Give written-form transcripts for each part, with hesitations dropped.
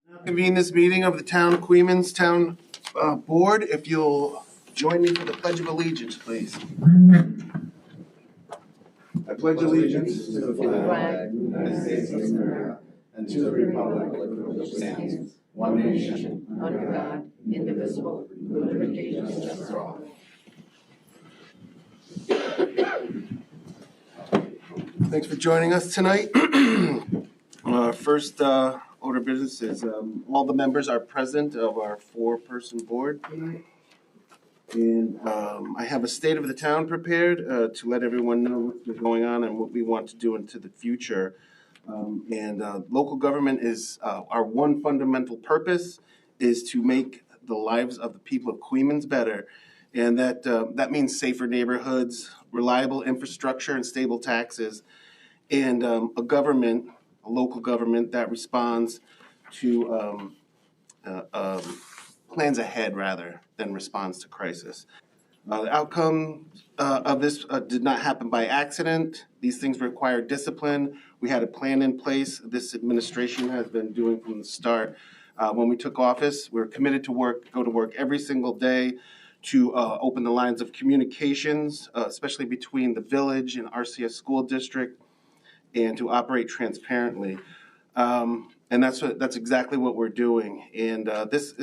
Convene this meeting of the Town of Queens Town Board. If you'll join me for the Pledge of Allegiance, please. I pledge allegiance to the flag of the United States of America and to the republic for which it stands, one nation, under God, indivisible, with liberty and justice for all. Thanks for joining us tonight. First order of business is all the members are present of our four-person board tonight. And I have a state of the town prepared to let everyone know what's been going on and what we want to do into the future. Local government is our one fundamental purpose is to make the lives of the people of Queens better. And that means safer neighborhoods, reliable infrastructure, and stable taxes. And a local government that responds to plans ahead rather than responds to crisis. The outcome of this did not happen by accident. These things require discipline. We had a plan in place. This administration has been doing from the start. When we took office, we were committed to go to work every single day to open the lines of communications, especially between the village and RCS school district, and to operate transparently. And that's exactly what we're doing. And this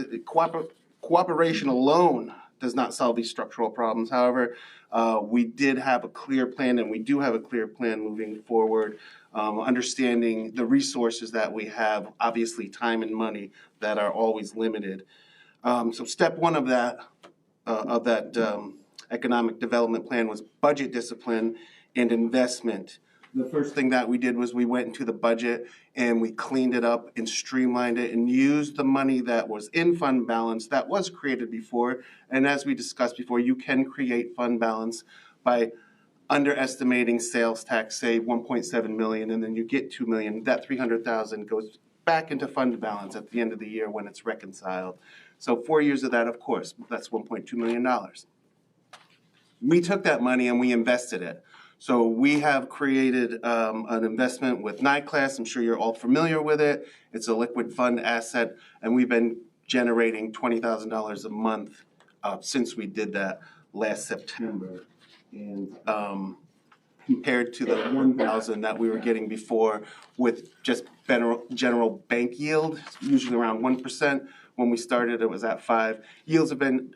cooperation alone does not solve these structural problems. However, we did have a clear plan, and we do have a clear plan moving forward, understanding the resources that we have, obviously time and money that are always limited. So step one of that economic development plan was budget discipline and investment. The first thing that we did was we went into the budget and we cleaned it up and streamlined it and used the money that was in fund balance that was created before. And as we discussed before, you can create fund balance by underestimating sales tax, say 1.7 million, and then you get 2 million. That 300,000 goes back into fund balance at the end of the year when it's reconciled. So 4 years of that, of course, that's $1.2 million. We took that money and we invested it. So we have created an investment with NICLAS. I'm sure you're all familiar with it. It's a liquid fund asset, and we've been generating $20,000 a month since we did that last September. And compared to the $1,000 that we were getting before with just general bank yield, usually around 1%. When we started, it was at 5%. Yields have been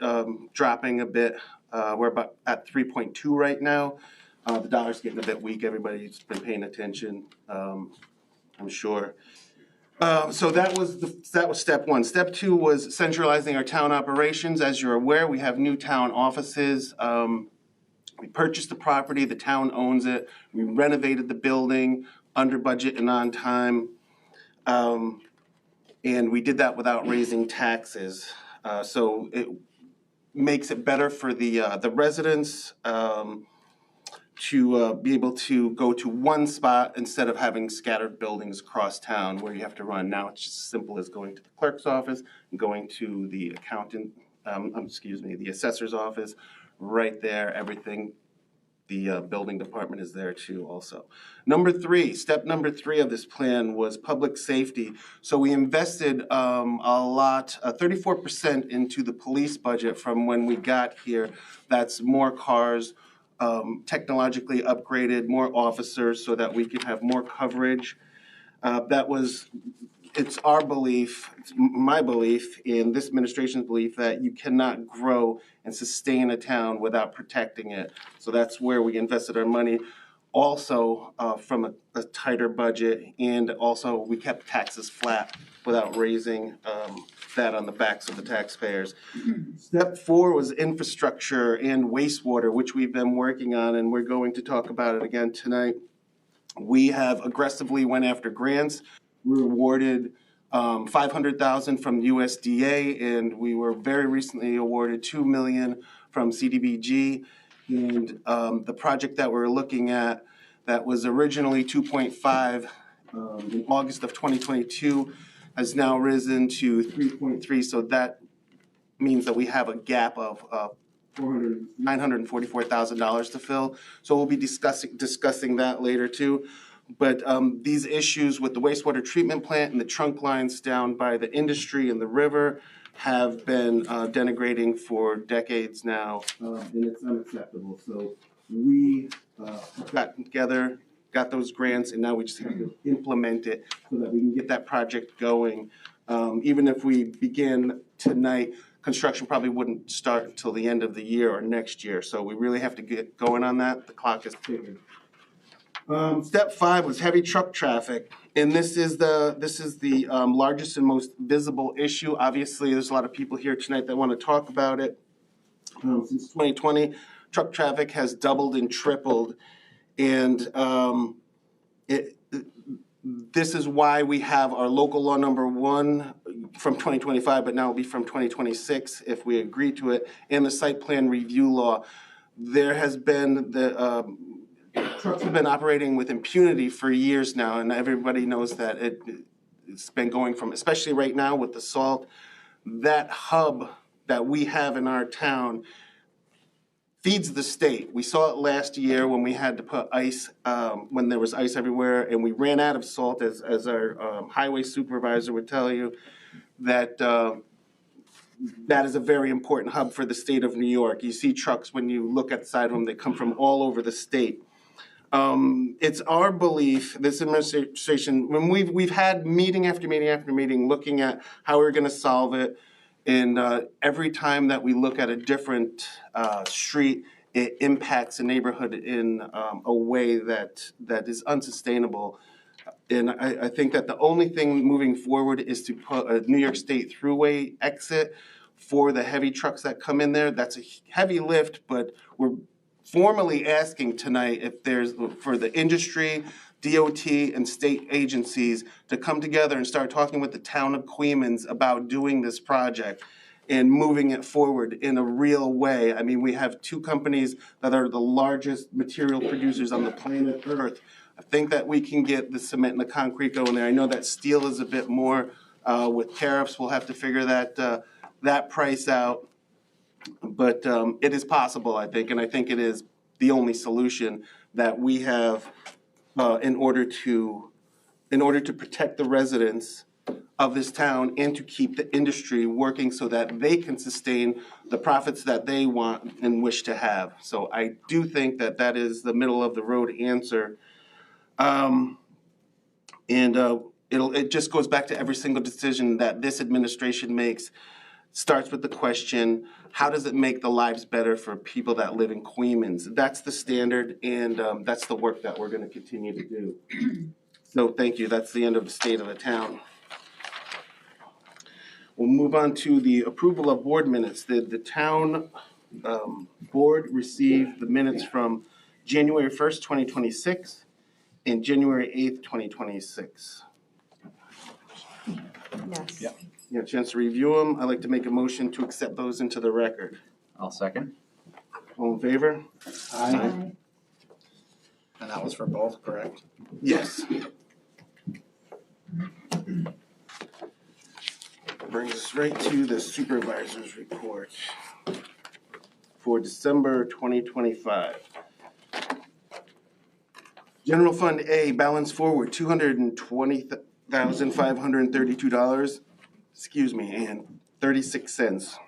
dropping a bit. We're about at 3.2 right now. The dollar's getting a bit weak. Everybody's been paying attention, I'm sure. So that was step one. Step two was centralizing our town operations. As you're aware, we have new town offices. We purchased the property. The town owns it. We renovated the building under budget and on time. And we did that without raising taxes. So it makes it better for the residents to be able to go to one spot instead of having scattered buildings across town where you have to run. Now it's just as simple as going to the clerk's office and going to the the assessor's office. Right there, everything, the building department is there too also. Step number three of this plan was public safety. So we invested a lot, 34% into the police budget from when we got here. That's more cars, technologically upgraded, more officers so that we can have more coverage. It's our belief, it's my belief, and this administration's belief that you cannot grow and sustain a town without protecting it. So that's where we invested our money. Also, from a tighter budget, and also we kept taxes flat without raising that on the backs of the taxpayers. Step four was infrastructure and wastewater, which we've been working on, and we're going to talk about it again tonight. We have aggressively went after grants. We were awarded $500,000 from USDA, and we were very recently awarded $2 million from CDBG. And the project that we're looking at that was originally 2.5 in August of 2022 has now risen to 3.3. So that means that we have a gap of $944,000 to fill. So we'll be discussing that later too. But these issues with the wastewater treatment plant and the trunk lines down by the industry and the river have been denigrating for decades now, and it's unacceptable. So we got together, got those grants, and now we just have to implement it so that we can get that project going. Even if we begin tonight, construction probably wouldn't start until the end of the year or next year. So we really have to get going on that. The clock is ticking. Step 5 was heavy truck traffic, and this is the largest and most visible issue. Obviously, there's a lot of people here tonight that want to talk about it. Since 2020, truck traffic has doubled and tripled, and this is why we have our local law number 1 from 2025, but now it'll be from 2026 if we agree to it, and the site plan review law. There has been trucks have been operating with impunity for years now, and everybody knows that it's been going from, especially right now with the salt, that hub that we have in our town feeds the state. We saw it last year when we had to put ice, when there was ice everywhere, and we ran out of salt, as our highway supervisor would tell you, that that is a very important hub for the state of New York. You see trucks, when you look at the side of them, they come from all over the state. It's our belief, this administration, when we've had meeting after meeting after meeting looking at how we're going to solve it, and every time that we look at a different street, it impacts a neighborhood in a way that is unsustainable. And I think that the only thing moving forward is to put a New York State Thruway exit for the heavy trucks that come in there. That's a heavy lift, but we're formally asking tonight if there's, for the industry, DOT, and state agencies to come together and start talking with the town of Queens about doing this project and moving it forward in a real way. I mean, we have 2 companies that are the largest material producers on the planet Earth. I think that we can get the cement and the concrete going there. I know that steel is a bit more with tariffs. We'll have to figure that price out. But it is possible, I think, and I think it is the only solution that we have in order to protect the residents of this town and to keep the industry working so that they can sustain the profits that they want and wish to have. So I do think that that is the middle of the road answer. It just goes back to every single decision that this administration makes. Starts with the question, how does it make the lives better for people that live in Queens? That's the standard, and that's the work that we're going to continue to do. So thank you. That's the end of the state of the town. We'll move on to the approval of board minutes. The town board received the minutes from January 1st, 2026 and January 8th, 2026. Yes. Yep. You have a chance to review them. I'd like to make a motion to accept those into the record. I'll second. All in favor? Aye. And that was for both, correct? Yes. Brings us right to the supervisor's report for December 2025. General Fund A, balance forward, $220,532. And 36 cents.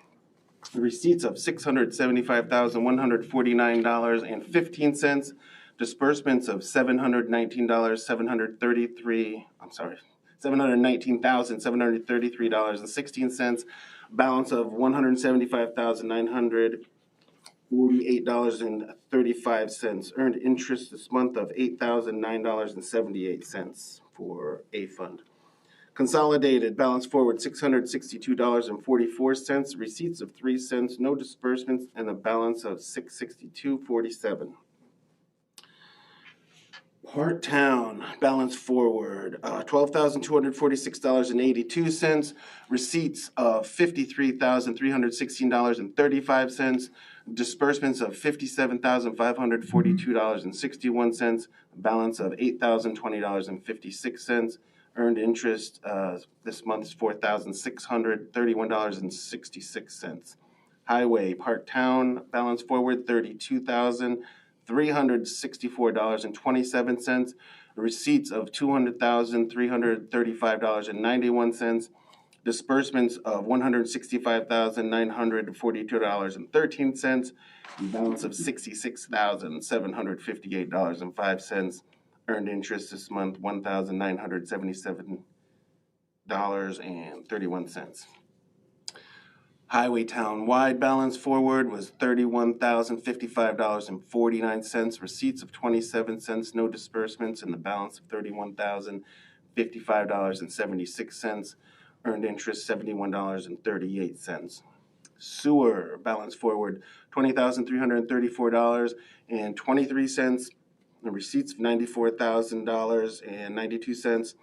The receipts of $675,149.15. Disbursements of $719,733.16. Balance of $175,948.35. Earned interest this month of $8,009.78 for A fund. Consolidated, balance forward $662.44, receipts of 3 cents, no disbursements, and a balance of $662.47. Part Town, balance forward $12,246.82, receipts of $53,316.35, disbursements of $57,542.61, balance of $8,020.56. Earned interest this month is $4,631.66. Highway, Part Town, balance forward $32,364.27. receipts of $200,335.91, disbursements of $165,942.13, balance of $66,758.05. Earned interest this month, $1,977.31. Highway town-wide balance forward was $31,055.49. Receipts of 27 cents, no disbursements, and the balance of $31,055.76. Earned interest $71.38. Sewer balance forward $20,334.23. Receipts of $94,000.92.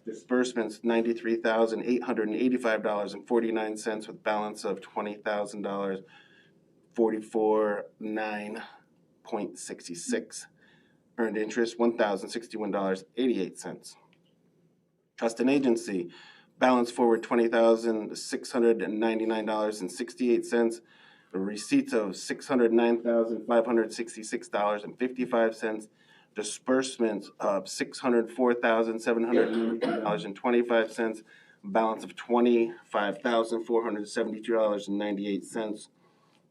Disbursements $93,885.49 with balance of $20,000 $44,900.66. Earned interest $1,061.88. Trust and agency balance forward $20,699.68. Receipts of $609,566.55. Disbursements of $604,792.25, balance of $25,472.98.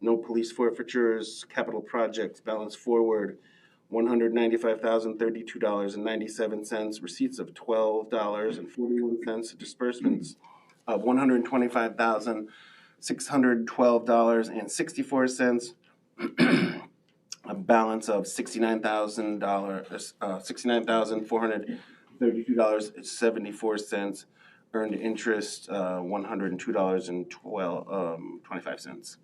No police forfeitures. Capital projects balance forward $195,032.97. Receipts of $12.41. Disbursements of $125,612.64. A balance of $69,432.74. Earned interest $102.25.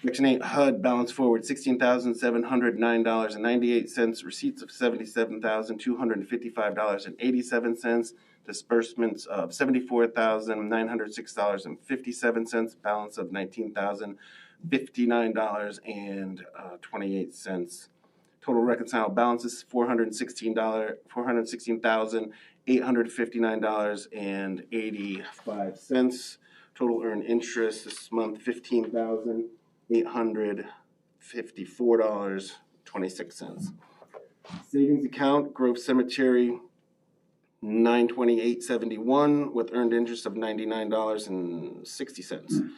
Section 8 HUD balance forward $16,709.98. Receipts of $77,255.87. Disbursements of $74,906.57. Balance of $19,059.28. Total reconciled balances $416,859.85. Total earned interest this month $15,854.26. Savings account Grove Cemetery $928.71 with earned interest of $99.60.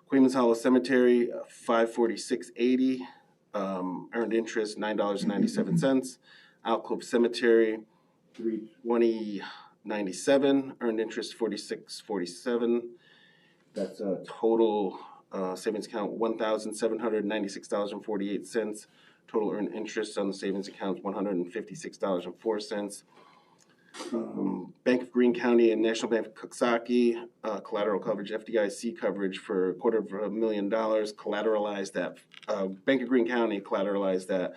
Queens Hollow Cemetery $546.80. Earned interest $9.97. Alcove Cemetery $320.97. Earned interest $46.47. That's a total savings account $1,796.48. Total earned interest on the savings account $156.04. Bank of Greene County and National Bank of Coxsackie, collateral coverage, FDIC coverage for $250,000, collateralized at, Bank of Greene County collateralized at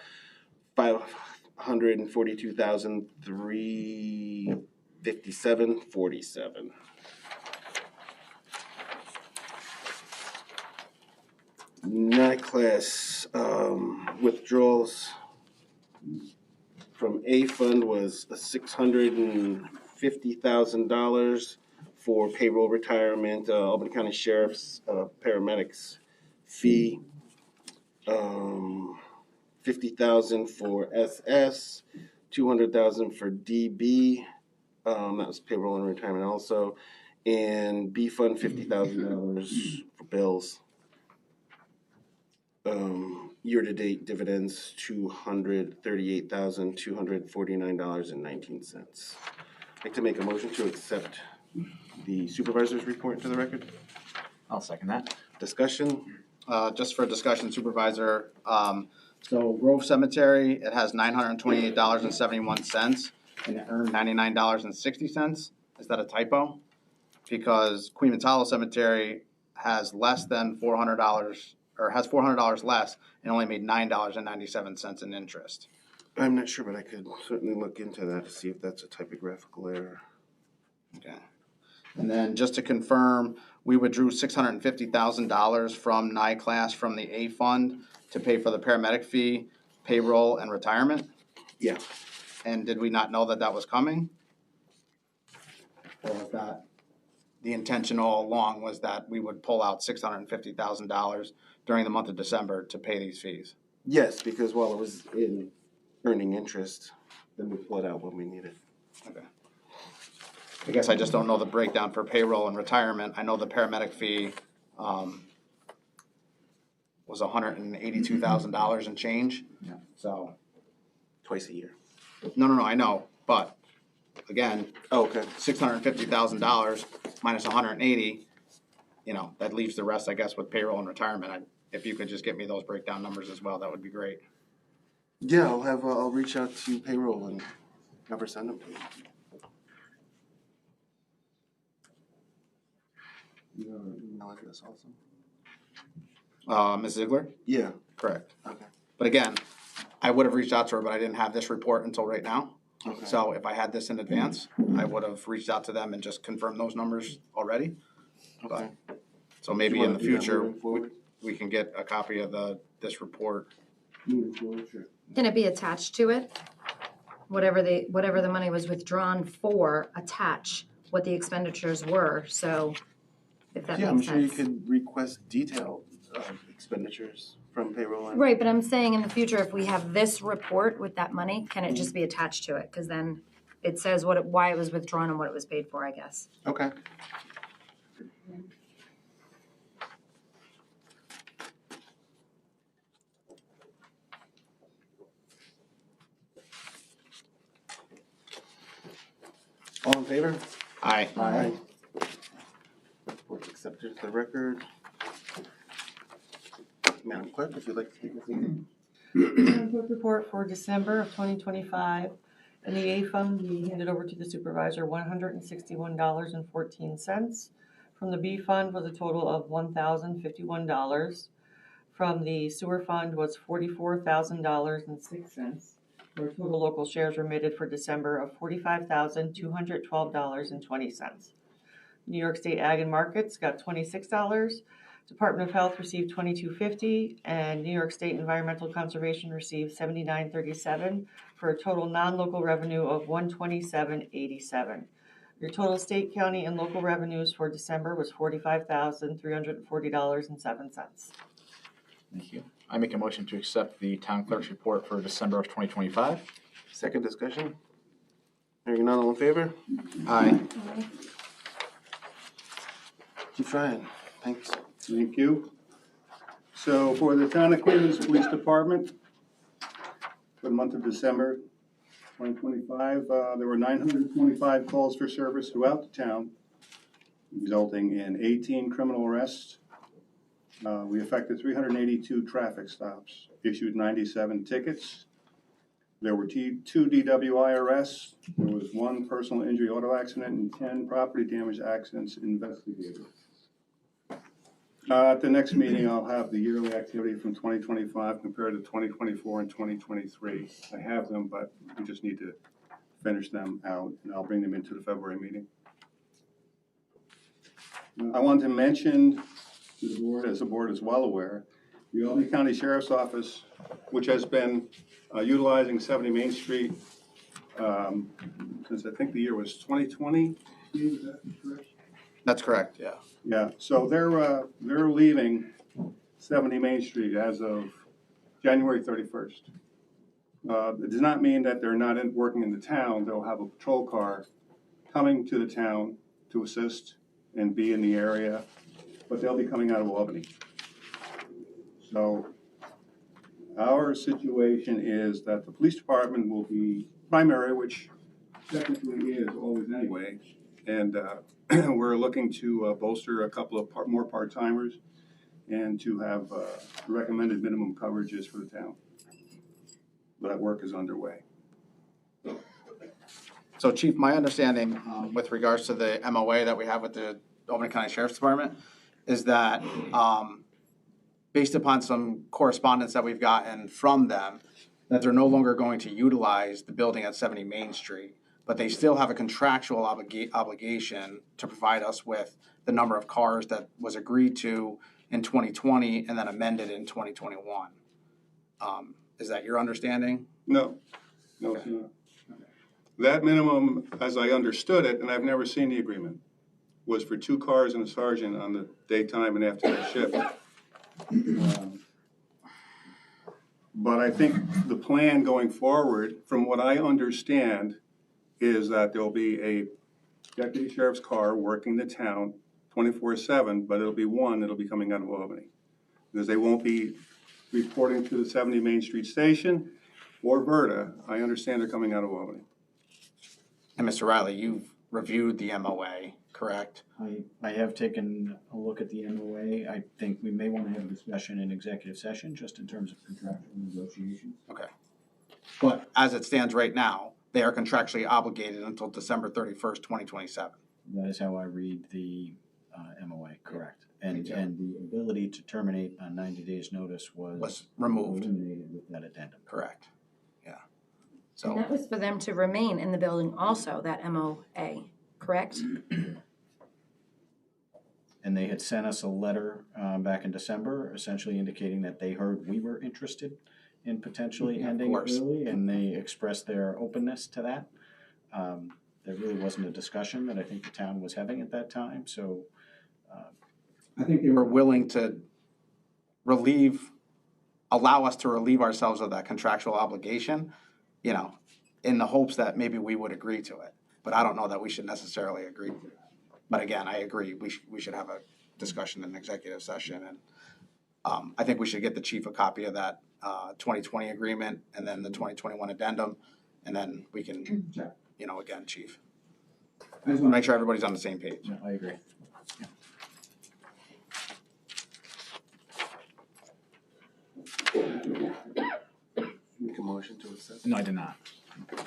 $542,357.47. Night class withdrawals from A fund was $650,000 for payroll retirement, Albany County Sheriff's paramedics fee, $50,000 for SS, $200,000 for DB, that was payroll and retirement also, and B fund $50,000 for bills. Year-to-date dividends $238,249.19. I'd like to make a motion to accept the supervisor's report into the record. I'll second that. Discussion. Just for discussion, Supervisor, so Grove Cemetery, it has $928.71 and it earned $99.60. Is that a typo? Because Queens Hollow Cemetery has less than $400, or has $400 less and only made $9.97 in interest. I'm not sure, but I could certainly look into that to see if that's a typographical error. Okay. And then just to confirm, we withdrew $650,000 from NICLAS from the A fund to pay for the paramedic fee, payroll, and retirement. Yeah. And did we not know that that was coming? Or was that the intention all along, was that we would pull out $650,000 during the month of December to pay these fees? Yes, because while it was in earning interest, Then we pull it out when we need it. Okay. I guess I just don't know the breakdown for payroll and retirement. I know the paramedic fee, was $182,000 and change. Yeah. So, Twice a year. no, I know, but again, Oh, okay. $650,000 minus 180, that leaves the rest, I guess, with payroll and retirement. If you could just get me those breakdown numbers as well, that would be great. Yeah, I'll reach out to payroll and have her send them to you. You have an email address also? Ms. Ziegler? Yeah. Correct. Okay. But again, I would have reached out to her, but I didn't have this report until right now. Okay. So if I had this in advance, I would have reached out to them and just confirmed those numbers already. Okay. So maybe in the future, moving forward? we can get a copy of this report. Moving forward, sure. Can it be attached to it? Whatever the money was withdrawn for, attach what the expenditures were, so if that Yeah, I'm makes sure you sense. could request detailed expenditures from payroll. And Right, but I'm saying in the future, if we have this report with that money, can it just be attached to it? Cause then it says why it was withdrawn and what it was paid for, I guess. Okay. All in favor? Aye. Aye. Reports accepted to the record. Madam Clerk, if you'd like to take us in. Clerk report for December of 2025. In the A fund, we handed over to the supervisor $161.14. From the B fund was a total of $1,051. From the sewer fund was $44,006. Our total local shares remitted for December of $45,212.20. New York State Ag and Markets got $26. Department of Health received $22.50, and New York State Environmental Conservation received $79.37 for a total non-local revenue of $127.87. Your total state, county, and local revenues for December was $45,340.07. Thank you. I make a motion to accept the town clerk's report for December of 2025. Second discussion? Hearing none, all in favor? Aye. Keep trying. Thanks. Thank you. So for the Town of Cleveland's Police Department, for the month of December 2025, there were 925 calls for service throughout the town, resulting in 18 criminal arrests. We effected 382 traffic stops, issued 97 tickets. There were 2 DWI arrests. There was 1 personal injury auto accident and 10 property damage accidents investigated. At the next meeting, I'll have the yearly activity from 2025 compared to 2024 and 2023. I have them, but we just need to finish them out, and I'll bring them into the February meeting. I want to mention to the board, as the board is well aware, the Albany County Sheriff's Office, which has been utilizing 70 Main Street since I think the year was 2020. Is that correct? That's correct, yeah. Yeah, so they're leaving 70 Main Street as of January 31st. It does not mean that they're not working in the town. They'll have a patrol car coming to the town to assist and be in the area, but they'll be coming out of Albany. So our situation is that the police department will be primary, which technically is always anyway, and we're looking to bolster a couple of more part-timers and to have recommended minimum coverages for the town. But that work is underway. So Chief, my understanding with regards to the MOA that we have with the Albany County Sheriff's Department is that based upon some correspondence that we've gotten from them, that they're no longer going to utilize the building at 70 Main Street, but they still have a contractual obligation to provide us with the number of cars that was agreed to in 2020 and then amended in 2021. Is that your understanding? No, it's not. That minimum, as I understood it, and I've never seen the agreement, was for 2 cars and a sergeant on the daytime and afternoon shift. But I think the plan going forward, from what I understand, is that there'll be a deputy sheriff's car working the town 24/7, but it'll be coming out of Albany. Because they won't be reporting to the 70 Main Street Station or Verda. I understand they're coming out of Albany. And Mr. Riley, you've reviewed the MOA, correct? I have taken a look at the MOA. I think we may want to have a discussion in executive session, just in terms of contractual negotiations. Okay. But as it stands right now, they are contractually obligated until December 31st, 2027. That is how I read the MOA, correct. And too. and the ability to terminate on 90 days' notice Was removed. eliminated with that addendum. Correct. Yeah. And So, that was for them to remain in the building also, that MOA, correct? And they had sent us a letter back in December, essentially indicating that they heard we were interested in potentially Yeah, of ending course. early, and they expressed their openness to that. There really wasn't a discussion that I think the town was having at that time, so I think they were willing to allow us to relieve ourselves of that contractual obligation, you know, in the hopes that maybe we would agree to it. But I don't know that we should necessarily agree to it. But again, I agree, we should have a discussion in executive session, and I think we should get the chief a copy of that 2020 agreement and then the 2021 addendum, and then we can check, you know, again, chief. I just want to make sure everybody's on the same page. no, I agree. Make a motion to accept. No, I did not.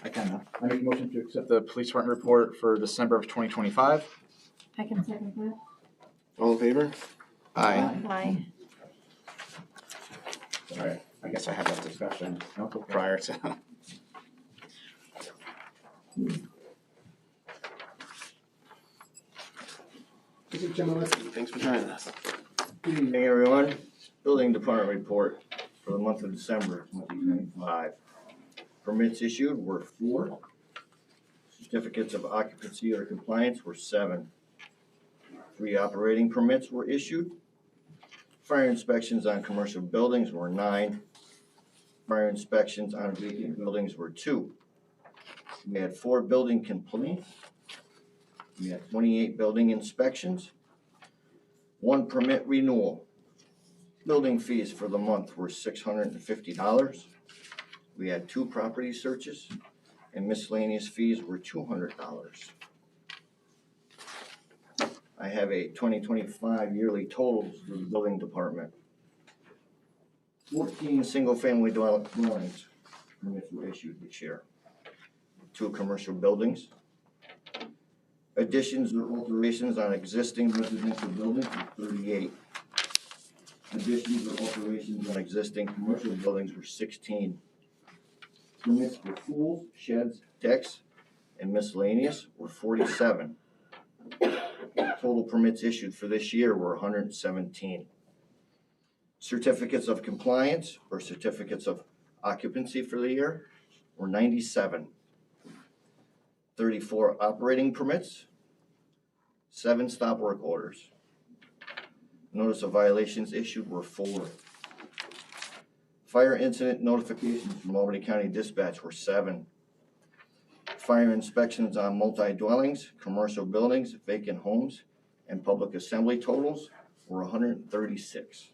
I cannot. I make a motion to accept the police department report for December of 2025. I can second that. All in favor? Aye. Aye. All right, I guess I had that discussion prior to. Thanks for joining us. Good evening, everyone. Building Department report for the month of December 2025. Permits issued were 4. Certificates of occupancy or compliance were 7. 3 operating permits were issued. Fire inspections on commercial buildings were 9. Fire inspections on vacant buildings were 2. We had 4 building complaints. We had 28 building inspections. 1 permit renewal. Building fees for the month were $650. We had 2 property searches, and miscellaneous fees were $200. I have a 2025 yearly totals for the building department. 14 single-family dwellings permits were issued this year. 2 commercial buildings. Additions or alterations on existing residential buildings were 38. Additions or alterations on existing commercial buildings were 16. Permits for pools, sheds, decks, and miscellaneous were 47. Total permits issued for this year were 117. Certificates of compliance or certificates of occupancy for the year were 97. 34 operating permits, 7 stop work orders. Notice of violations issued were 4. Fire incident notifications from Albany County Dispatch were 7. Fire inspections on multi-dwellings, commercial buildings, vacant homes, and public assembly totals were 136.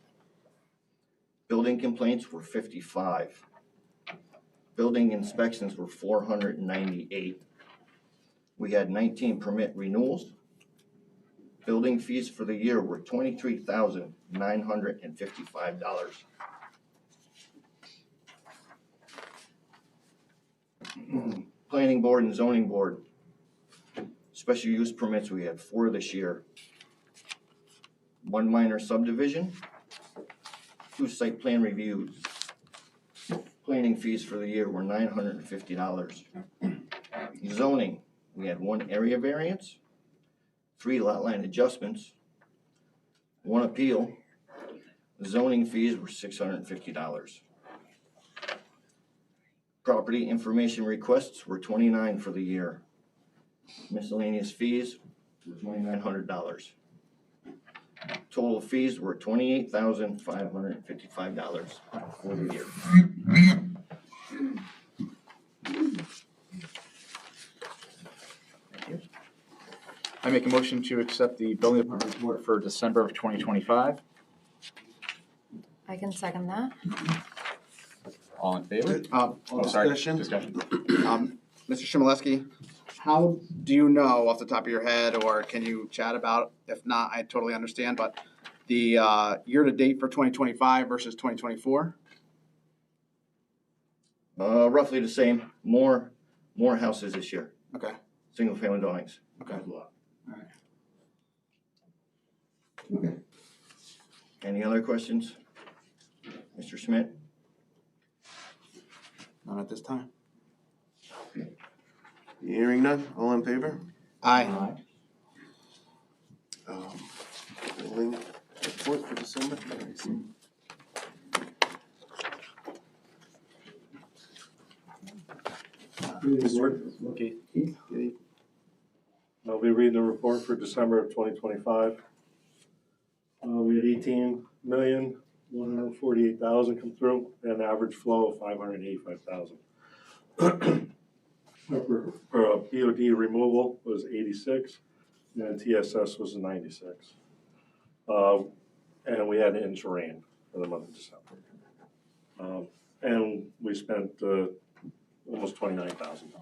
Building complaints were 55. Building inspections were 498. We had 19 permit renewals. Building fees for the year were $23,955. Planning board and zoning board. Special use permits, we had 4 this year. 1 minor subdivision, 2 site plan reviews. Planning fees for the year were $950. Zoning, we had 1 area variance, 3 lot line adjustments, 1 appeal. Zoning fees were $650. Property information requests were 29 for the year. Miscellaneous fees were $2,900. Total fees were $28,555 for the year. I make a motion to accept the building department report for December of 2025. I can second that. All in favor? Oh, sorry. Discussion? Discussion. Mr. Shimeleski, how do you know off the top of your head, or can you chat about? If not, I totally understand. But the year-to-date for 2025 versus 2024. Roughly the same, more houses this year, Okay. single-family dwellings. Okay. Any other questions? Mr. Schmidt? Not at this time. Hearing none, all in favor? Aye. Building report for December. Okay. I'll be reading the report for December of 2025. We had 18,148,000 come through, and an average flow of 585,000. For BOD removal was 86, and TSS was 96. And we had an inch of rain for the month of December. And we spent almost $29,000.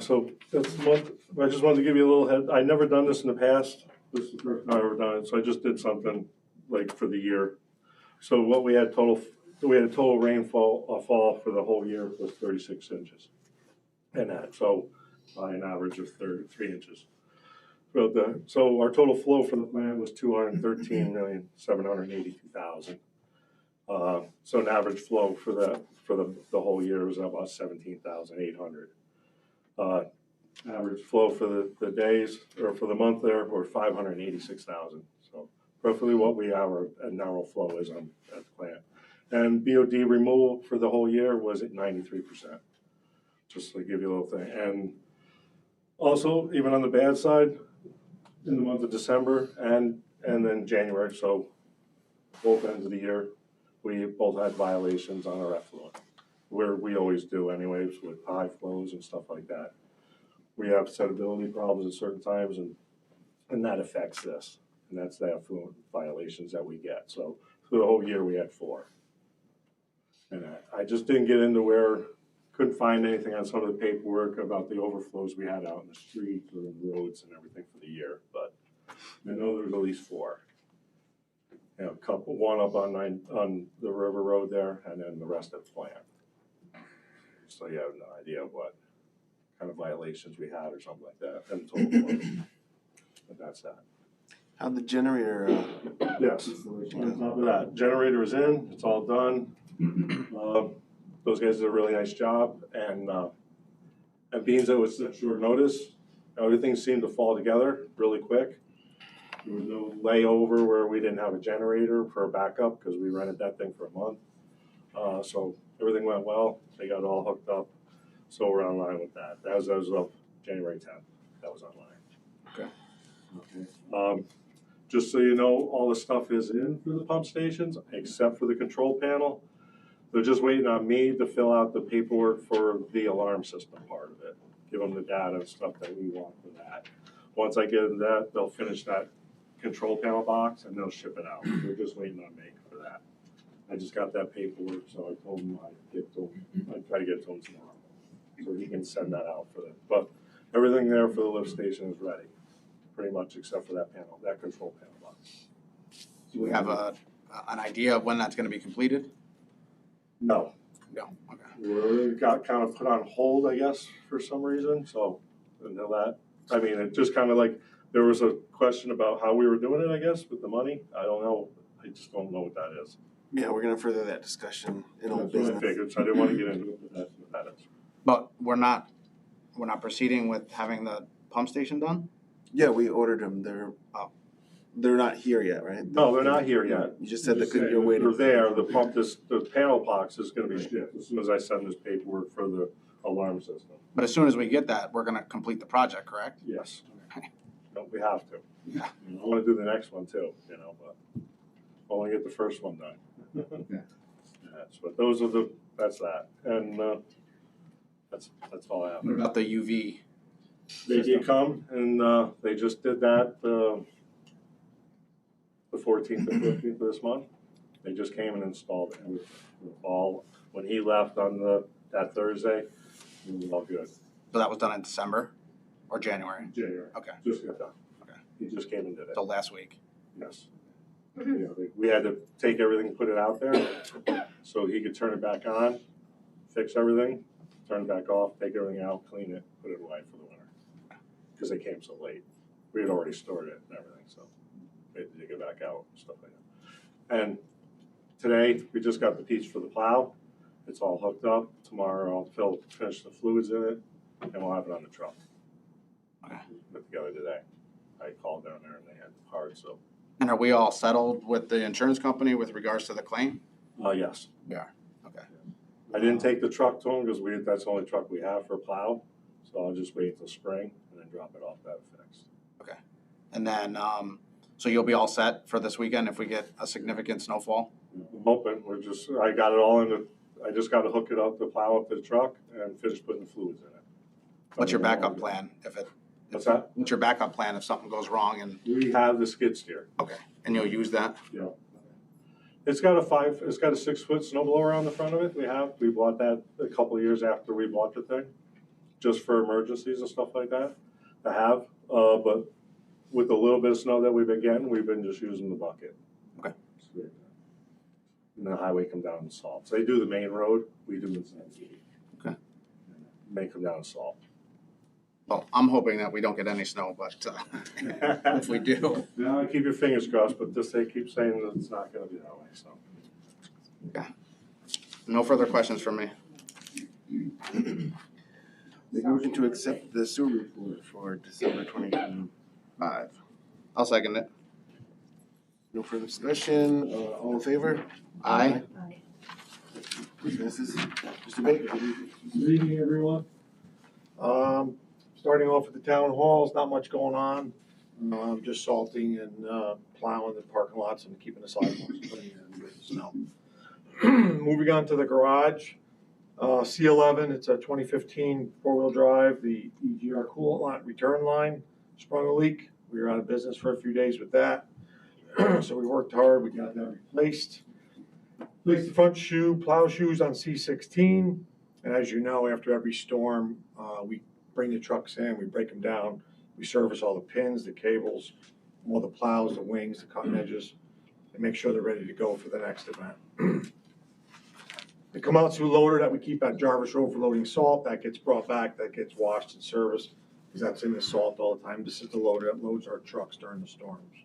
So that's the month. I just wanted to give you a little head. I'd never done this in the past. This is the first time I've ever done it. So I just did something like for the year. So what we had a total rainfall fall for the whole year was 36 inches. And that, so by an average of 33 inches. So our total flow for the plant was 213,782,000. So an average flow for the whole year was about 17,800. Average flow for the days, or for the month there, were 586,000. So roughly what we have a narrow flow is on at the plant. And BOD removal for the whole year was at 93%. Just to give you a little thing. And also, even on the bad side, in the month of December and then January, so both ends of the year, we both had violations on our effluent, where we always do anyways with high flows and stuff like that. We have settability problems at certain times, and that affects this. And that's the effluent violations that we get. So for the whole year, we had 4. And I just didn't get into couldn't find anything on some of the paperwork about the overflows we had out in the streets or the roads and everything for the year. But I know there's at least 4. You know, one up on the River Road there, and then the rest at the plant. So you have no idea what kind of violations we had or something like that. And total but that's that. How'd the generator, Yes, on top of that, generator is in, it's all done. Those guys did a really nice job, and being that it was such short notice, everything seemed to fall together really quick. There was no layover where we didn't have a generator for a backup because we rented that thing for a month. So everything went well. They got it all hooked up. So we're online with that. That was as of January 10th. That was online. Okay. Just so you know, all the stuff is in for the pump stations except for the control panel. They're just waiting on me to fill out the paperwork for the alarm system part of it. Give them the data and stuff that we want for that. Once I get that, they'll finish that control panel box and they'll ship it out. They're just waiting on me for that. I just got that paperwork, so I told him I'd try to get it to him tomorrow. So he can send that out for them. But everything there for the lift station is ready, pretty much except for that panel, that control panel box. Do we have an idea of when that's going to be completed? No. No. Okay. We got kind of put on hold, I guess, for some reason. So until that, I mean, it just kind of like, there was a question about how we were doing it, I guess, with the money. I don't know. I just don't know what that is. yeah, we're gonna further that discussion in old That's what I business. figured, so I didn't want to get into it, but that's what that is. But we're not proceeding with having the pump station done? Yeah, we ordered them. They're not here yet, right? No, they're not here yet. You just said Just that saying, you're waiting. They're there, the panel box is gonna be shipped as soon as I send this paperwork for the alarm system. But as soon as we get that, we're going to complete the project, correct? Yes. No, we have to. I wanna do the next one too, you know, but only get the first one done. Yes, but that's that, and, that's all I have. What about the UV? They did come and, they just did that, the 14th and 15th of this month. They just came and installed it. It was all, when he left on that Thursday, it was all good. So that was done in December or January? January. Okay. Just got done. Okay. He just came and did it. So last week. Yes. You know, we had to take everything and put it out there so he could turn it back on, fix everything, turn it back off, take everything out, clean it, put it away for the winter. Because they came so late. We had already stored it and everything, so we had to dig it back out and stuff like that. And today, we just got the piece for the plow. It's all hooked up. Tomorrow, I'll finish the fluids in it, and we'll have it on the truck. Okay. Put together today. I called down there and they had the card, so. And are we all settled with the insurance company with regards to the claim? Yes. We are. Okay. I didn't take the truck to him because that's the only truck we have for a plow. So I'll just wait till spring and then drop it off that fixed. Okay. And then, so you'll be all set for this weekend if we get a significant snowfall? I'm hoping, I got it all I just got to hook it up, the plow up to the truck and finish putting the fluids in it. What's your backup plan What's that? What's your backup plan if something goes wrong and, We have the skid steer. okay, and you'll use that? Yeah. It's got a 6-foot snow blower on the front of it. We bought that a couple of years after we bought the thing, just for emergencies and stuff like that to have. But with the little bit of snow that we've been getting, we've been just using the bucket. Okay. And the highway come down and salt. So they do the main road, we do the same. Okay. They come down and salt. Well, I'm hoping that we don't get any snow, but if we do. No, keep your fingers crossed, but they keep saying that it's not gonna be that way, so. Okay. No further questions from me. Make a motion to accept the sewer report for December 2025. I'll second it. No further discussion, all in favor? Aye. Passes. Mr. Baker? Good evening, everyone. Starting off with the town halls, not much going on. Just salting and plowing the parking lots and keeping the sidewalks clean and with the snow. Moving on to the garage, C11, it's a 2015 four-wheel drive. The EGR coolant line, return line sprung a leak. We were out of business for a few days with that. So we worked hard, we got that replaced. Replaced the front plow shoes on C16. And as you know, after every storm, we bring the trucks in, we break them down, we service all the pins, the cables, all the plows, the wings, the cutting edges, and make sure they're ready to go for the next event. The Komatsu loader that we keep at Jarvis Road for loading salt, that gets brought back, that gets washed and serviced, because that's in the salt all the time. This is the loader that loads our trucks during the storms.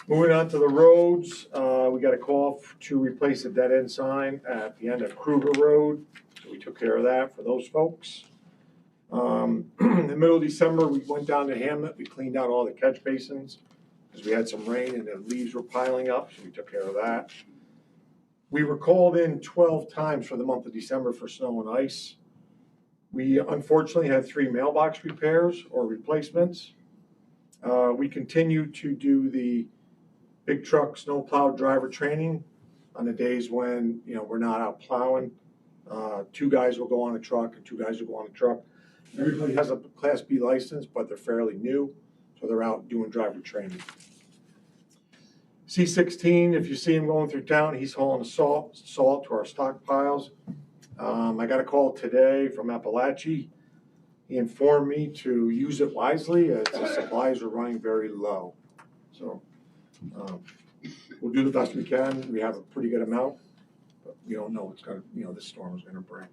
Moving on to the roads, we got a call to replace a dead end sign at the end of Kruger Road. So we took care of that for those folks. In the middle of December, we went down to Hamlet. We cleaned out all the catch basins because we had some rain and the leaves were piling up, so we took care of that. We were called in 12 times for the month of December for snow and ice. We unfortunately had 3 mailbox repairs or replacements. We continue to do the big truck snowplow driver training on the days when, we're not out plowing. 2 guys will go on a truck and 2 guys will go on a truck. Everybody has a Class B license, but they're fairly new, so they're out doing driver training. C16, if you see him going through town, he's hauling the salt to our stockpiles. I got a call today from Appalachia. He informed me to use it wisely as the supplies are running very low. So we'll do the best we can. We have a pretty good amount, but we don't know what's this storm is gonna bring.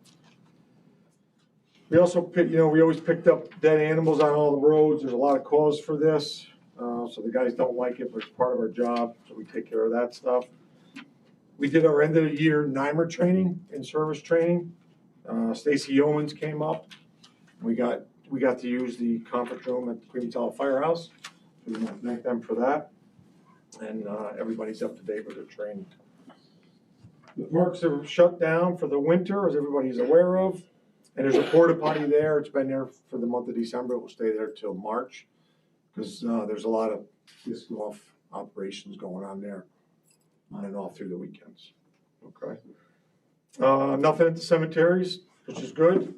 We also we always picked up dead animals on all the roads. There's a lot of cause for this. So the guys don't like it, but it's part of our job, so we take care of that stuff. We did our end of the year NYMER training and service training. Stacy Yeomans came up. We got to use the conference room at the Queen Tower Firehouse. So we want to thank them for that. And everybody's up to date with their training. The parks are shut down for the winter, as everybody's aware of. And there's a porta potty there. It's been there for the month of December. It will stay there till March. because there's a lot of disc golf operations going on there on and off through the weekends. Okay. Nothing at the cemeteries, which is good,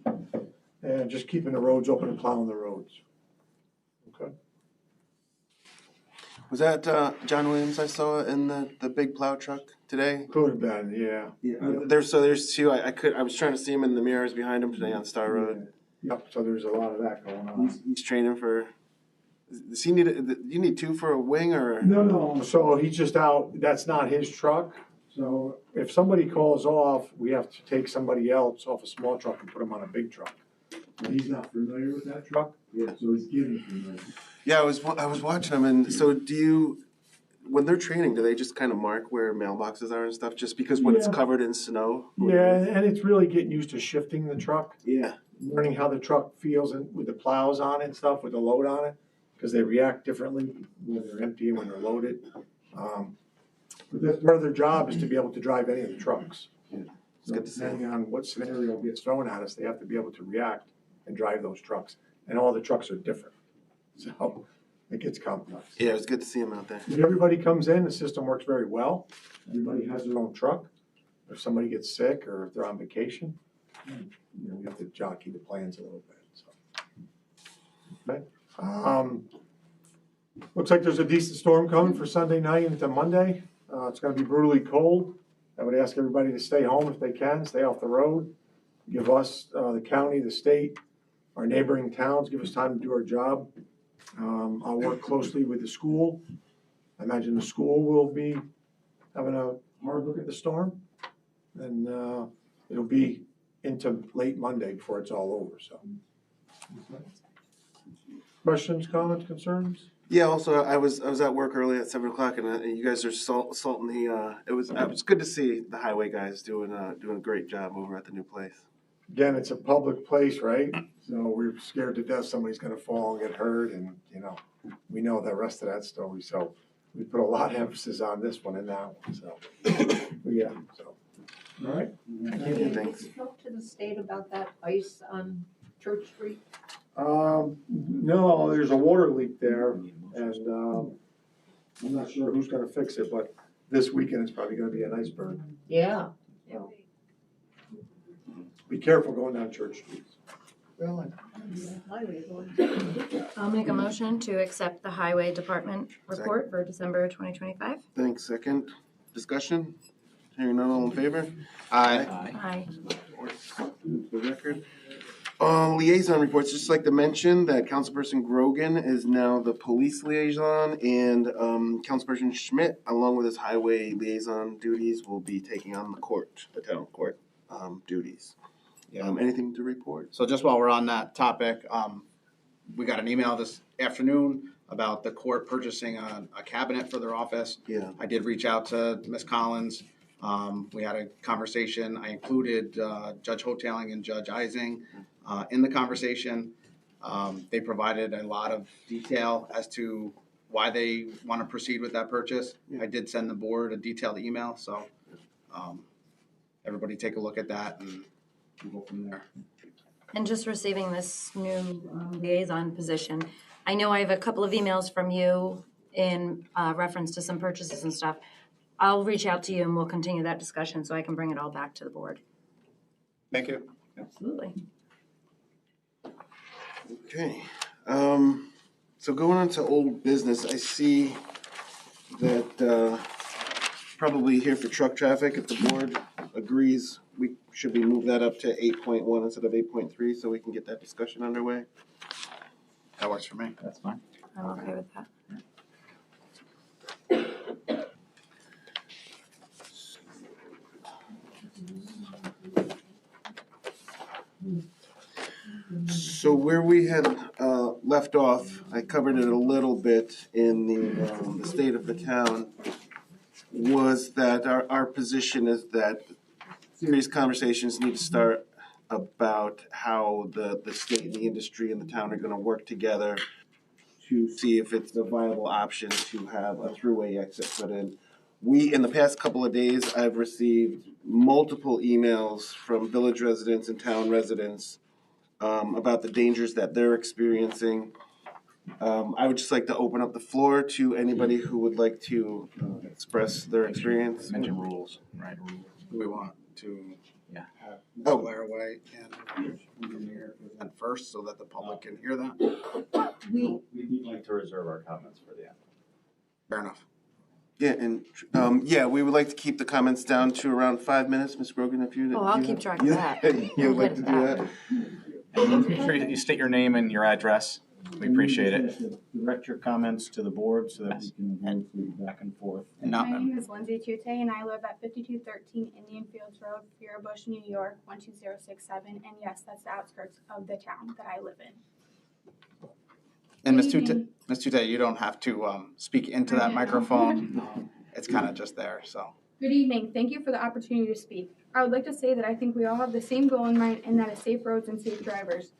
and just keeping the roads open and plowing the roads. Okay. Was that John Williams I saw in the big plow truck today? Could have been, yeah. There's two. I was trying to see him in the mirrors behind him today on Star Road. Yep, so there's a lot of that going on. He's training for. Does he need? You need two for a wing or? No, so he's just out, that's not his truck. So if somebody calls off, we have to take somebody else off a small truck and put him on a big truck. And he's not familiar with that truck, so he's getting familiar. Yeah, I was watching them, and so do you? When they're training, do they just kind of mark where mailboxes are and stuff, just because when it's covered in snow? Yeah, and it's really getting used to shifting the truck, Yeah. learning how the truck feels and with the plows on it and stuff, with the load on it, because they react differently when they're empty and when they're loaded. But that's part of their job is to be able to drive any of the trucks. So good to see. depending on what scenario gets thrown at us, they have to be able to react and drive those trucks. And all the trucks are different, so it gets complex. Yeah, it was good to see him out there. If everybody comes in, the system works very well. Everybody has their own truck. If somebody gets sick or if they're on vacation, we have to jockey the plans a little bit, so. Okay. Looks like there's a decent storm coming for Sunday night into Monday. It's gonna be brutally cold. I would ask everybody to stay home if they can, stay off the road. Give us, the county, the state, our neighboring towns, give us time to do our job. I'll work closely with the school. I imagine the school will be having a hard look at the storm. And it'll be into late Monday before it's all over, so. Questions, comments, concerns? Yeah. Also, I was at work early at 7:00, and you guys are salting the. It was good to see the highway guys doing a great job over at the new place. Again, it's a public place, right? So we're scared to death somebody's gonna fall and get hurt, and, we know the rest of that story, so we put a lot of emphasis on this one and that one, so. Yeah, so, all right? Thanks. Did you talk to the state about that ice on Church Street? No, there's a water leak there, and, I'm not sure who's gonna fix it, but this weekend it's probably gonna be an iceberg. Yeah. Be careful going down Church Street. I'll make a motion to accept the highway department report for December 2025. Thanks. Second discussion. Hearing none, all in favor? Aye. Aye. For the record. Liaison reports, just like to mention that Councilperson Grogan is now the police liaison, and Councilperson Schmidt, along with his highway liaison duties, will be taking on the town court duties. Anything to report? So just while we're on that topic, we got an email this afternoon about the court purchasing a cabinet for their office. Yeah. I did reach out to Ms. Collins. We had a conversation. I included Judge Hoteling and Judge Ising in the conversation. They provided a lot of detail as to why they want to proceed with that purchase. I did send the board a detailed email, so everybody take a look at that and we'll go from there. And just receiving this new liaison position, I know I have a couple of emails from you in reference to some purchases and stuff. I'll reach out to you and we'll continue that discussion so I can bring it all back to the board. Thank you. Absolutely. Okay. So going on to old business, I see that probably here for truck traffic, if the board agrees, should we move that up to 8.1 instead of 8.3 so we can get that discussion underway? That works for me. That's fine. I'm okay with that. So where we had left off, I covered it a little bit in the state of the town, was that our position is that serious conversations need to start about how the state and the industry and the town are gonna work together to see if it's a viable option to have a throughway exit put in. In the past couple of days, I've received multiple emails from village residents and town residents about the dangers that they're experiencing. I would just like to open up the floor to anybody who would like to express their experience. Mention rules, right? Do we want to Yeah. have Oh. Mr. Laraway and engineer present first so that the public can hear that? We'd like to reserve our comments for the end. Fair enough. Yeah, and we would like to keep the comments down to around 5 minutes, Ms. Grogan, if you. Oh, I'll keep track of that. You'd like to do that? And make sure you state your name and your address. We appreciate it. Direct your comments to the board so that we can go through back and forth. And My not, name is Lindsay Tute, and I live at 5213 Indian Fields Road, Fierbush, New York, 12067. And yes, that's the outskirts of the town that I live in. and Ms. Good Tute, evening. Ms. Tute, you don't have to speak into that microphone. It's kind of just there, so. Good evening. Thank you for the opportunity to speak. I would like to say that I think we all have the same goal in mind, and that is safe roads and safe drivers.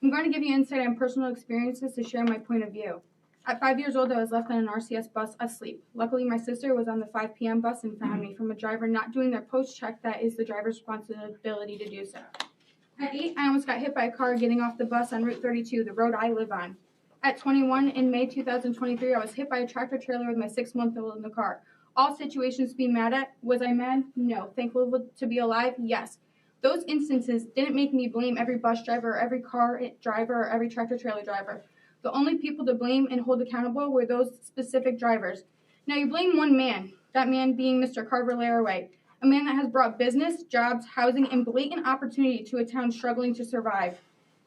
I'm going to give you insight on personal experiences to share my point of view. At 5 years old, I was left on an RCS bus asleep. Luckily, my sister was on the 5 p.m. bus and found me from a driver not doing their post check. That is the driver's responsibility to do so. At 8, I almost got hit by a car getting off the bus on Route 32, the road I live on. At 21, in May 2023, I was hit by a tractor trailer with my 6-month-old in the car. All situations to be mad at. Was I mad? No. Thankful to be alive? Yes. Those instances didn't make me blame every bus driver or every car driver or every tractor trailer driver. The only people to blame and hold accountable were those specific drivers. Now you blame one man, that man being Mr. Carver Laraway, a man that has brought business, jobs, housing, and blatant opportunity to a town struggling to survive.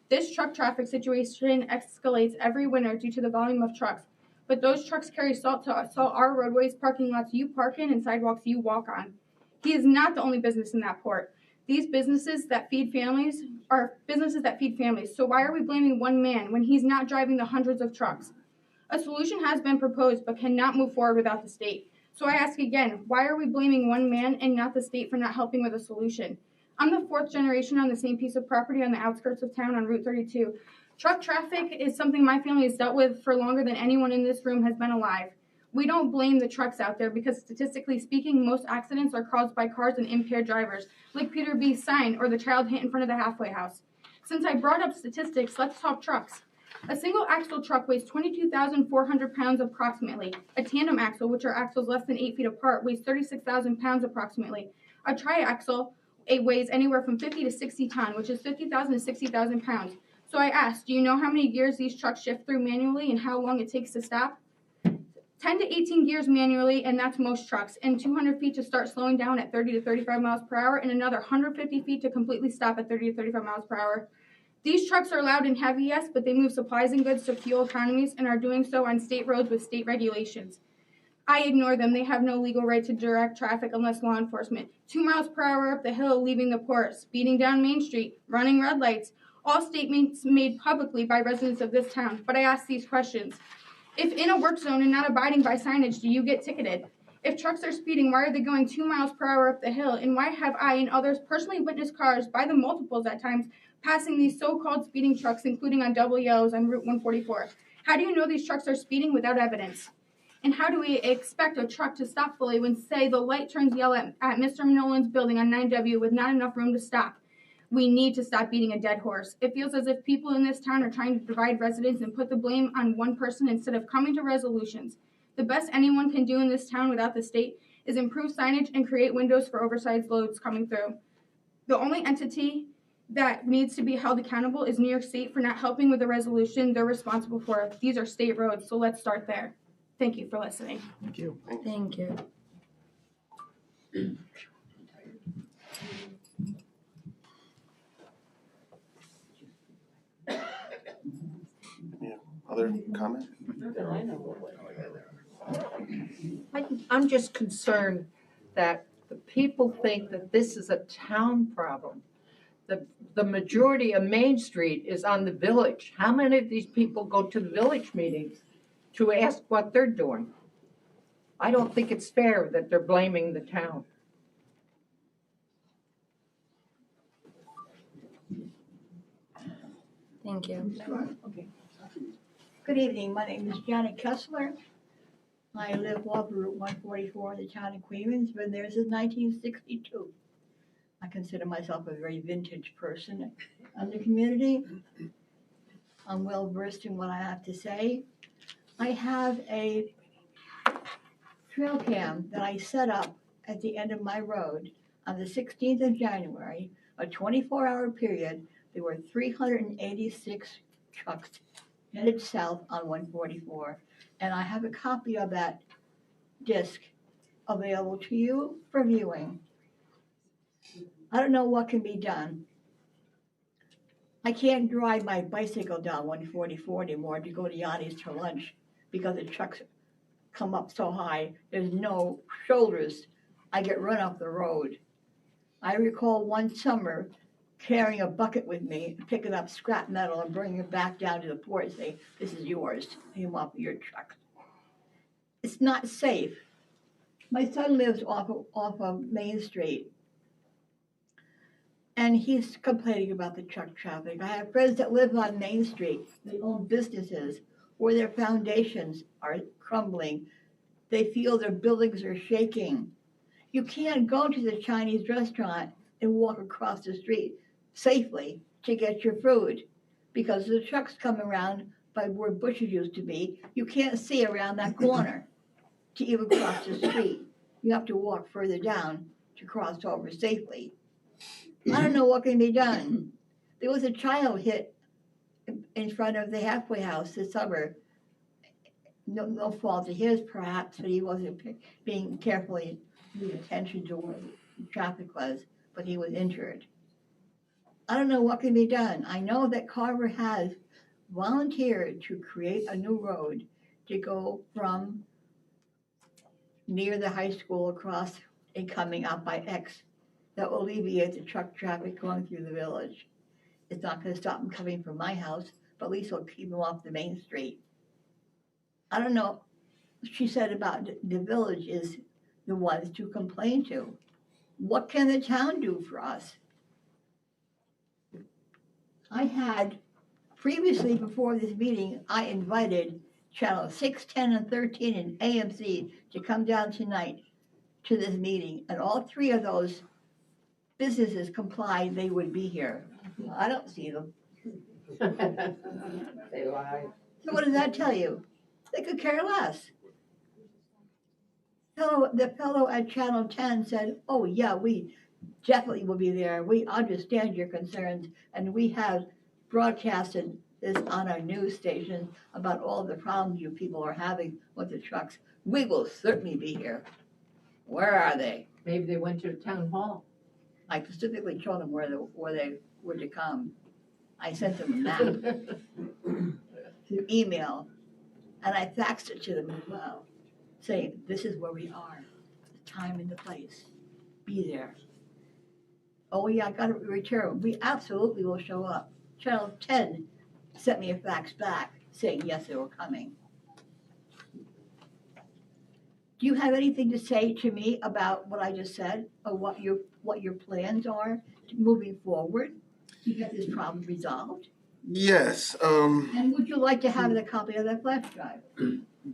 This truck traffic situation escalates every winter due to the volume of trucks, but those trucks carry salt to salt our roadways, parking lots you park in, and sidewalks you walk on. He is not the only business in that port. These businesses that feed families are businesses that feed families. So why are we blaming one man when he's not driving the hundreds of trucks? A solution has been proposed but cannot move forward without the state. So I ask again, why are we blaming one man and not the state for not helping with a solution? I'm the 4th generation on the same piece of property on the outskirts of town on Route 32. Truck traffic is something my family has dealt with for longer than anyone in this room has been alive. We don't blame the trucks out there because statistically speaking, most accidents are caused by cars and impaired drivers, like Peter B.'s sign or the child hit in front of the halfway house. Since I brought up statistics, let's talk trucks. A single axle truck weighs 22,400 pounds approximately. A tandem axle, which are axles less than 8 feet apart, weighs 36,000 pounds approximately. A triaxle, it weighs anywhere from 50 to 60 tons, which is 50,000 to 60,000 pounds. So I asked, do you know how many gears these trucks shift through manually and how long it takes to stop? 10 to 18 gears manually, and that's most trucks, and 200 feet to start slowing down at 30 to 35 miles per hour, and another 150 feet to completely stop at 30 to 35 miles per hour. These trucks are loud and heavy, yes, but they move supplies and goods to fuel economies and are doing so on state roads with state regulations. I ignore them. They have no legal right to direct traffic unless law enforcement. 2 miles per hour up the hill, leaving the port, speeding down Main Street, running red lights. All statements made publicly by residents of this town. But I ask these questions. If in a work zone and not abiding by signage, do you get ticketed? If trucks are speeding, why are they going 2 miles per hour up the hill? And why have I and others personally witnessed cars, by the multiples at times, passing these so-called speeding trucks, including on double yellows on Route 144? How do you know these trucks are speeding without evidence? And how do we expect a truck to stop fully when, say, the light turns yellow at Mr. Nolan's building on 9W with not enough room to stop? We need to stop beating a dead horse. It feels as if people in this town are trying to divide residents and put the blame on one person instead of coming to resolutions. The best anyone can do in this town without the state is improve signage and create windows for oversized loads coming through. The only entity that needs to be held accountable is New York State for not helping with the resolution they're responsible for. These are state roads, so let's start there. Thank you for listening. Thank you. Thank you. Other comment? I'm just concerned that the people think that this is a town problem. The majority of Main Street is on the village. How many of these people go to the village meetings to ask what they're doing? I don't think it's fair that they're blaming the town. Thank you. Okay. Good evening, my name is Janet Kessler. I live off Route 144 in the town of Queens, been there since 1962. I consider myself a very vintage person in the community. I'm well versed in what I have to say. I have a trail cam that I set up at the end of my road on the 16th of January, a 24-hour period. There were 386 trucks headed south on 144, and I have a copy of that disc available to you for viewing. I don't know what can be done. I can't drive my bicycle down 144 anymore to go to Yanni's for lunch because the trucks come up so high. There's no shoulders. I get run off the road. I recall one summer carrying a bucket with me, picking up scrap metal and bringing it back down to the port and saying, "This is yours. You want your truck." It's not safe. My son lives off of Main Street, and he's complaining about the truck traffic. I have friends that live on Main Street. They own businesses where their foundations are crumbling. They feel their buildings are shaking. You can't go to the Chinese restaurant and walk across the street safely to get your food because the trucks come around by where bushes used to be. You can't see around that corner to even cross the street. You have to walk further down to cross over safely. I don't know what can be done. There was a child hit in front of the halfway house this summer. No fault of his, perhaps, but he wasn't being carefully paying attention to where the traffic was, but he was injured. I don't know what can be done. I know that Carver has volunteered to create a new road to go from near the high school across and coming out by X that will alleviate the truck traffic going through the village. It's not going to stop them coming from my house, but at least it'll keep them off the main street. I don't know. She said about the village is the ones to complain to. What can the town do for us? I had previously, before this meeting, I invited channel 6, 10, and 13 and AMC to come down tonight to this meeting, and all three of those businesses complied they would be here. I don't see them. They lied. So what does that tell you? They could care less. The fellow at Channel 10 said, "Oh yeah, we definitely will be there. We understand your concerns, and we have broadcasted this on our news station about all the problems you people are having with the trucks. We will certainly be here." Where are they? Maybe they went to the town hall. I specifically told them where they were to come. I sent them a map through email, and I faxed it to them as well, saying, "This is where we are, the time and the place. Be there." "Oh yeah, I got to return. We absolutely will show up." Channel 10 sent me a fax back saying, yes, they were coming. Do you have anything to say to me about what I just said, or what your plans are moving forward to get this problem resolved? Yes, And would you like to have a copy of that flash drive?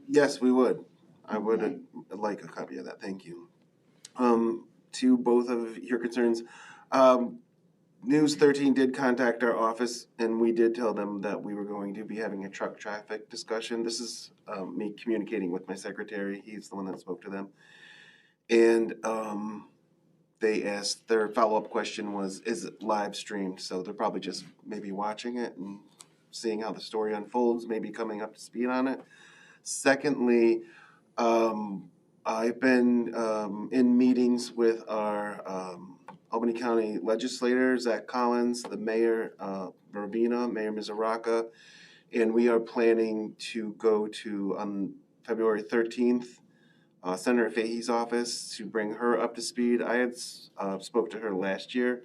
yes, we would. I would like a copy of that, thank you. To both of your concerns, News 13 did contact our office, and we did tell them that we were going to be having a truck traffic discussion. This is me communicating with my secretary. He's the one that spoke to them. And they asked, their follow-up question was, is it live streamed? So they're probably just maybe watching it and seeing how the story unfolds, maybe coming up to speed on it. Secondly, I've been in meetings with our Albany County legislator, Zach Collins, the mayor, Ravena, Mayor Mizuraka, and we are planning to go to, on February 13th, Senator Fahey's office to bring her up to speed. I had spoke to her last year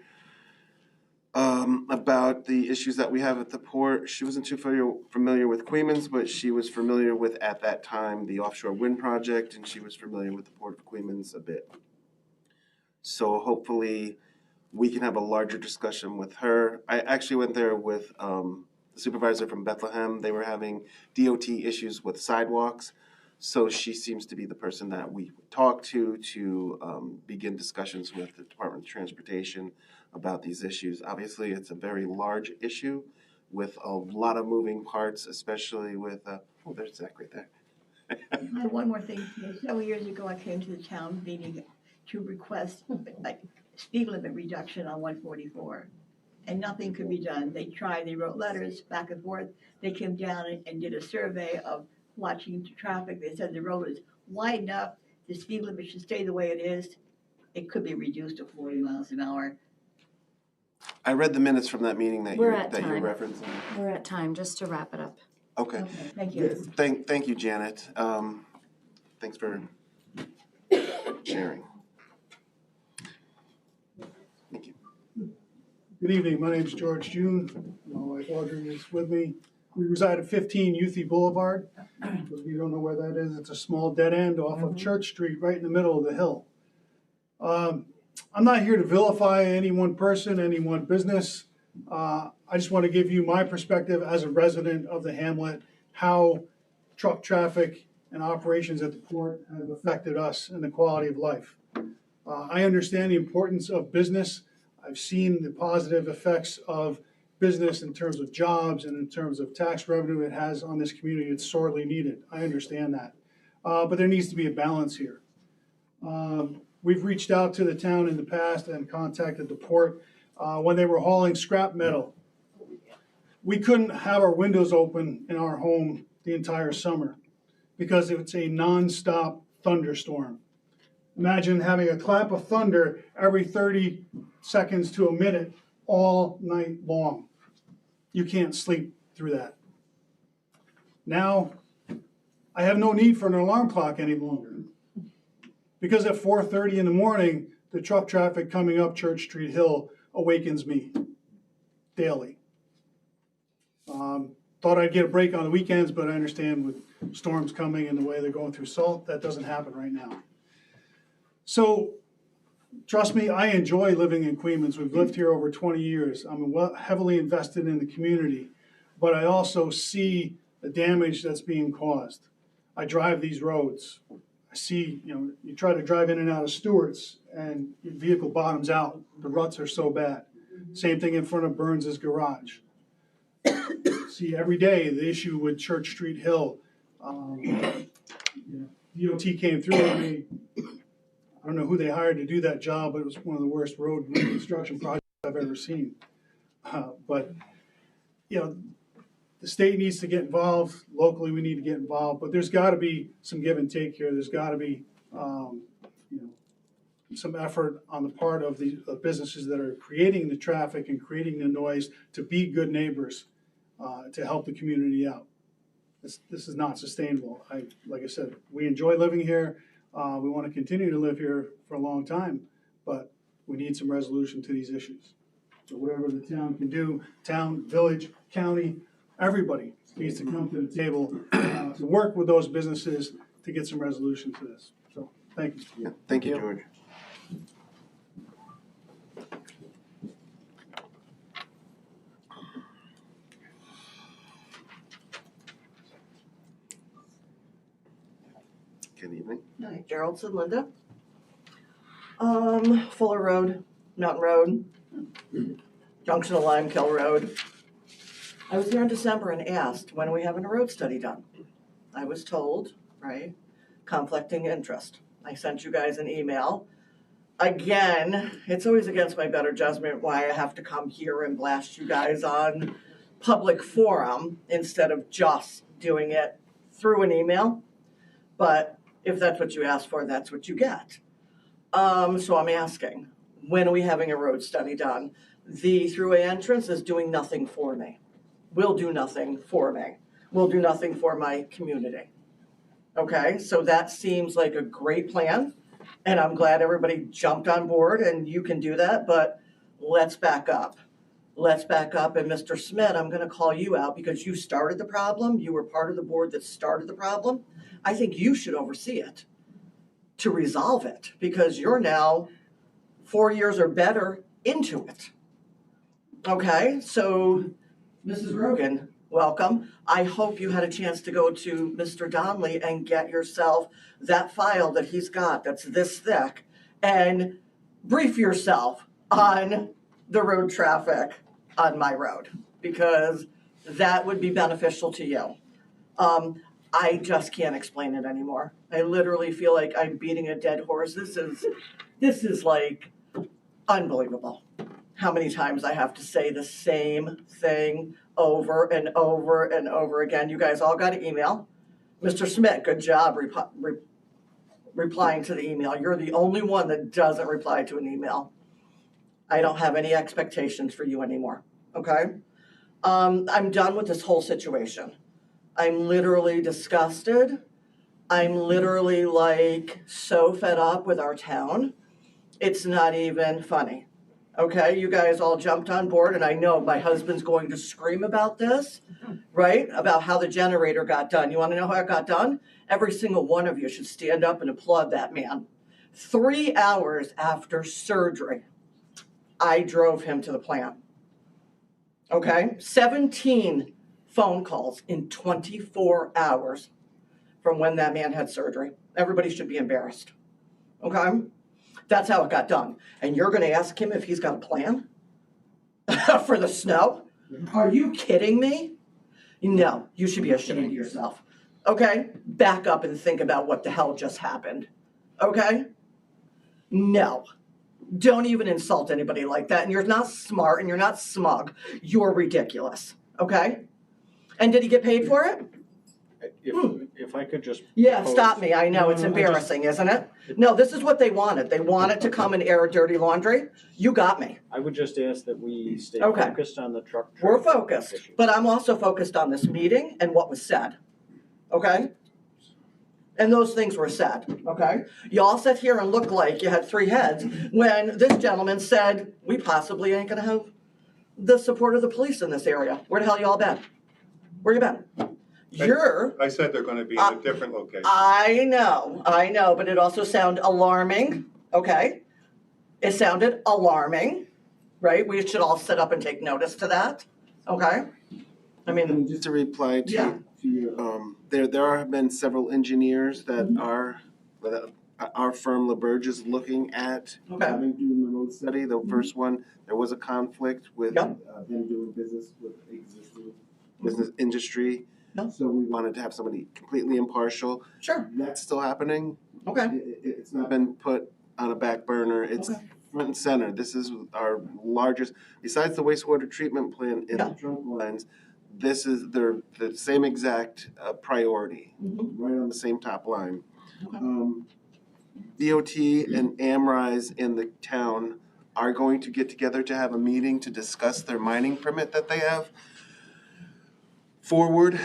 about the issues that we have at the port. She wasn't too familiar with Queens, but she was familiar with, at that time, the offshore wind project, and she was familiar with the Port of Queens a bit. So hopefully we can have a larger discussion with her. I actually went there with the supervisor from Bethlehem. They were having DOT issues with sidewalks. So she seems to be the person that we would talk to begin discussions with the Department of Transportation about these issues. Obviously, it's a very large issue, with a lot of moving parts, especially with, oh, there's Zach right there. I have one more thing. Several years ago, I came to the town meeting to request a speed limit reduction on 144, and nothing could be done. They tried, they wrote letters back and forth. They came down and did a survey of watching the traffic. They said the road is wide enough, the speed limit should stay the way it is. It could be reduced to 40 miles an hour. I read the minutes from that meeting that We're you're, at that you're time. referencing. We're at time, just to wrap it up. Okay. Okay, thank you. Thank you, Janet. Thanks for sharing. Thank you. Good evening, my name is George June. My wife Audrey is with me. We reside at 15 Youthy Boulevard. If you don't know where that is, it's a small dead end off of Church Street, right in the middle of the hill. I'm not here to vilify any one person, any one business. I just want to give you my perspective as a resident of the hamlet, how truck traffic and operations at the port have affected us and the quality of life. I understand the importance of business. I've seen the positive effects of business in terms of jobs and in terms of tax revenue it has on this community. It's sorely needed. I understand that. But there needs to be a balance here. We've reached out to the town in the past and contacted the port when they were hauling scrap metal. We couldn't have our windows open in our home the entire summer because it's a non-stop thunderstorm. Imagine having a clap of thunder every 30 seconds to a minute all night long. You can't sleep through that. Now, I have no need for an alarm clock any longer because at 4:30 in the morning, the truck traffic coming up Church Street Hill awakens me daily. Thought I'd get a break on the weekends, but I understand with storms coming and the way they're going through salt, that doesn't happen right now. So, trust me, I enjoy living in Queens. We've lived here over 20 years. I'm heavily invested in the community, but I also see the damage that's being caused. I drive these roads. I see, you try to drive in and out of Stewart's and your vehicle bottoms out. The ruts are so bad. Same thing in front of Burns's garage. See every day the issue with Church Street Hill. DOT came through and I don't know who they hired to do that job, but it was one of the worst road reconstruction projects I've ever seen. But the state needs to get involved. Locally, we need to get involved. But there's got to be some give and take here. There's got to be some effort on the part of the businesses that are creating the traffic and creating the noise to be good neighbors to help the community out. This is not sustainable. Like I said, we enjoy living here. We want to continue to live here for a long time, but we need some resolution to these issues. So whatever the town can do, town, village, county, everybody needs to come to the table to work with those businesses to get some resolution to this. So thank you. Yeah, thank you, George. Good evening. Hi, Geraldson, Linda. Fuller Road, Mountain Road, junction of Limekiln Road. I was here in December and asked, when are we having a road study done? I was told, right, conflicting interest. I sent you guys an email. Again, it's always against my better judgment why I have to come here and blast you guys on public forum instead of just doing it through an email. But if that's what you ask for, that's what you get. So I'm asking, when are we having a road study done? The throughway entrance is doing nothing for me. Will do nothing for me. Will do nothing for my community. Okay, so that seems like a great plan, and I'm glad everybody jumped on board and you can do that, but let's back up. Let's back up, and Mr. Smith, I'm gonna call you out because you started the problem. You were part of the board that started the problem. I think you should oversee it to resolve it because you're now 4 years or better into it. Okay, so Mrs. Rogan, welcome. I hope you had a chance to go to Mr. Donnelly and get yourself that file that he's got that's this thick and brief yourself on the road traffic on my road because that would be beneficial to you. I just can't explain it anymore. I literally feel like I'm beating a dead horse. This is like unbelievable. How many times I have to say the same thing over and over and over again. You guys all got an email. Mr. Schmidt, good job replying to the email. You're the only one that doesn't reply to an email. I don't have any expectations for you anymore, okay? I'm done with this whole situation. I'm literally disgusted. I'm literally like so fed up with our town. It's not even funny. Okay, you guys all jumped on board, and I know my husband's going to scream about this, right? About how the generator got done. You want to know how it got done? Every single one of you should stand up and applaud that man. 3 hours after surgery, I drove him to the plant. Okay, 17 phone calls in 24 hours from when that man had surgery. Everybody should be embarrassed. Okay? That's how it got done. And you're going to ask him if he's got a plan for the snow? Are you kidding me? No, you should be ashamed of yourself. Okay? Back up and think about what the hell just happened. Okay? No. Don't even insult anybody like that. And you're not smart and you're not smug. You're ridiculous. Okay? And did he get paid for it? If I could just. Yeah, propose- stop me. I know, No, it's no, embarrassing, isn't it? No, this is what they wanted. They wanted to come and air dirty laundry. You got me. I would just ask that we stay Okay. focused on the truck. We're traffic focused, issue. but I'm also focused on this meeting and what was said. Okay? And those things were said, okay? You all sat here and looked like you had 3 heads when this gentleman said, we possibly ain't gonna have the support of the police in this area. Where the hell y'all been? Where you been? I said they're gonna be in a different location. I know, but it also sounded alarming, okay? It sounded alarming, right? We should all sit up and take notice to that, okay? I mean, Just to reply Yeah. to you, there have been several engineers that our firm LaBerge is looking at Okay. having doing the road study. The first one, there was a conflict with Yep. them doing business with existing business industry. Yep. So we wanted to have somebody completely impartial. Sure. That's still happening. Okay. It's not been put on a back burner. It's Okay. front and center. This is our largest, besides the wastewater treatment plant and Yeah. the trunk lines, this is the same exact priority, right on the same top line. Okay. DOT and AmRise in the town are going to get together to have a meeting to discuss their mining permit that they have forward.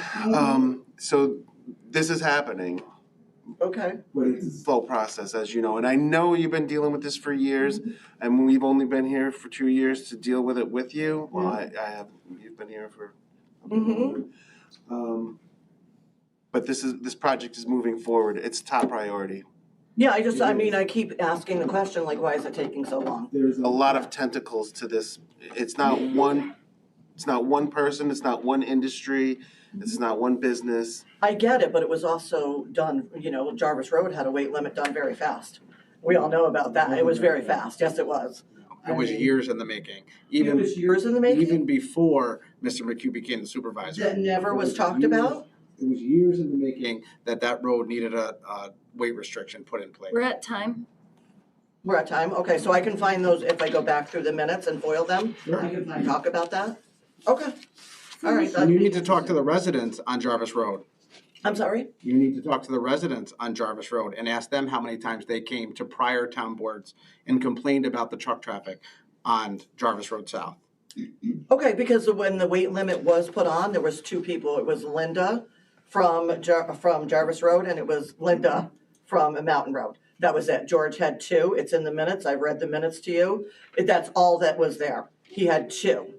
So this is happening, Okay. but it's a slow process, as you know. And I know you've been dealing with this for years, and we've only been here for 2 years to deal with it with you. Well, I have, you've been here for. But this project is moving forward. It's top priority. Yeah, I keep asking the question, like, why is it taking so long? There's a lot of tentacles to this. It's not one person, it's not one industry, it's not one business. I get it, but it was also done, Jarvis Road had a weight limit done very fast. We all know about that. It was very fast. Yes, it was. It was years in the making. It was years in the making? Even before Mr. McHugh became the supervisor. That never was talked about? It was years in the making that road needed a weight restriction put in place. We're at time. We're at time. Okay, so I can find those if I go back through the minutes and foil them? Sure. I can talk about that? Okay. All right. You need to talk to the residents on Jarvis Road. I'm sorry? You need to talk to the residents on Jarvis Road and ask them how many times they came to prior town boards and complained about the truck traffic on Jarvis Road South. Okay, because when the weight limit was put on, there was 2 people. It was Linda from Jarvis Road, and it was Linda from Mountain Road. That was it. George had 2. It's in the minutes. I read the minutes to you. That's all that was there. He had 2.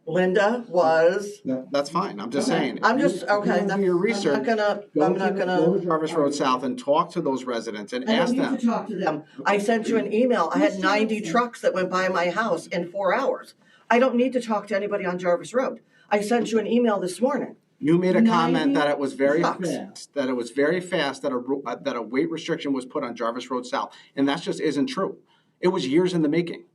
Linda was. That's fine. I'm just saying. I'm just, okay. Do your research. I'm not Go gonna. to Jarvis Road South and talk to those residents and I ask don't them. need to talk to them. I sent you an email. I had 90 trucks that went by my house in 4 hours. I don't need to talk to anybody on Jarvis Road. I sent you an email this morning. You made a comment 90 that it was very trucks. fast, that a weight restriction was put on Jarvis Road South, and that just isn't true. It was years in the making.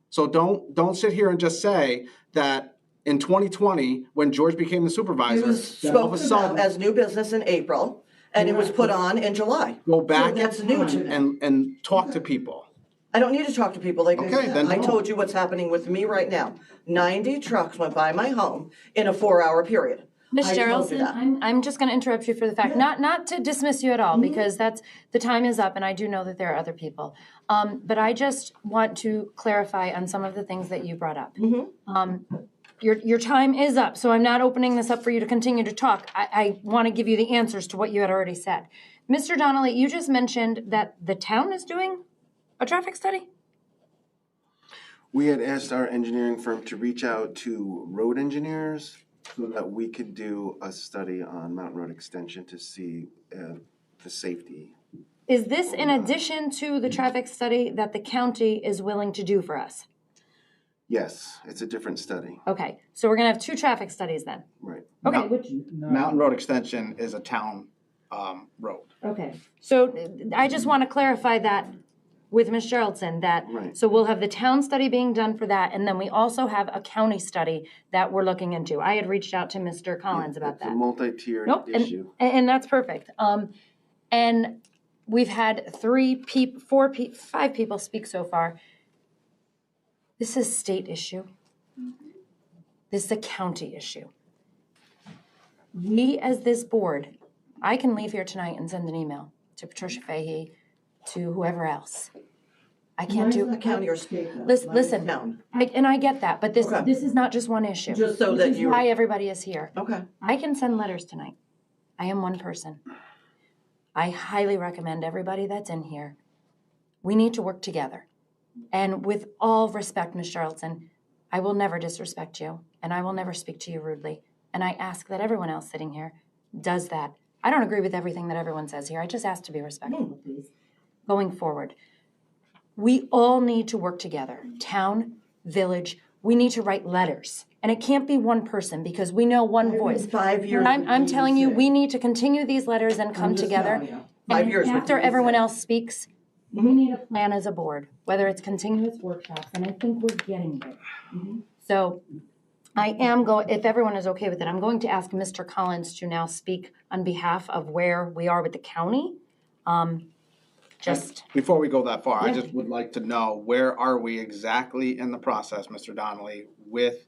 So don't sit here and just say that in 2020, when George became the It supervisor, was then all of a spoken about sudden, as new business in April, and it was put on in July. go back that's new to me. and talk to people. I don't need to talk to people, like I Okay, said. then I don't. told you what's happening with me right now. 90 trucks went by my home in a 4-hour period. Ms. I told you Geraldson, that. I'm just gonna interrupt you for the fact, not to dismiss you at all, because the time is up, and I do know that there are other people. But I just want to clarify on some of the things that you brought up. Your time is up, so I'm not opening this up for you to continue to talk. I want to give you the answers to what you had already said. Mr. Donnelly, you just mentioned that the town is doing a traffic study? We had asked our engineering firm to reach out to road engineers so that we could do a study on Mountain Road Extension to see the safety. Is this in addition to the traffic study that the county is willing to do for us? Yes, it's a different study, Okay, so we're gonna have 2 traffic studies then? right. Okay, which, Mountain Road Extension is a town, road. okay. So I just want to clarify that with Ms. Geraldson, that, Right. so we'll have the town study being done for that, and then we also have a county study that we're looking into. I had reached out to Mr. Collins about It's a that. multi-tiered Nope, issue. and that's perfect. And we've had 5 people speak so far. This is a state issue. This is a county issue. We, as this board, I can leave here tonight and send an email to Patricia Fahey, to whoever else. I can't do. Mine's not county or state. though. Listen, Mine is listen, town. and I get that, but Okay. this is not just one issue. Just so This that is you- why everybody is here. Okay. I can send letters tonight. I am one person. I highly recommend everybody that's in here, we need to work together. And with all respect, Ms. Charlton, I will never disrespect you, and I will never speak to you rudely. And I ask that everyone else sitting here does that. I don't agree with everything that everyone says here. I just ask to be respectful, please. Going forward, we all need to work together. Town, village, we need to write letters. And it can't be one person, because we know one voice. 5 years. I'm with telling you, DEC. we need to continue these letters and come I'm just together. telling you. 5 years. And with after DEC. everyone else speaks, we need a plan as a board, whether it's continuous workshops, and I think we're getting there. So I am if everyone is okay with it, I'm going to ask Mr. Collins to now speak on behalf of where we are with the county. Just, Before we go that far, I Yeah. just would like to know, where are we exactly in the process, Mr. Donnelly, with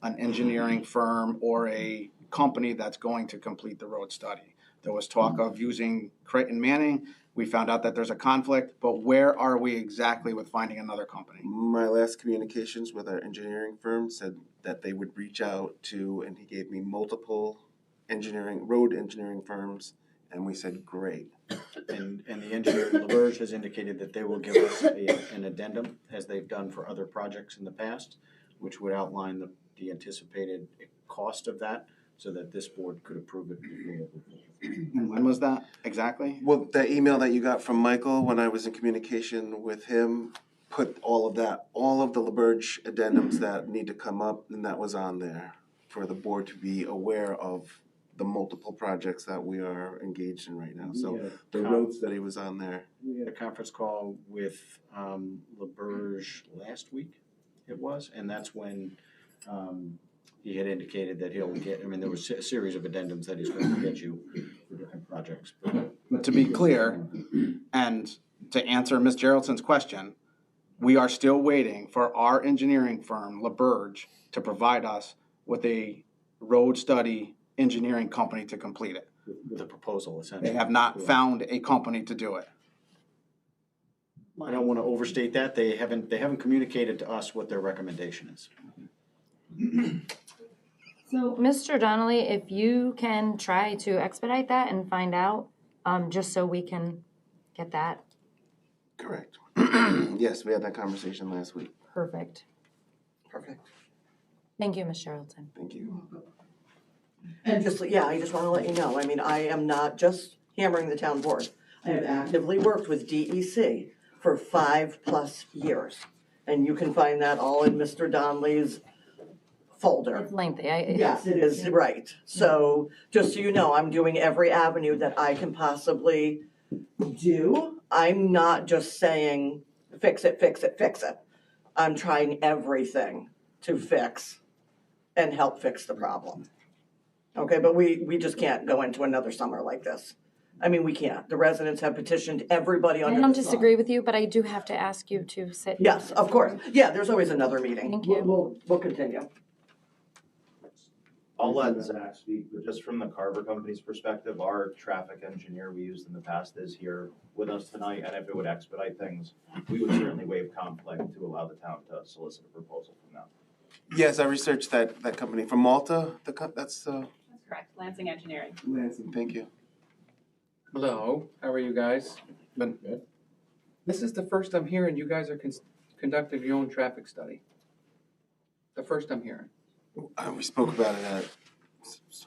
an engineering firm or a company that's going to complete the road study? There was talk of using Creighton Manning. We found out that there's a conflict, but where are we exactly with finding another company? My last communications with our engineering firm said that they would reach out to, and he gave me multiple road engineering firms, and we said, great. And the engineer, LaBerge, has indicated that they will give us an addendum, as they've done for other projects in the past, which would outline the anticipated cost of that, so that this board could approve it. And when was that exactly? Well, the email that you got from Michael, when I was in communication with him, put all of the LaBerge addendums that need to come up, and that was on there for the board to be aware of the multiple projects that we are engaged in right now. So the road study was on there. We had a conference call with LaBerge last week, it was, and that's when he had indicated that he'll get, there was a series of addendums that he's going to get you for different projects. But to be clear, and to answer Ms. Geraldson's question, we are still waiting for our engineering firm, LaBerge, to provide us with a road study engineering company to complete it. With a proposal, essentially. They have not found a company to do it. I don't want to overstate that. They haven't communicated to us what their recommendation is. so Mr. Donnelly, if you can try to expedite that and find out, just so we can get that. Correct. Yes, we had that conversation last week. Perfect. Perfect. Thank you, Ms. Charlton. Thank you. And I just want to let you know, I am not just hammering the town board. I have actively worked with DEC for 5+ years. And you can find that all in Mr. Donnelly's folder. It's lengthy. Yes, it is, right. So, just so you know, I'm doing every avenue that I can possibly do. I'm not just saying, fix it, fix it, fix it. I'm trying everything to fix and help fix the problem. Okay, but we just can't go into another summer like this. I mean, we can't. The residents have petitioned everybody under I the don't sun. disagree with you, but I do have to ask you to sit. Yes, of course. Yeah, there's always another meeting. Thank you. We'll continue. I'll let Zach speak, but just from the Carver Company's perspective, our traffic engineer we used in the past is here with us tonight, and if it would expedite things, we would certainly waive conflict to allow the town to solicit a proposal from them. Yes, I researched that company from Malta. That's That's correct, Lansing Engineering. Lansing. Thank you. Hello, how are you guys? Good. This is the first I'm hearing you guys are conducting your own traffic study. The first I'm hearing. We spoke about it at,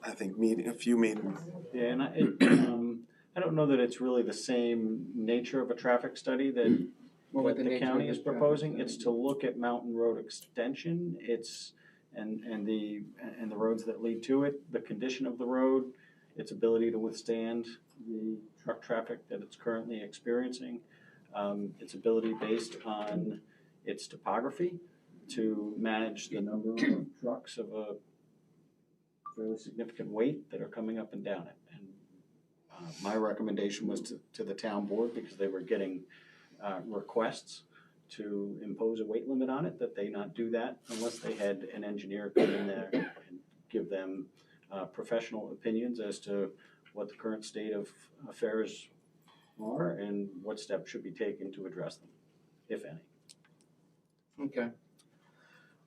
I think, a few meetings. Yeah, and I don't know that it's really the same nature of a traffic study that What the county is proposing. It's to look at Mountain Road extension. It's and the roads that lead to it, the condition of the road, its ability to withstand the truck traffic that it's currently experiencing, its ability based on its topography to manage the number of trucks of a fairly significant weight that are coming up and down it. And my recommendation was to the town board, because they were getting requests to impose a weight limit on it, that they not do that unless they had an engineer come in there and give them professional opinions as to what the current state of affairs are and what steps should be taken to address them, if any. Okay.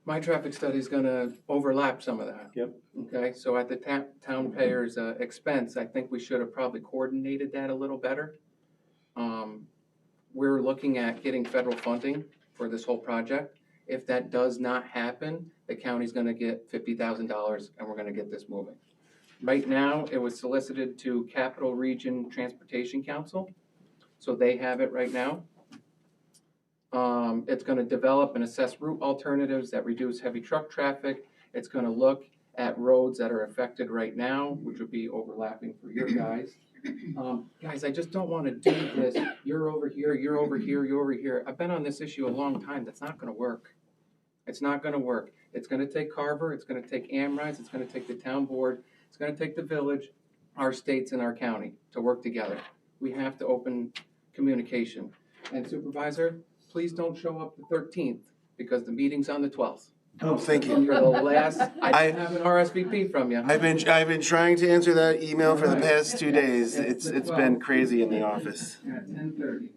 My traffic study is gonna overlap some of that. Yep. Okay, so at the town payer's expense, I think we should have probably coordinated that a little better. We're looking at getting federal funding for this whole project. If that does not happen, the county's gonna get $50,000 and we're gonna get this moving. Right now, it was solicited to Capital Region Transportation Council, so they have it right now. It's gonna develop and assess route alternatives that reduce heavy truck traffic. It's gonna look at roads that are affected right now, which would be overlapping for your guys. Guys, I just don't wanna do this, you're over here, you're over here, you're over here. I've been on this issue a long time, that's not gonna work. It's not gonna work. It's gonna take Carver, it's gonna take Amrise, it's gonna take the town board, it's gonna take the village, our states and our county to work together. We have to open communication. And Supervisor, please don't show up the 13th because the meeting's on the 12th. Oh, thank you. You're the last, I didn't have an RSVP from you. I've been trying to answer that email for the past 2 days. It's been crazy in the office. At 10:30.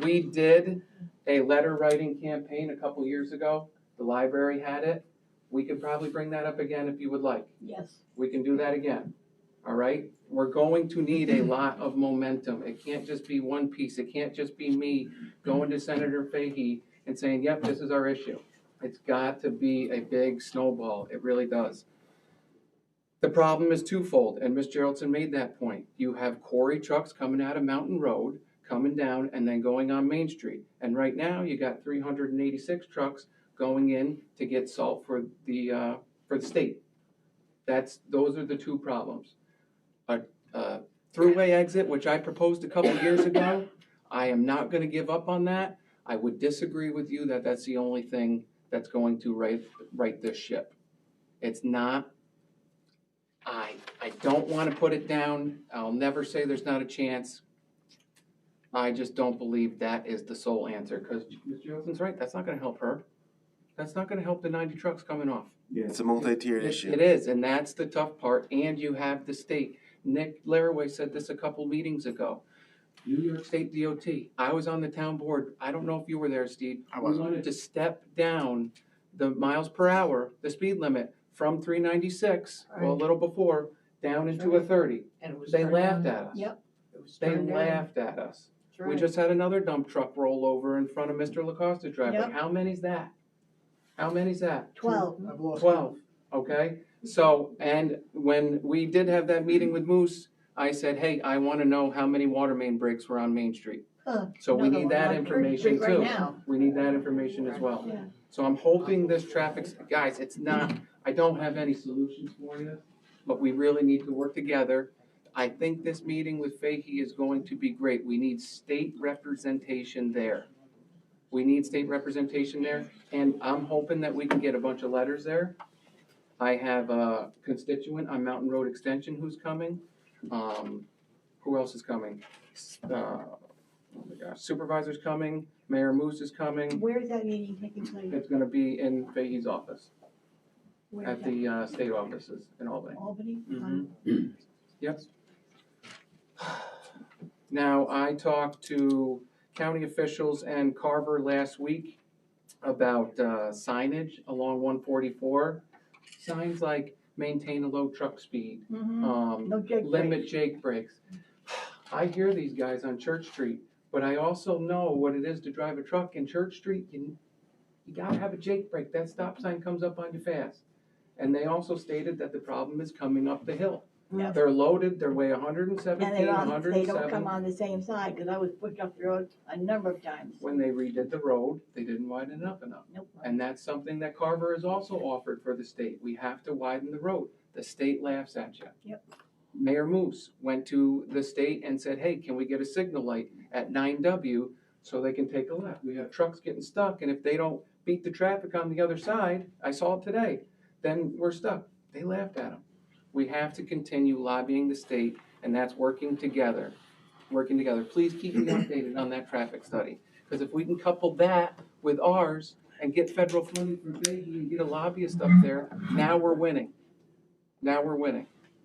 We did a letter writing campaign a couple years ago. The library had it. We could probably bring that up again if you would like. Yes. We can do that again. All right? We're going to need a lot of momentum. It can't just be one piece. It can't just be me going to Senator Fahey and saying, yep, this is our issue. It's got to be a big snowball. It really does. The problem is twofold, and Ms. Geraldson made that point. You have quarry trucks coming out of Mountain Road, coming down, and then going on Main Street. And right now, you got 386 trucks going in to get salt for the state. Those are the two problems. A throughway exit, which I proposed a couple years ago, I am not gonna give up on that. I would disagree with you that that's the only thing that's going to right this ship. It's not. I don't want to put it down. I'll never say there's not a chance. I just don't believe that is the sole answer, because Ms. Johnson's right, that's not gonna help her. That's not gonna help the 90 trucks coming off. Yeah, it's a multi-tiered issue. It is, and that's the tough part, and you have the state. Nick Laraway said this a couple meetings ago. New York State DOT, I was on the town board, I don't know if you were there, Steve. I wasn't. We wanted to step down the miles per hour, the speed limit, from 396, well, a little before, down into a 30. And it was They turned laughed down. at us. Yep. It was They turned down. laughed at us. That's We right. just had another dump truck roll over in front of Mr. Lacosta's driveway. Yep. How many's that? How many's that? 12. I've lost 12, okay? So, and when we did have that meeting with Moose, I said, hey, I want to know how many water main breaks were on Main Street. So we No, need that on Church information Street right too. now. We need that information as well. Yeah. So I'm hoping this traffic, guys, it's not, I don't have any solutions for you, but we really need to work together. I think this meeting with Fahey is going to be great. We need state representation there. We need state representation there, and I'm hoping that we can get a bunch of letters there. I have a constituent on Mountain Road Extension who's coming. Who else is coming? Oh my gosh, supervisor's coming, Mayor Moose is coming. Where is that meeting taking place? It's gonna be in Fahey's office, Where at is the state offices in Albany. that? Albany? Yep. Now, I talked to county officials and Carver last week about signage along 144. Signs like maintain a low truck speed, No Jake limit breaks. Jake breaks. I hear these guys on Church Street, but I also know what it is to drive a truck in Church Street. You gotta have a Jake brake. That stop sign comes up on you fast. And they also stated that the problem is coming up the hill. Yeah. They're loaded, they weigh 117, And they don't 107. come on the same side, because I was pushed off the road a number of times. When they redid the road, they didn't widen it up enough. Nope. And that's something that Carver has also offered for the state. We have to widen the road. The state laughs at you. Yep. Mayor Moose went to the state and said, hey, can we get a signal light at 9W so they can take a left? We have trucks getting stuck, and if they don't beat the traffic on the other side, I saw it today, then we're stuck. They laughed at them. We have to continue lobbying the state, and that's working together. Please keep me updated on that traffic study, because if we can couple that with ours and get federal funding from Fahey and get a lobbyist up there, now we're winning.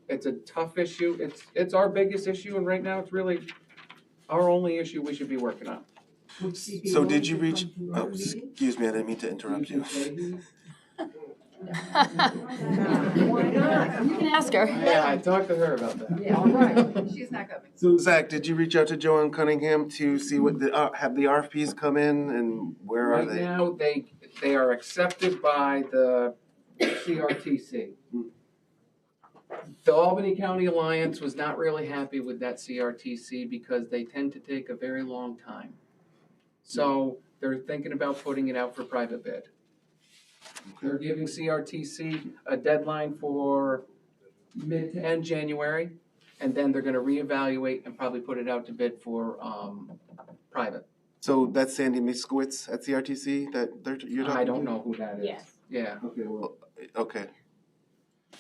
It's a tough issue. It's our biggest issue, and right now it's really our only issue we should be working on. So did you reach, oh, excuse me, I didn't mean to interrupt you. Why not? You can ask her. Yeah, I talked to her about that. Yeah, all right. She's not coming. So Zach, did you reach out to Joanne Cunningham to see what have the RFPs come in and where are Right they? now, they are accepted by the CRTC. The Albany County Alliance was not really happy with that CRTC because they tend to take a very long time. So they're thinking about putting it out for private bid. They're giving CRTC a deadline for mid to end January, and then they're gonna reevaluate and probably put it out to bid for private. So that's Sandy Miskowitz at CRTC that you're talking I don't to? know who that is. Yes. Yeah, Okay, well, okay,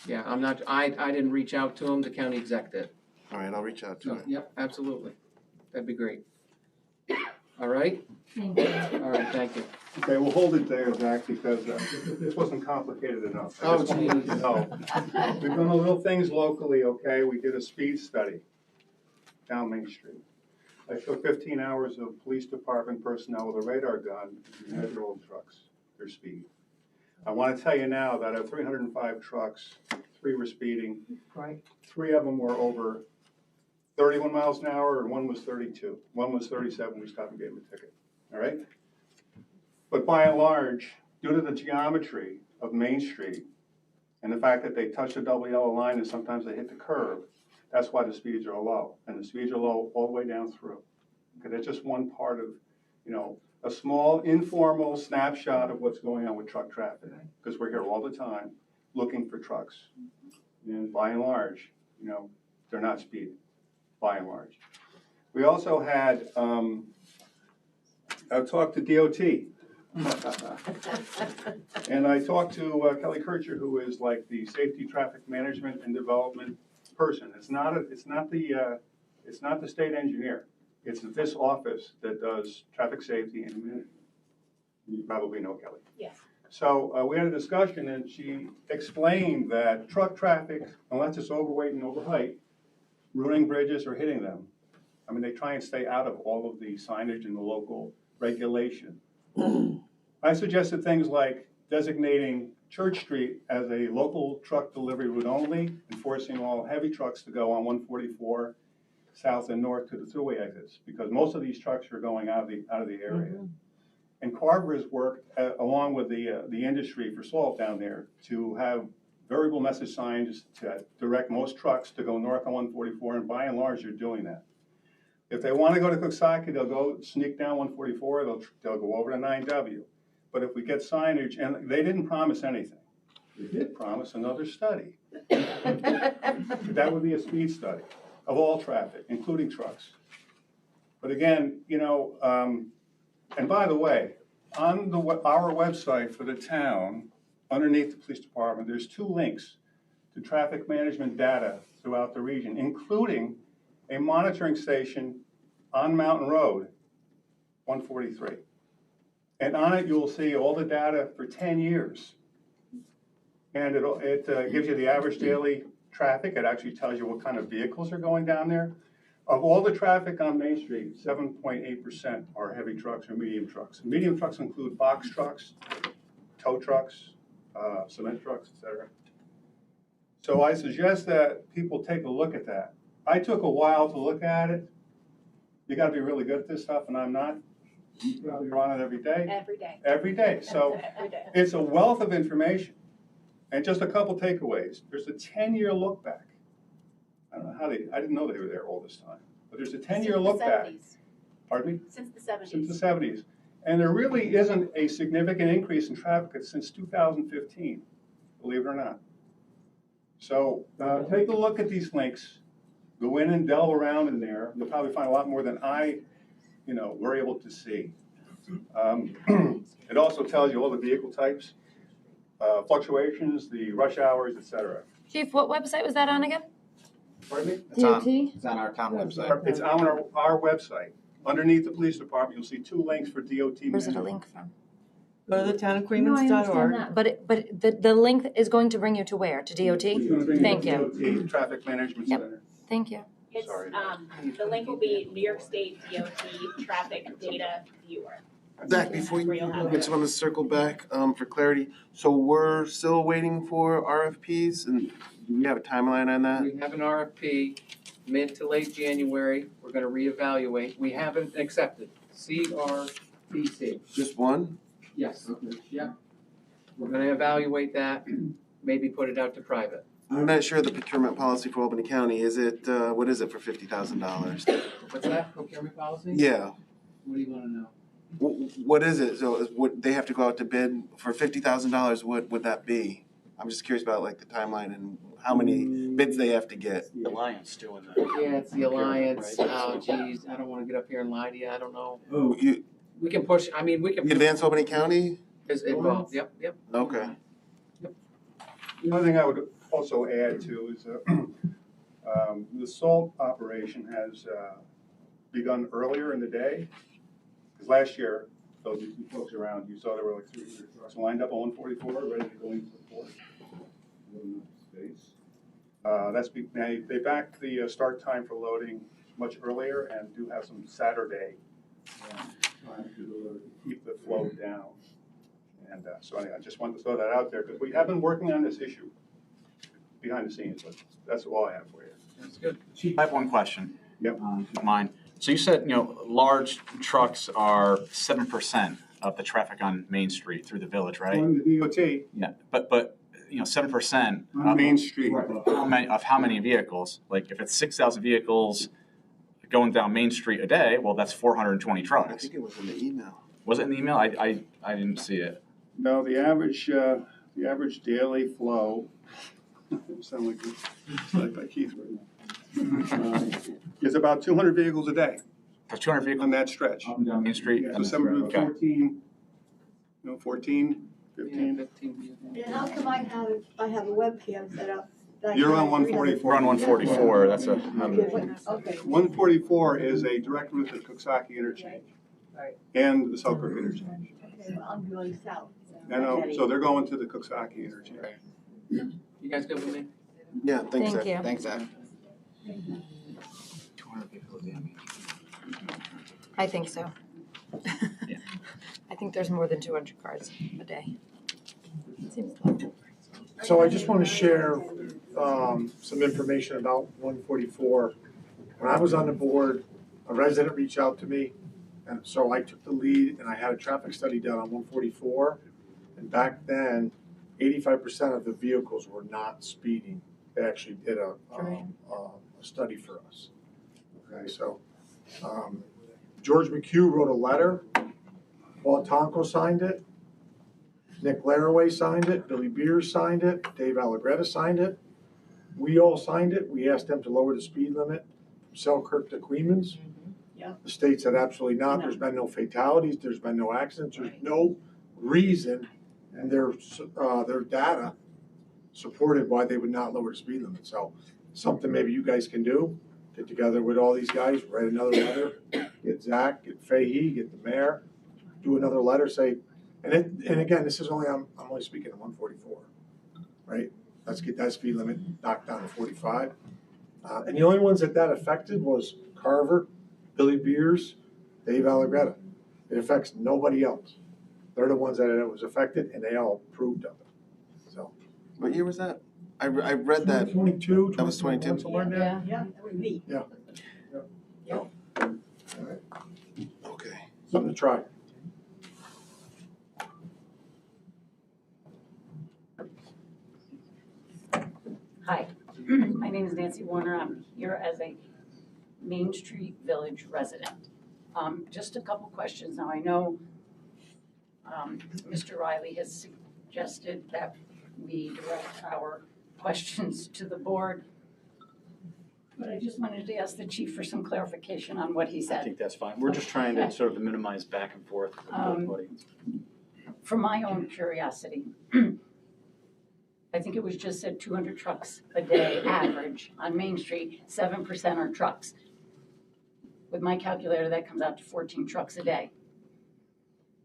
yeah, I'm not, I didn't reach out to him, the county exec did. all right, I'll reach out to So, her. yep, absolutely. That'd be great. All right? Thank you. All right, thank you. Okay, we'll hold it there, Zach, because this wasn't complicated enough. I Oh, just wanted you to geez. know. We've done a little things locally, okay? We did a speed study down Main Street. I took 15 hours of police department personnel with a radar gun to measure old trucks, their speed. I want to tell you now that of 305 trucks, 3 were speeding. Right. 3 of them were over 31 miles an hour, and 1 was 32. 1 was 37, we stopped and gave him a ticket, all right? But by and large, due to the geometry of Main Street and the fact that they touch the double yellow line and sometimes they hit the curb, that's why the speeds are low. And the speeds are low all the way down through. Okay, that's just one part of, a small informal snapshot of what's going on with truck traffic. Because we're here all the time looking for trucks. And by and large, they're not speeding, by and large. We also had, I talked to DOT. And I talked to Kelly Kircher, who is like the safety traffic management and development person. It's not the state engineer. It's this office that does traffic safety and management. You probably know Kelly. Yes. So we had a discussion, and she explained that truck traffic, unless it's overweight and overheight, ruining bridges or hitting them. I mean, they try and stay out of all of the signage and the local regulation. I suggested things like designating Church Street as a local truck delivery route only, enforcing all heavy trucks to go on 144 south and north to the thruway exits, because most of these trucks are going out of the area. Mm-hmm. And Carver has worked along with the industry for salt down there to have variable message signs to direct most trucks to go north on 144, and by and large, they're doing that. If they want to go to Coxsackie, they'll go sneak down 144, they'll go over to 9W. But if we get signage, and they didn't promise anything. They did promise another study. That would be a speed study of all traffic, including trucks. But again, and by the way, On our website for the town, underneath the police department, there's 2 links to traffic management data throughout the region, including a monitoring station on Mountain Road, 143. And on it, you'll see all the data for 10 years. And it gives you the average daily traffic. It actually tells you what kind of vehicles are going down there. Of all the traffic on Main Street, 7.8% are heavy trucks or medium trucks. Medium trucks include box trucks, tow trucks, cement trucks, etc. So I suggest that people take a look at that. I took a while to look at it. You gotta be really good at this stuff, and I'm not. You're on it every day. Every day. Every day. So Every day. it's a wealth of information. And just a couple takeaways. There's a 10-year look back. I don't know how I didn't know they were there all this time. But there's a 10-year look back. Pardon me? Since the 70s. Since the 70s. And there really isn't a significant increase in traffic since 2015, believe it or not. So take a look at these links. Go in and delve around in there. You'll probably find a lot more than were able to see. It also tells you all the vehicle types, fluctuations, the rush hours, etc. Chief, what website was that on again? Pardon me? It's on our town website. It's on our website. Underneath the police department, you'll see 2 links for DOT. Where's it a link from? Go to the No, I townofqueens.org. understand that, but the link is going to bring you to where? To DOT? Thank you. DOT Traffic Management Yep. Center. Thank you. It's, Sorry. the link will be New York State DOT Traffic Data Viewer. Zach, before Where you'll have I just want to circle back for clarity. So we're still waiting for RFPs, and do we have a timeline on that? We have an RFP, mid to late January, we're gonna reevaluate, we haven't accepted, CRPC. Just one? Yes, yeah. We're gonna evaluate that, maybe put it out to private. I'm not sure the procurement policy for Albany County. Is it, what is it for $50,000? What's that, procurement policy? Yeah. What do you wanna know? What is it? So would they have to go out to bid for $50,000? What would that be? I'm just curious about like the timeline and how many bids they have to get. The Alliance doing that. Yeah, it's the Alliance, oh geez, I don't wanna get up here and lie to you, I don't know. Oh, We can push, I mean, we can. Advance Albany County? Is involved, yep. Okay. The other thing I would also add to is the salt operation has begun earlier in the day. Because last year, those folks around, you saw there were like 300 trucks lined up on 144, ready to go into the port. They backed the start time for loading much earlier and do have some Saturday time to keep the flow down. And so anyway, I just wanted to throw that out there because we have been working on this issue behind the scenes, but that's all I have for you. That's good. Chief, I have one question. Yep. If you don't mind. So you said, large trucks are 7% of the traffic on Main Street through the village, right? On the DOT, Yeah, but 7% on Main Street. of how many vehicles? Like if it's 6,000 vehicles going down Main Street a day, well, that's 420 I trucks. think it was in the email. Was it in the email? I didn't see it. No, the average daily flow, sound like Keith right now, is about 200 vehicles a day There's 200 vehicles on that stretch. up and down Main Street. Yeah, so some of them Okay. 14, 15. 15. And how come I have a webcam set up? that I You're on can- 144. We're on 144. That's Okay, another. okay. 144 is a direct route to Coxsackie interchange. Right. And the Selkirk interchange. Okay, well, I'm going south. I know, so they're going to the Coxsackie interchange. You guys good with me? Yeah, thanks, Zach. Thank you. Thanks, Zach. 200 vehicles. Yeah. I think so. Yeah. I think there's more than 200 cars a day. Seems like. So I just want to share some information about 144. When I was on the board, a resident reached out to me, and so I took the lead and I had a traffic study done on 144. And back then, 85% of the vehicles were not speeding. They actually did a study for us. Okay, so George McHugh wrote a letter. Paul Tonko signed it. Nick Laraway signed it, Billy Beers signed it, Dave Allegretta signed it. We all signed it. We asked them to lower the speed limit from Selkirk to Queens. Yeah. The state said absolutely not, there's been no fatalities, there's been no accidents, there's no reason, and their data supported why they would not lower the speed limit. So something maybe you guys can do, get together with all these guys, write another letter, get Zach, get Fahey, get the mayor, do another letter, say, and again, this is only, I'm only speaking of 144, right? Let's get that speed limit knocked down to 45. And the only ones that affected was Carver, Billy Beers, Dave Allegretta. It affects nobody else. They're the ones that it was affected, and they all approved of it. So. What year was that? I read that. 22. That was 22. Somewhere in there. Yeah, that would be. Yeah. Yeah. All right. Okay. Something to try. Hi, my name is Nancy Warner. I'm here as a Main Street Village resident. Just a couple questions. Now, I know Mr. Riley has suggested that we direct our questions to the board, but I just wanted to ask the chief for some clarification on what he I said. think that's fine. We're just trying to sort of minimize back and forth with both audience. For my own curiosity, I think it was just said 200 trucks a day average on Main Street, 7% are trucks. With my calculator, that comes out to 14 trucks a day.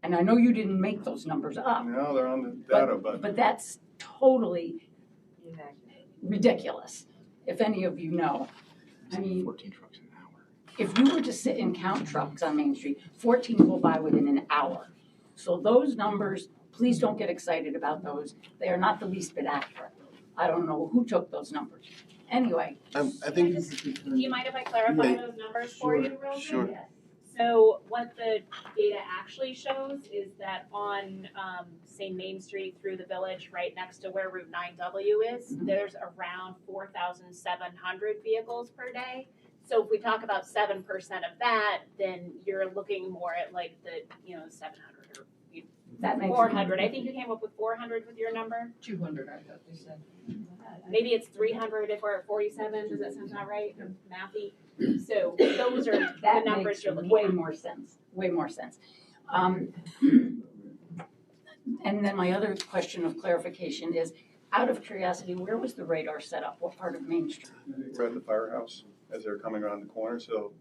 And I know you didn't make those numbers up. No, they're on the data, but. But that's totally ridiculous, if any of you know. I mean, 14 trucks an hour. if you were to sit and count trucks on Main Street, 14 go by within an hour. So those numbers, please don't get excited about those. They are not the least bit accurate. I don't know who took those numbers. Anyway. I think. Do you mind if I clarify Yeah, those numbers for you real quick? Sure. So what the data actually shows is that on, say, Main Street through the village, right next to where Route 9W is, there's around 4,700 vehicles per day. So if we talk about 7% of that, then you're looking more at like the, 700 or That makes 400. I think you came up with 400 with your number. 200, I thought they said. Maybe it's 300 if we're at 47. Does that sound about right? Mathy. So those are the numbers you're looking way at. more sense, way more sense. And then my other question of clarification is, out of curiosity, where was the radar set up? What part of Main Street? We're at the firehouse as they're coming around the corner, so,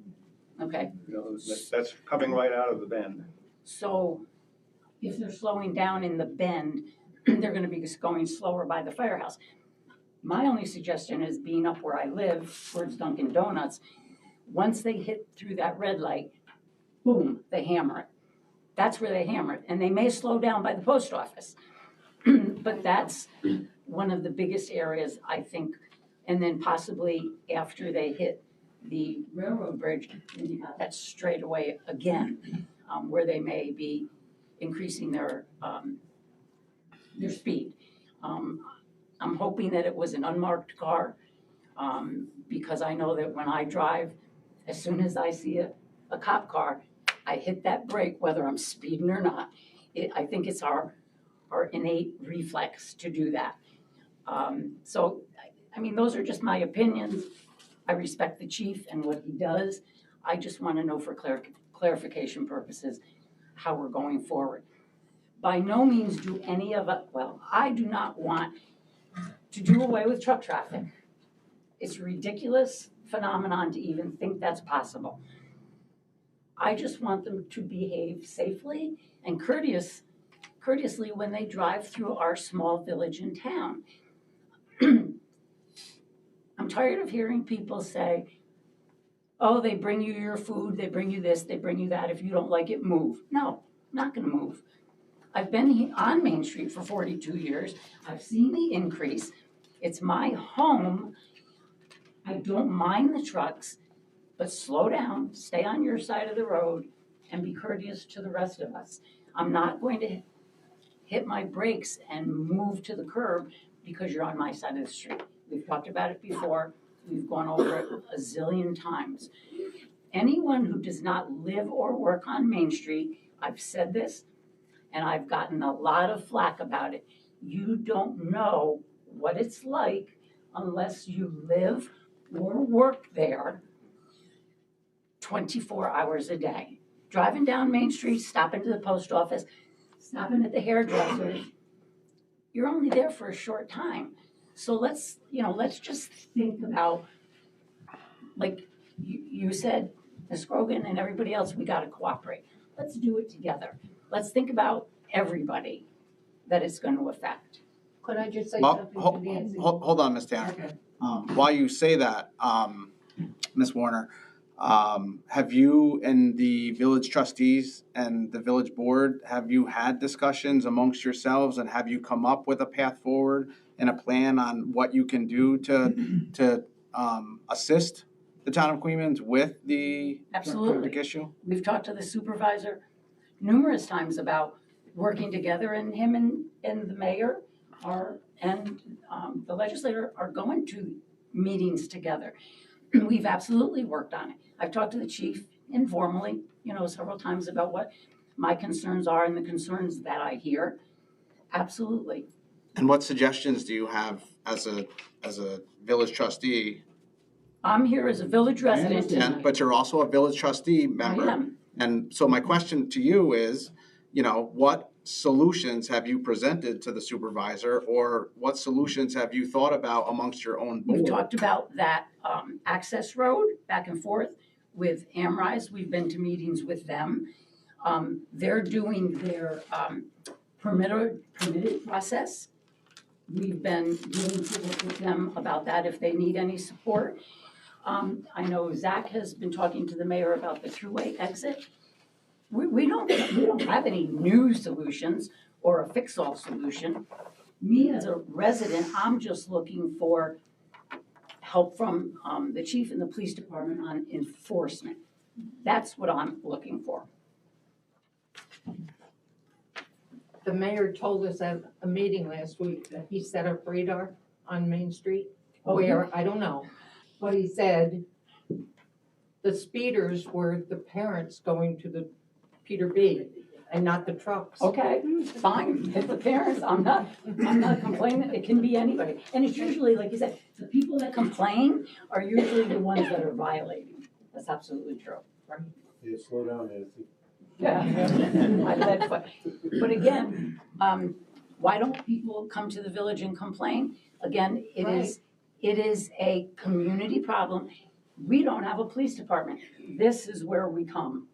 Okay, that's coming right out of the bend. so if they're slowing down in the bend, they're gonna be going slower by the firehouse. My only suggestion is, being up where I live, towards Dunkin' Donuts, once they hit through that red light, boom, they hammer it. That's where they hammer it, and they may slow down by the post office. But that's one of the biggest areas, I think, and then possibly after they hit the railroad bridge, then you got that straightaway again, where they may be increasing their speed. I'm hoping that it was an unmarked car, because I know that when I drive, as soon as I see a cop car, I hit that brake whether I'm speeding or not. I think it's our innate reflex to do that. So, I mean, those are just my opinions. I respect the chief and what he does. I just want to know for clarification purposes how we're going forward. By no means do any of us, well, I do not want to do away with truck traffic. It's a ridiculous phenomenon to even think that's possible. I just want them to behave safely and courteously when they drive through our small village and town. I'm tired of hearing people say, oh, they bring you your food, they bring you this, they bring you that. If you don't like it, move. No, I'm not gonna move. I've been on Main Street for 42 years. I've seen the increase. It's my home. I don't mind the trucks, but slow down, stay on your side of the road, and be courteous to the rest of us. I'm not going to hit my brakes and move to the curb because you're on my side of the street. We've talked about it before. We've gone over it a zillion times. Anyone who does not live or work on Main Street, I've said this, and I've gotten a lot of flack about it. You don't know what it's like unless you live or work there 24 hours a day. Driving down Main Street, stopping to the post office, stopping at the hairdresser's, you're only there for a short time. So let's just think about, like you said, Ms. Grogan and everybody else, we gotta cooperate. Let's do it together. Let's think about everybody that it's gonna affect. Could I just say Well, something to Nancy? hold on, Ms. Tanner. Okay. While you say that, Ms. Warner, have you and the village trustees and the village board, have you had discussions amongst yourselves and have you come up with a path forward and a plan on what you can do to assist the town of Queens with the Absolutely. traffic issue? We've talked to the supervisor numerous times about working together, and him and the mayor and the legislator are going to meetings together. We've absolutely worked on it. I've talked to the chief informally, several times about what my concerns are and the concerns that I hear. Absolutely. And what suggestions do you have as a village trustee? I'm here as a village resident tonight. But you're also a village trustee member. I am. And so my question to you is, what solutions have you presented to the supervisor, or what solutions have you thought about amongst your own board? We've talked about that access road back and forth with Amrise. We've been to meetings with them. They're doing their permitted process. We've been willing to work with them about that if they need any support. I know Zach has been talking to the mayor about the thruway exit. We don't have any new solutions or a fix-all solution. Me as a resident, I'm just looking for help from the chief and the police department on enforcement. That's what I'm looking for. The mayor told us at a meeting last week that he set up radar on Main Street. Where, I don't know, but he said the speeders were the parents going to the Peter B. and not the trucks. Okay, fine, hit the parents, I'm not complaining, it can be anybody. And it's usually, like you said, the people that complain are usually the ones that are violating. That's absolutely true. Yeah, slow down, Nancy. Yeah, I led foot. But again, why don't people come to the village and complain? Again, it is a community problem. We don't have a police department. This is where we come.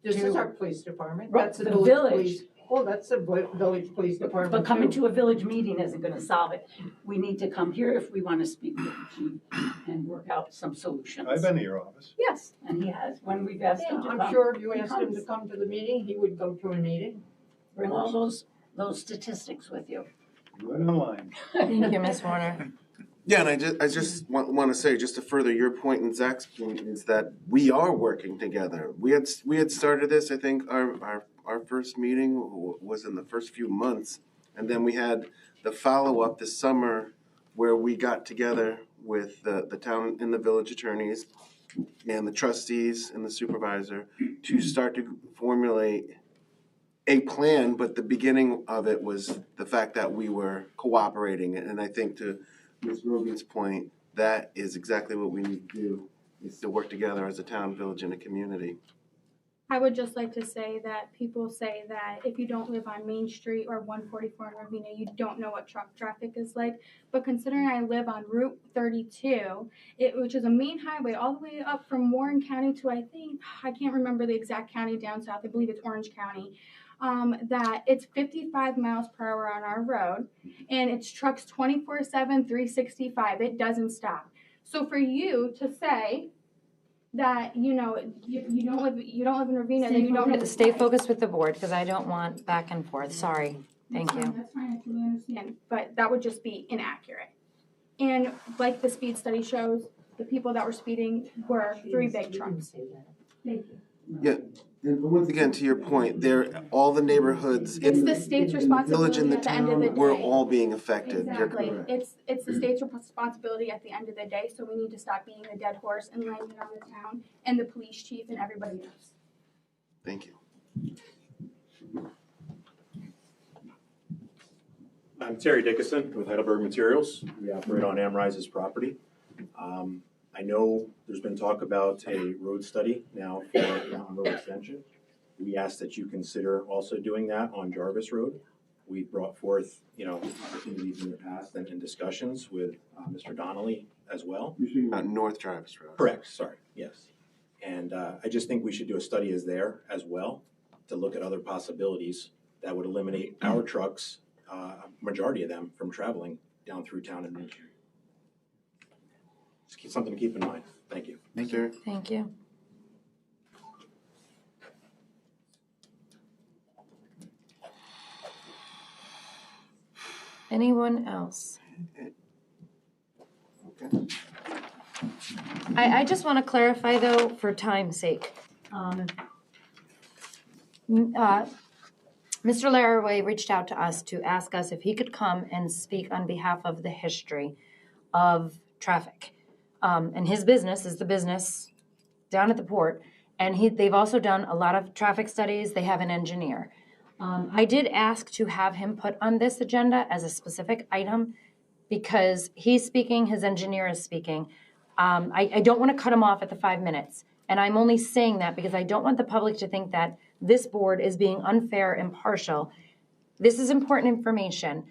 This is our police department. Right, That's the village village. police. Well, that's the village police department. But coming too. to a village meeting isn't gonna solve it. We need to come here if we wanna speak with the chief and work out some solutions. I've been to your office. Yes, and he has, when we've asked him to come. I'm sure if you he asked him comes. to come to the meeting, he would go to a meeting. Bring all those statistics with you. Right online. Thank you, Ms. Warner. Yeah, and I just want to say, just to further your point and Zach's point, is that we are working together. We had started this, I think, our first meeting was in the first few months, and then we had the follow-up this summer where we got together with the town and the village attorneys and the trustees and the supervisor to start to formulate a plan, but the beginning of it was the fact that we were cooperating, and I think to Ms. Rogan's point, that is exactly what we need to do, is to work together as a town, village, and a community. I would just like to say that people say that if you don't live on Main Street or 144 in Ravena, you don't know what truck traffic is like. But considering I live on Route 32, which is a main highway all the way up from Warren County to I can't remember the exact county down south, I believe it's Orange County, that it's 55 miles per hour on our road, and it's trucks 24/7, 365. It doesn't stop. So for you to say that you don't live in Ravena, then you don't Stay focused with the board, because I don't want back and forth. Sorry. Thank you. That's fine, I truly understand, but that would just be inaccurate. And like the speed study shows, the people that were speeding were 3 big trucks. Thank you. Yeah, and once again, to your point, all the neighborhoods in It's the state's in the village and the responsibility at the end of the town, we're day. all being affected. You're Exactly. correct. It's the state's responsibility at the end of the day, so we need to stop being the dead horse and laying it on the town and the police chief and everybody else. Thank you. I'm Terry Dickinson with Heidelberg Materials. We operate on Amrise's property. I know there's been talk about a road study now for Mountain Road Extension. We ask that you consider also doing that on Jarvis Road. We brought forth, opportunities in the past and in discussions with Mr. Donnelly as well. North Jarvis Road. Correct, sorry, yes. And I just think we should do a study as well to look at other possibilities that would eliminate our trucks, majority of them, from traveling down through town and Main Street. Just something to keep in mind. Thank you. Thank you. Thank you. Anyone else? I just want to clarify though, for time's sake. Mr. Laraway reached out to us to ask us if he could come and speak on behalf of the history of traffic. And his business is the business down at the port. And they've also done a lot of traffic studies. They have an engineer. I did ask to have him put on this agenda as a specific item because he's speaking, his engineer is speaking. I don't want to cut him off at the 5 minutes. And I'm only saying that because I don't want the public to think that this board is being unfair and partial. This is important information.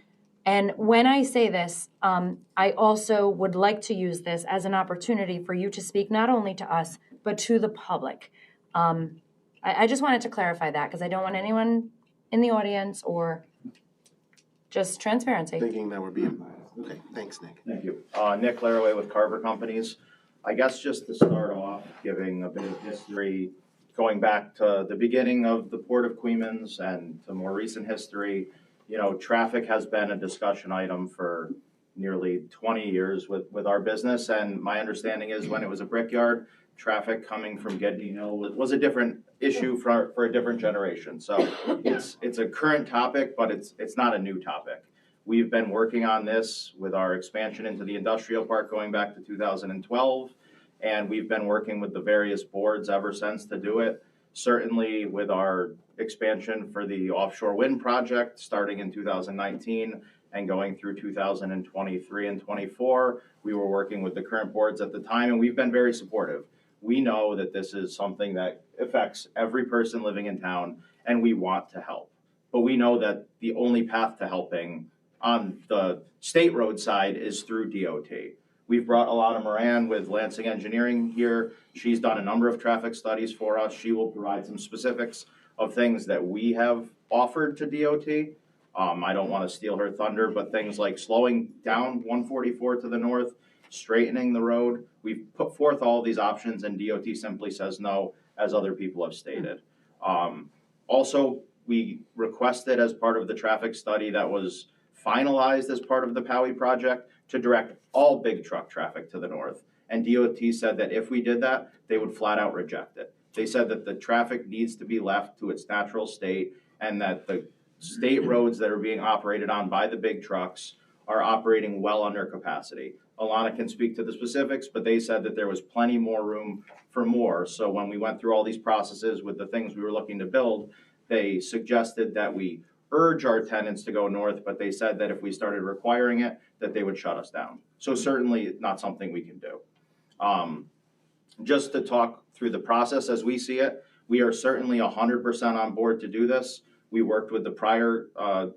And when I say this, I also would like to use this as an opportunity for you to speak not only to us, but to the public. I just wanted to clarify that because I don't want anyone in the audience or just transparency. Thinking that we're being biased. Okay, thanks, Nick. Thank you. Nick Laraway with Carver Companies. I guess just to start off, giving a bit of history, going back to the beginning of the Port of Queens and to more recent history, traffic has been a discussion item for nearly 20 years with our business. And my understanding is when it was a brickyard, traffic coming from Gedney Hill was a different issue for a different generation. So it's a current topic, but it's not a new topic. We've been working on this with our expansion into the industrial park going back to 2012, and we've been working with the various boards ever since to do it. Certainly with our expansion for the offshore wind project starting in 2019 and going through 2023 and 24, we were working with the current boards at the time, and we've been very supportive. We know that this is something that affects every person living in town, and we want to help. But we know that the only path to helping on the state road side is through DOT. We've brought Alana Moran with Lansing Engineering here. She's done a number of traffic studies for us. She will provide some specifics of things that we have offered to DOT. I don't want to steal her thunder, but things like slowing down 144 to the north, straightening the road. We've put forth all these options and DOT simply says no, as other people have stated. Also, we requested as part of the traffic study that was finalized as part of the Poway project to direct all big truck traffic to the north. And DOT said that if we did that, they would flat out reject it. They said that the traffic needs to be left to its natural state and that the state roads that are being operated on by the big trucks are operating well under capacity. Alana can speak to the specifics, but they said that there was plenty more room for more. So when we went through all these processes with the things we were looking to build, they suggested that we urge our tenants to go north, but they said that if we started requiring it, that they would shut us down. So certainly not something we can do. Just to talk through the process as we see it, we are certainly 100% on board to do this. We worked with the prior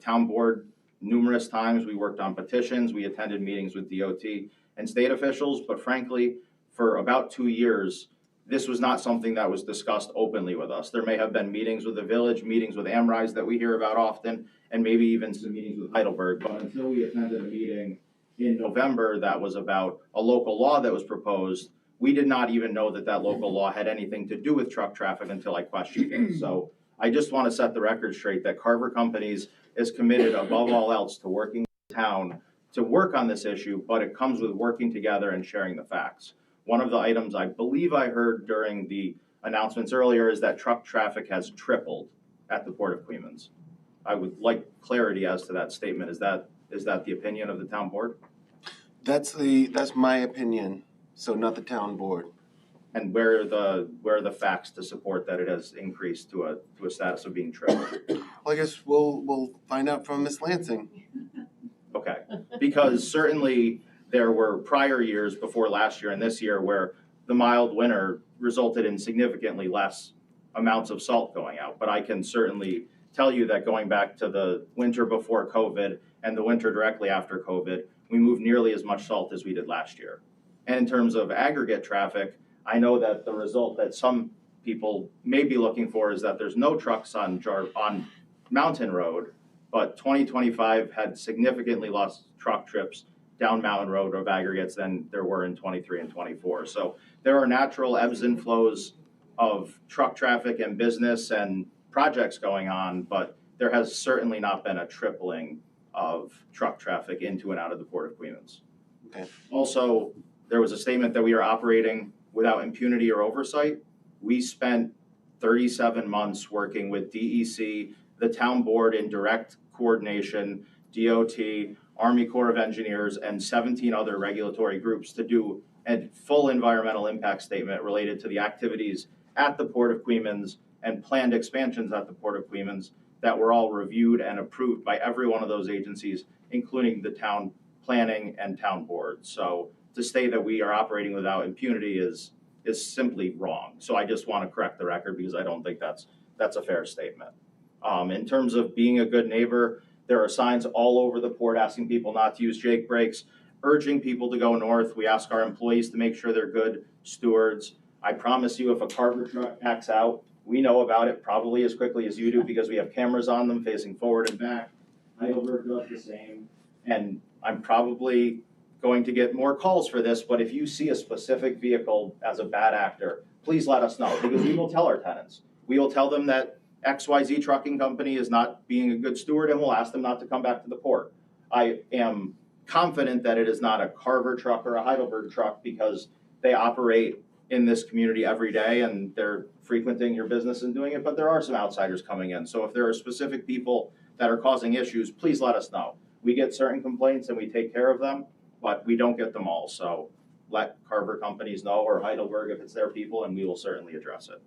town board numerous times. We worked on petitions. We attended meetings with DOT and state officials, but frankly, for about 2 years, this was not something that was discussed openly with us. There may have been meetings with the village, meetings with Amrise that we hear about often, and maybe even some meetings with Heidelberg. But until we attended a meeting in November that was about a local law that was proposed, we did not even know that that local law had anything to do with truck traffic until I questioned it. So I just want to set the record straight that Carver Companies is committed above all else to working with the town to work on this issue, but it comes with working together and sharing the facts. One of the items I believe I heard during the announcements earlier is that truck traffic has tripled at the Port of Queens. I would like clarity as to that statement. Is that the opinion of the town board? That's my opinion, so not the town board. And where are the facts to support that it has increased to a status of being tripled? Well, I guess we'll find out from Miss Lansing. Okay, because certainly there were prior years before last year and this year where the mild winter resulted in significantly less amounts of salt going out. But I can certainly tell you that going back to the winter before COVID and the winter directly after COVID, we moved nearly as much salt as we did last year. And in terms of aggregate traffic, I know that the result that some people may be looking for is that there's no trucks on Mountain Road, but 2025 had significantly less truck trips down Mountain Road of aggregates than there were in 23 and 24. So there are natural ebbs and flows of truck traffic and business and projects going on, but there has certainly not been a tripling of truck traffic into and out of the Port of Queens. Okay. Also, there was a statement that we are operating without impunity or oversight. We spent 37 months working with DEC, the town board in direct coordination, DOT, Army Corps of Engineers, and 17 other regulatory groups to do a full environmental impact statement related to the activities at the Port of Queens and planned expansions at the Port of Queens that were all reviewed and approved by every one of those agencies, including the town planning and town board. So to say that we are operating without impunity is simply wrong. So I just want to correct the record because I don't think that's a fair statement. In terms of being a good neighbor, there are signs all over the port asking people not to use Jake brakes, urging people to go north. We ask our employees to make sure they're good stewards. I promise you, if a Carver truck backs out, we know about it probably as quickly as you do because we have cameras on them facing forward and back. Heidelberg does the same. And I'm probably going to get more calls for this, but if you see a specific vehicle as a bad actor, please let us know because we will tell our tenants. We will tell them that XYZ trucking company is not being a good steward and we'll ask them not to come back to the port. I am confident that it is not a Carver truck or a Heidelberg truck because they operate in this community every day and they're frequenting your business and doing it, but there are some outsiders coming in. So if there are specific people that are causing issues, please let us know. We get certain complaints and we take care of them, but we don't get them all. So let Carver companies know or Heidelberg if it's their people and we will certainly address it.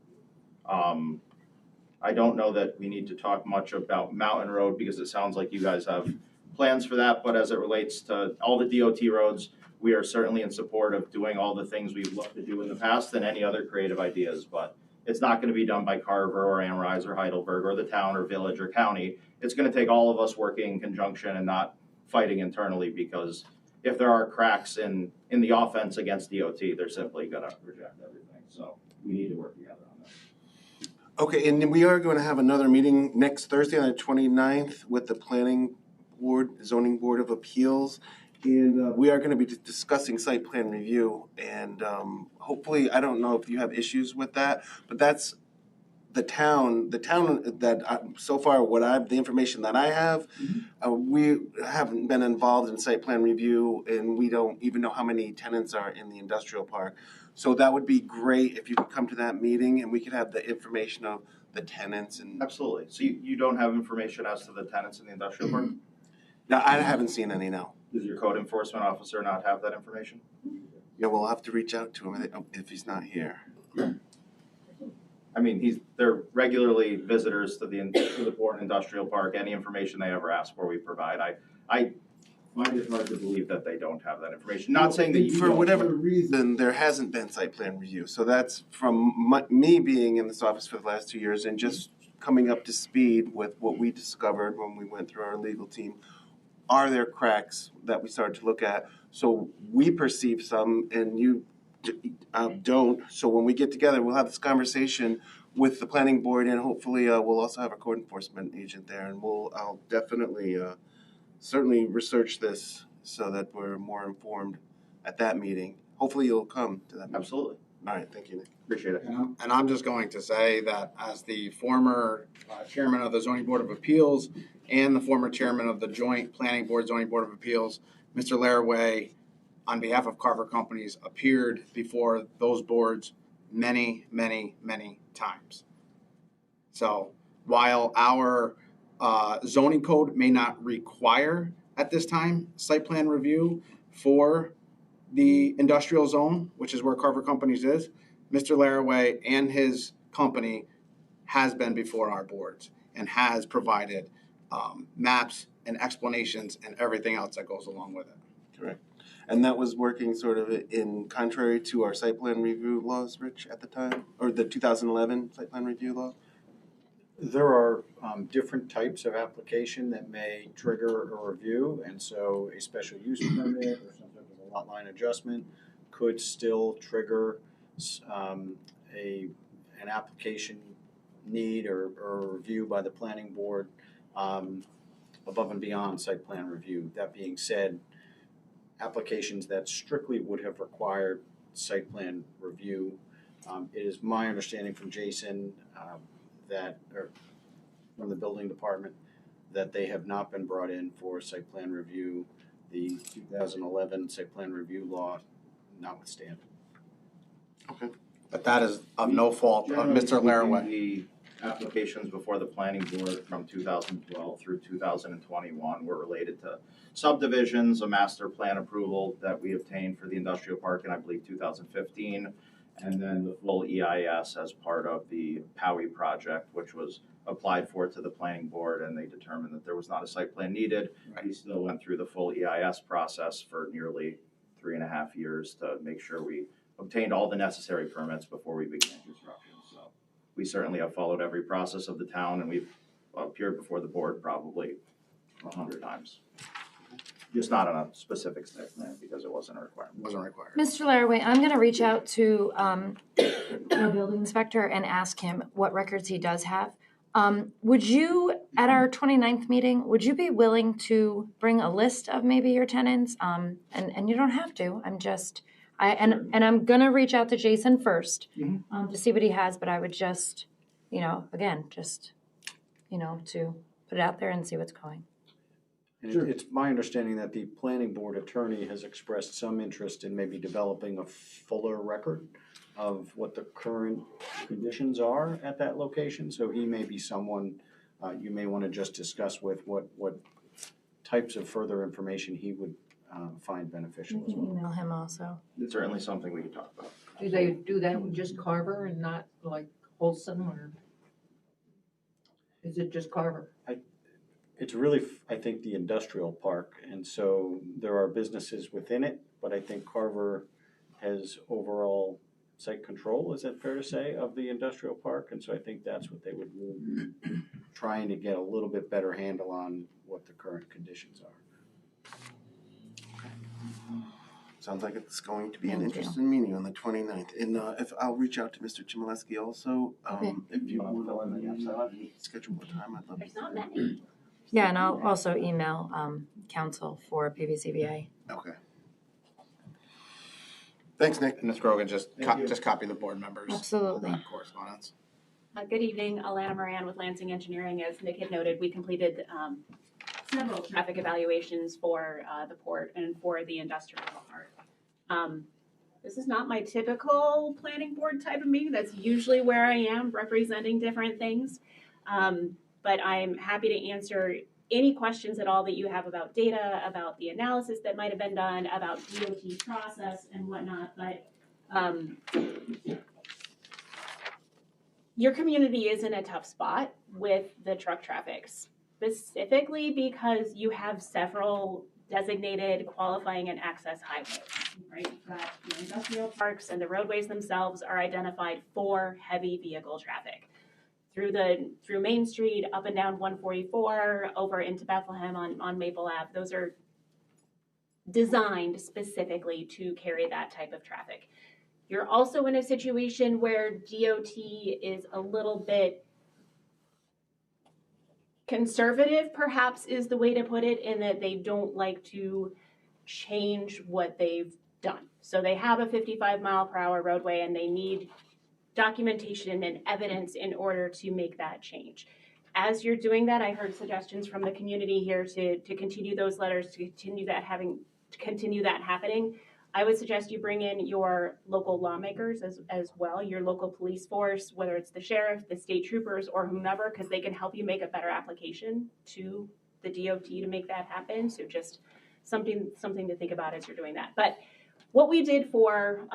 I don't know that we need to talk much about Mountain Road because it sounds like you guys have plans for that, but as it relates to all the DOT roads, we are certainly in support of doing all the things we've loved to do in the past and any other creative ideas, but it's not going to be done by Carver or Amrise or Heidelberg or the town or village or county. It's going to take all of us working in conjunction and not fighting internally because if there are cracks in the offense against DOT, they're simply going to reject everything. So we need to work together on that. Okay, and then we are going to have another meeting next Thursday on the 29th with the Planning Board, Zoning Board of Appeals. And we are going to be discussing site plan review. And hopefully, I don't know if you have issues with that, but that's the town that so far the information that I have, we haven't been involved in site plan review and we don't even know how many tenants are in the industrial park. So that would be great if you could come to that meeting and we could have the information of the tenants and. Absolutely. So you don't have information as to the tenants in the industrial park? No, I haven't seen any, no. Does your code enforcement officer not have that information? Yeah, we'll have to reach out to him if he's not here. I mean, they're regularly visitors to the Port Industrial Park. Any information they ever ask for, we provide. I find it hard to believe that they don't have that information. Not saying that you for whatever reason, there hasn't been site plan review. So that's from me being in this office for the last 2 years and just coming up to speed with what we discovered when we went through our legal team. Are there cracks that we started to look at? So we perceive some and you don't. So when we get together, we'll have this conversation with the planning board and hopefully we'll also have a code enforcement agent there and I'll definitely certainly research this so that we're more informed at that meeting. Hopefully you'll come to that meeting. Absolutely. All right, thank you, Nick. Appreciate it. And I'm just going to say that as the former chairman of the Zoning Board of Appeals and the former chairman of the Joint Planning Board, Zoning Board of Appeals, Mr. Laraway, on behalf of Carver Companies, appeared before those boards many, many, many times. So while our zoning code may not require at this time site plan review for the industrial zone, which is where Carver Companies is, Mr. Laraway and his company has been before our boards and has provided maps and explanations and everything else that goes along with it. Correct. And that was working sort of in contrary to our site plan review laws, Rich, at the time, or the 2011 site plan review law? There are different types of application that may trigger a review, and so a special use permit or some type of a lot line adjustment could still trigger an application need or review by the planning board above and beyond site plan review. That being said, applications that strictly would have required site plan review, it is my understanding from Jason or from the building department, that they have not been brought in for site plan review, the 2011 site plan review law notwithstanding. Okay. But that is of no fault of Mr. Laraway. The applications before the planning board from 2012 through 2021 were related to subdivisions, a master plan approval that we obtained for the industrial park in, I believe, 2015, and then the full EIS as part of the Powie project, which was applied for to the planning board, and they determined that there was not a site plan needed. We still went through the full EIS process for nearly 3.5 years to make sure we obtained all the necessary permits before we began construction. So we certainly have followed every process of the town, and we've appeared before the board probably 100 times. Just not on a specific site plan because it wasn't a requirement. Wasn't required. Mr. Laraway, I'm gonna reach out to the building inspector and ask him what records he does have. Would you, at our 29th meeting, would you be willing to bring a list of maybe your tenants? And you don't have to, and I'm gonna reach out to Jason first, to see what he has, but I would just, again, to put it out there and see what's going. And it's my understanding that the planning board attorney has expressed some interest in maybe developing a fuller record of what the current conditions are at that location. So he may be someone you may want to just discuss with what types of further information he would find beneficial as well. Email him also. It's certainly something we can talk about. Do they do that with just Carver and not like Holston, or is it just Carver? It's really, I think, the industrial park, and so there are businesses within it, but I think Carver has overall site control, is that fair to say, of the industrial park? And so I think that's what they would really be trying to get a little bit better handle on what the current conditions are. Sounds like it's going to be an interesting meeting on the 29th. And if I'll reach out to Mr. Chmielewski also, if you want to schedule a time, I'd love to. There's not many. Yeah, and I'll also email counsel for PVCBA. Okay. Thanks, Nick. And Ms. Grogan, just copy the board members. Absolutely. Correspondence. Good evening, Alana Moran with Lansing Engineering. As Nick had noted, we completed several traffic evaluations for the port and for the industrial park. This is not my typical planning board type of meeting. That's usually where I am representing different things. But I'm happy to answer any questions at all that you have about data, about the analysis that might have been done, about DOT process and whatnot. But your community is in a tough spot with the truck traffic, specifically because you have several designated qualifying and access highways, right? You've got the industrial parks, and the roadways themselves are identified for heavy vehicle traffic. Through Main Street, up and down 144, over into Bethlehem on Maple Ave. Those are designed specifically to carry that type of traffic. You're also in a situation where DOT is a little bit conservative, perhaps is the way to put it, in that they don't like to change what they've done. So they have a 55-mile-per-hour roadway, and they need documentation and evidence in order to make that change. As you're doing that, I heard suggestions from the community here to continue those letters, to continue that happening. I would suggest you bring in your local lawmakers as well, your local police force, whether it's the sheriff, the state troopers, or whomever, because they can help you make a better application to the DOT to make that happen. So just something to think about as you're doing that. But what we did for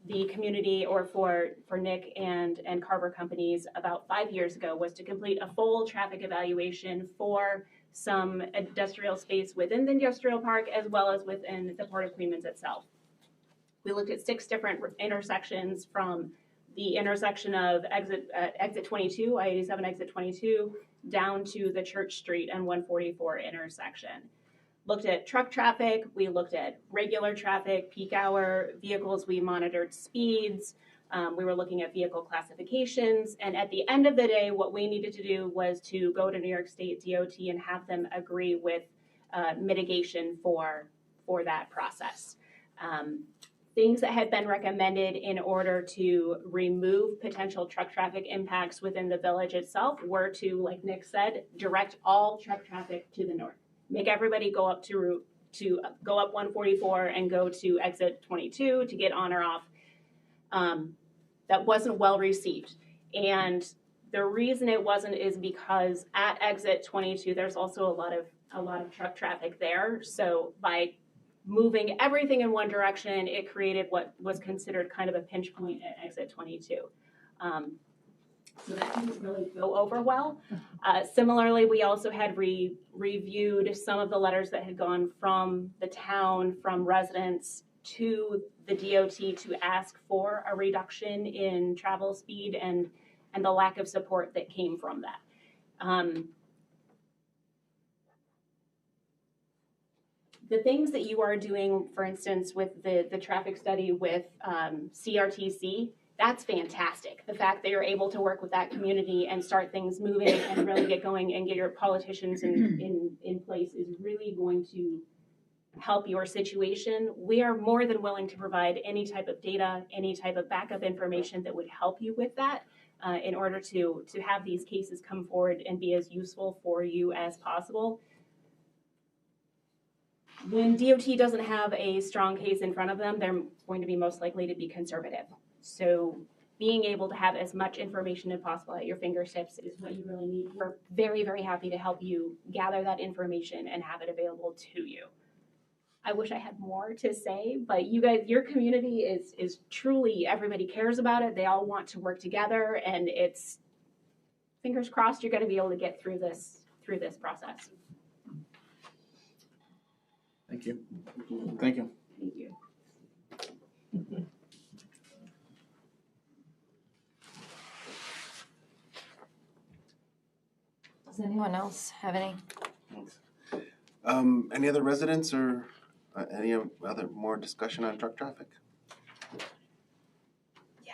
the community, or for Nick and Carver companies about 5 years ago, was to complete a full traffic evaluation for some industrial space within the industrial park as well as within the Port of Queens itself. We looked at 6 different intersections from the intersection of exit 22, I-87 exit 22, down to the Church Street and 144 intersection. Looked at truck traffic, we looked at regular traffic, peak hour vehicles, we monitored speeds, we were looking at vehicle classifications, and at the end of the day, what we needed to do was to go to New York State DOT and have them agree with mitigation for that process. Things that had been recommended in order to remove potential truck traffic impacts within the village itself were to, like Nick said, direct all truck traffic to the north. Make everybody go up go up 144 and go to exit 22 to get on or off. That wasn't well received. And the reason it wasn't is because at exit 22, there's also a lot of truck traffic there. So by moving everything in one direction, it created what was considered kind of a pinch point at exit 22. So that didn't really go over well. Similarly, we also had reviewed some of the letters that had gone from the town, from residents to the DOT to ask for a reduction in travel speed and the lack of support that came from that. The things that you are doing, for instance, with the traffic study with CRTC, that's fantastic. The fact that you're able to work with that community and start things moving and really get going and get your politicians in place is really going to help your situation. We are more than willing to provide any type of data, any type of backup information that would help you with that in order to have these cases come forward and be as useful for you as possible. When DOT doesn't have a strong case in front of them, they're going to be most likely to be conservative. So being able to have as much information as possible at your fingertips is what you really need. We're very, very happy to help you gather that information and have it available to you. I wish I had more to say, but you guys, your community is truly, everybody cares about it. They all want to work together, and it's, fingers crossed, you're going to be able to get through this process. Thank you. Thank you. Thank you. Does anyone else have any? Any other residents or any other more discussion on truck traffic? Yeah,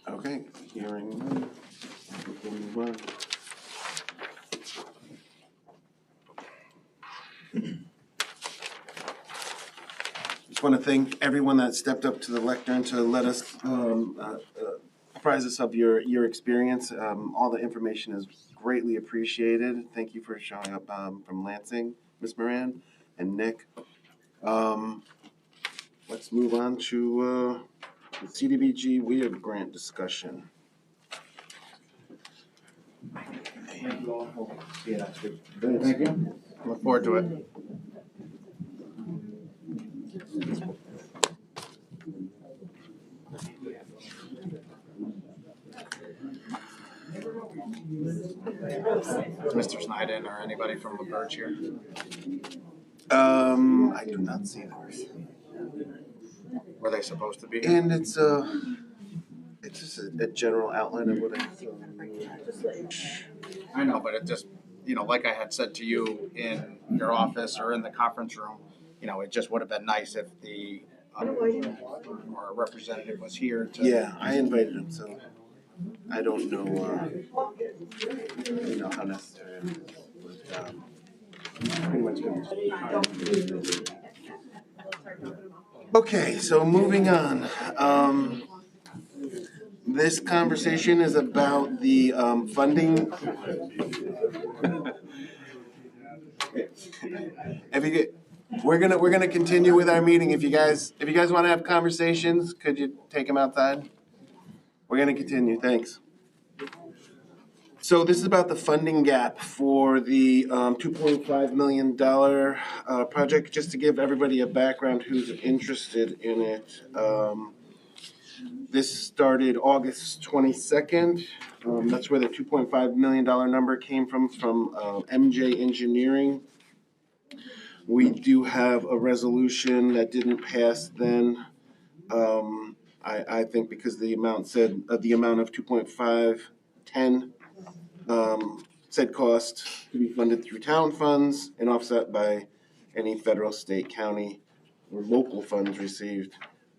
Okay, hearing none. We'll move on. Just want to thank everyone that stepped up to the lectern to let us apprise us of your experience. All the information is greatly appreciated. Thank you for showing up from Lansing, Ms. Moran and Nick. Let's move on to the CDBG WEA grant discussion. Thank you all. See you next week. Thank you. Look forward to it. Mr. Snyden or anybody from LaBerge here? I do not see those. Were they supposed to be? And it's just a general outline of what I know, but it just, like I had said to you in your office or in the conference room, it just would have been nice if the or a representative was here to. Yeah, I invited him, so I don't know, how necessary it is. But, pretty much good. Okay, so moving on. This conversation is about the funding. We're gonna continue with our meeting. If you guys want to have conversations, could you take them outside? We're gonna continue. Thanks. So this is about the funding gap for the $2.5 million project. Just to give everybody a background who's interested in it. This started August 22nd. That's where the $2.5 million number came from MJ Engineering. We do have a resolution that didn't pass then. I think because the amount said, the amount of 2.510 said cost to be funded through town funds and offset by any federal, state, county, or local funds received.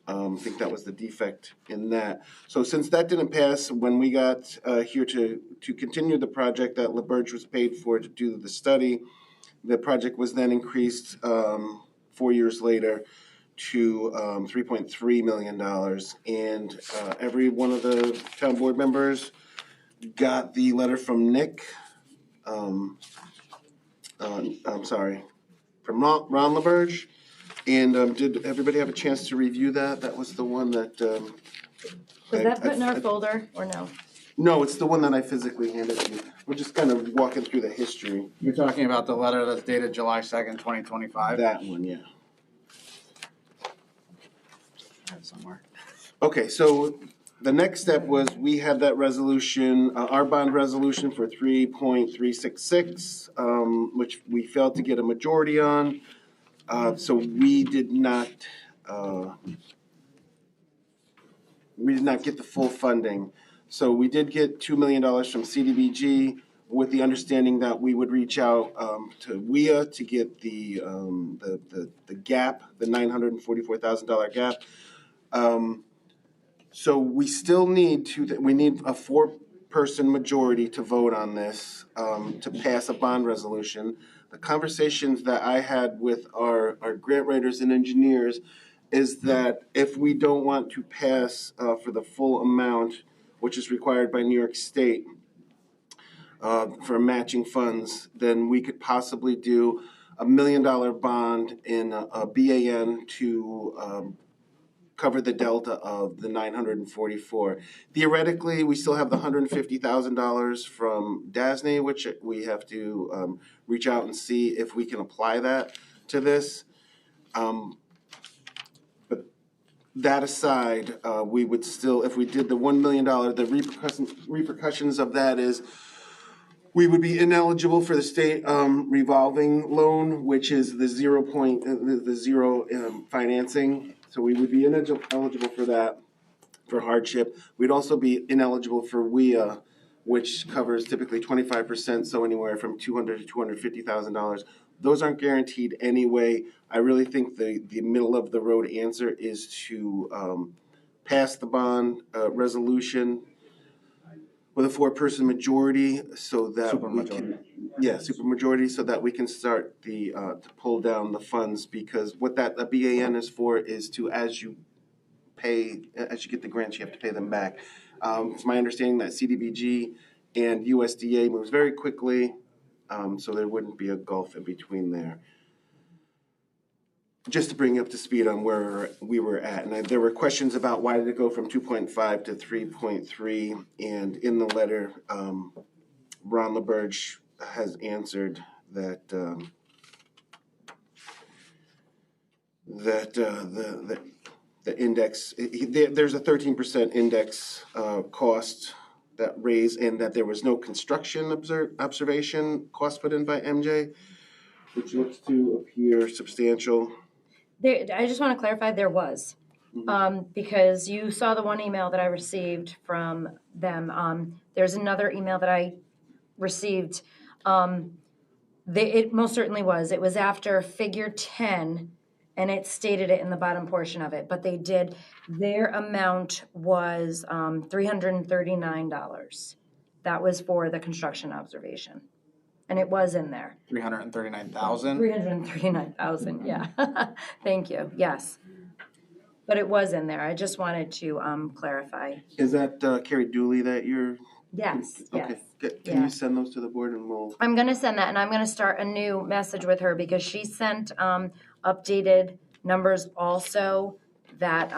I think that was the defect in that. So since that didn't pass, when we got here to continue the project that LaBerge was paid for to do the study, the project was then increased 4 years later to $3.3 million. And every one of the town board members got the letter from Nick. I'm sorry, from Ron LaBerge. And did everybody have a chance to review that? That was the one that. Was that put in our folder or no? No, it's the one that I physically handed to you. We're just kind of walking through the history. You're talking about the letter that's dated July 2nd, 2025? That one, yeah. Somewhere. Okay, so the next step was we had that resolution, our bond resolution for 3.366, which we failed to get a majority on. So we did not get the full funding. So we did get $2 million from CDBG with the understanding that we would reach out to WIA to get the gap, the $944,000 gap. So we still need we need a 4-person majority to vote on this to pass a bond resolution. The conversations that I had with our grant writers and engineers is that if we don't want to pass for the full amount, which is required by New York State for matching funds, then we could possibly do $1 million bond in a BAN to cover the delta of the 944. Theoretically, we still have the $150,000 from DASNY, which we have to reach out and see if we can apply that to this. But that aside, we would still, if we did the $1 million, the repercussions of that is we would be ineligible for the state revolving loan, which is the zero financing. So we would be ineligible for that, for hardship. We'd also be ineligible for WIA, which covers typically 25%, so anywhere from $200,000 to $250,000. Those aren't guaranteed anyway. I really think the middle of the road answer is to pass the bond resolution with a 4-person majority, so that we can, supermajority, so that we can start to pull down the funds. Because what that BAN is for is to, as you get the grants, you have to pay them back. It's my understanding that CDBG and USDA moves very quickly, so there wouldn't be a gulf in between there. Just to bring you up to speed on where we were at. And there were questions about why did it go from 2.5 to 3.3. And in the letter, Ron LaBerge has answered that the index, there's a 13% index cost that raised, and that there was no construction observation cost put in by MJ, which looks to appear substantial. I just want to clarify, there was. Because you saw the one email that I received from them. There's another email that I received. It most certainly was. It was after figure 10, and it stated it in the bottom portion of it. But they did, their amount was $339. That was for the construction observation. And it was in there. 339,000? 339,000, yeah. Thank you, yes. But it was in there. I just wanted to clarify. Is that Carrie Dooley that you're? Yes, Okay, yes. can you send those to the board and we'll? I'm gonna send that, and I'm gonna start a new message with her because she sent updated numbers also that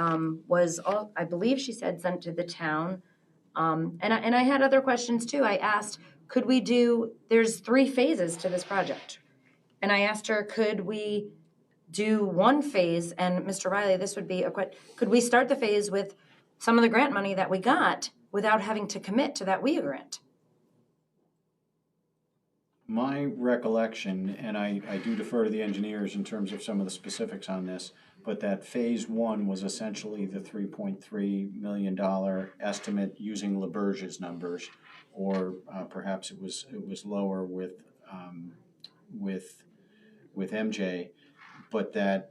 was, I believe she said sent to the town. And I had other questions too. I asked, could we there's 3 phases to this project. And I asked her, could we do one phase, and Mr. Riley, this would be could we start the phase with some of the grant money that we got without having to commit to that WIA grant. My recollection, and I do defer to the engineers in terms of some of the specifics on this, but that phase one was essentially the $3.3 million estimate using LaBerge's numbers, or perhaps it was lower with MJ, but that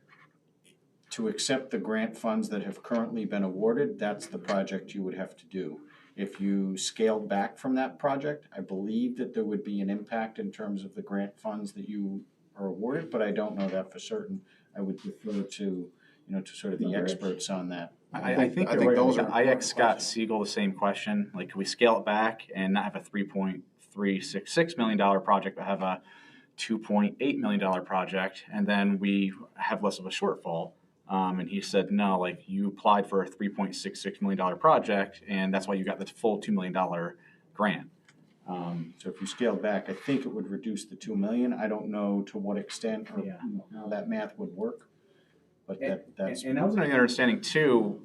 to accept the grant funds that have currently been awarded, that's the project you would have to do. If you scaled back from that project, I believe that there would be an impact in terms of the grant funds that you are awarded, but I don't know that for certain. I would defer to, to sort of the experts on that. I think those are. I asked Scott Siegel the same question. Like, can we scale it back and not have a $3.366 million project, but have a $2.8 million project, and then we have less of a shortfall? And he said, no, like, you applied for a $3.66 million project, and that's why you got the full $2 million grant. So if you scaled back, I think it would reduce the $2 million. I don't know to what extent or how that math would work. But that's. And I was understanding too,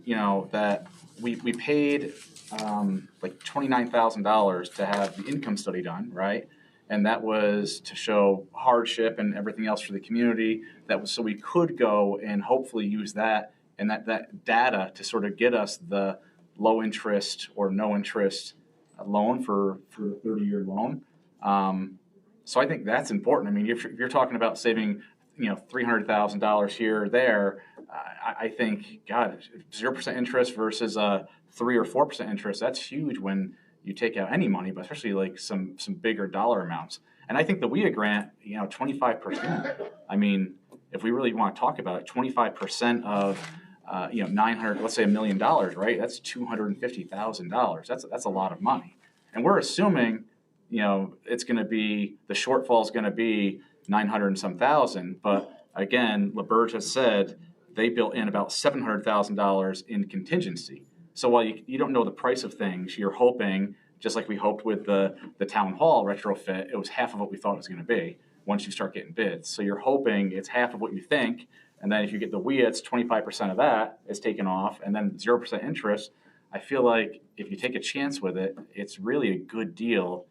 that we paid like $29,000 to have the income study done, right? And that was to show hardship and everything else for the community. That was so we could go and hopefully use that and that data to sort of get us the low interest or no interest loan for a 30-year loan. So I think that's important. I mean, if you're talking about saving, $300,000 here or there, I think, God, 0% interest versus 3 or 4% interest, that's huge when you take out any money, but especially like some bigger dollar amounts. And I think the WIA grant, 25%. I mean, if we really want to talk about it, 25% of 900, let's say $1 million, right? That's $250,000. That's a lot of money. And we're assuming, it's going to be, the shortfall is going to be 900 and some thousand. But again, LaBerge has said they built in about $700,000 in contingency. So while you don't know the price of things, you're hoping, just like we hoped with the town hall retrofit, it was half of what we thought it was going to be once you start getting bids. So you're hoping it's half of what you think, and then if you get the WIA, it's 25% of that is taken off, and then 0% interest. I feel like if you take a chance with it, it's really a good deal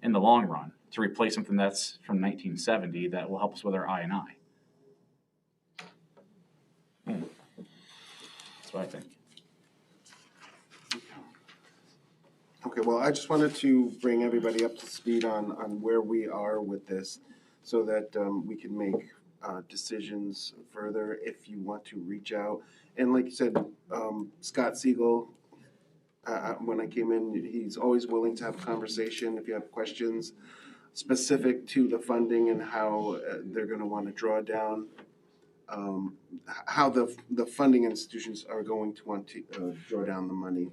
in the long run to replace something that's from 1970 that will help us with our I&I. That's what I think. Okay, well, I just wanted to bring everybody up to speed on where we are with this so that we can make decisions further if you want to reach out. And like you said, Scott Siegel, when I came in, he's always willing to have a conversation if you have questions specific to the funding and how they're going to want to draw down, how the funding institutions are going to want to draw down the money.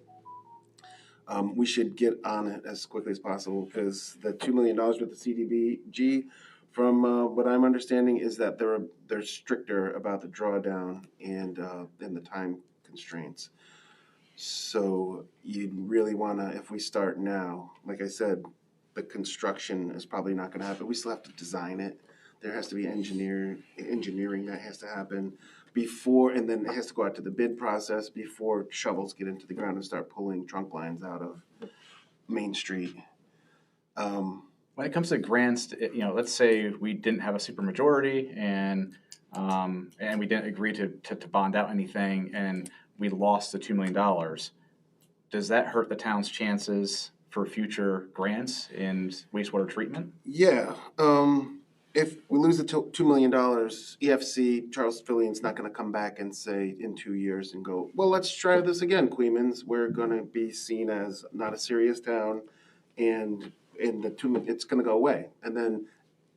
We should get on it as quickly as possible because the $2 million with the CDBG, from what I'm understanding, is that they're stricter about the drawdown and the time constraints. So you really want to, if we start now, like I said, the construction is probably not going to happen. We still have to design it. There has to be engineering that has to happen before, and then it has to go out to the bid process before shovels get into the ground and start pulling trunk lines out of Main Street. When it comes to grants, let's say we didn't have a supermajority and we didn't agree to bond out anything and we lost the $2 million. Does that hurt the town's chances for future grants in wastewater treatment? Yeah. If we lose the $2 million, EFC, Charles Fillion's not going to come back and say in 2 years and go, well, let's try this again, Queemans. We're going to be seen as not a serious town, and it's going to go away. And then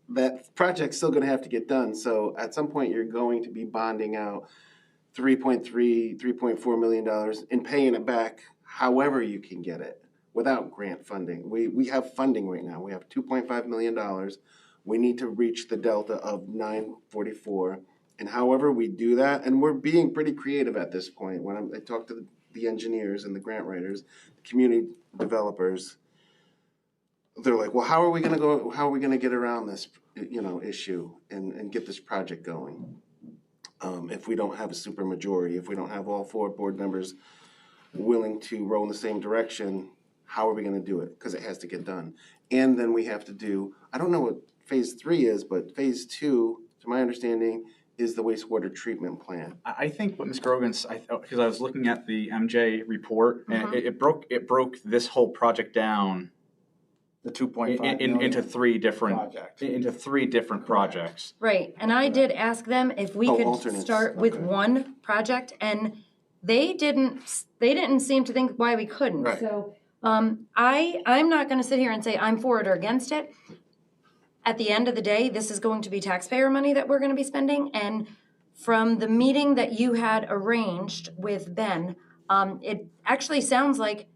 that project's still going to have to get done. So at some point, you're going to be bonding out $3.4 million and paying it back however you can get it without grant funding. We have funding right now. We have $2.5 million. We need to reach the delta of 944. And however we do that, and we're being pretty creative at this point. When I talk to the engineers and the grant writers, the community developers, they're like, well, how are we going to get around this, issue and get this project going? If we don't have a supermajority, if we don't have all 4 board members willing to row in the same direction, how are we gonna do it? Because it has to get done. And then we have to do, I don't know what phase 3 is, but phase 2, to my understanding, is the wastewater treatment plant. I think what Ms. Grogan's, because I was looking at the MJ report, and it broke this whole project down The 2.5 million into three different project. projects. Right, and I did ask them if we could alternates. start with one project, and they didn't seem to think why we couldn't. Right. So, I'm not gonna sit here and say I'm for it or against it. At the end of the day, this is going to be taxpayer money that we're gonna be spending, and from the meeting that you had arranged with Ben, it actually sounds like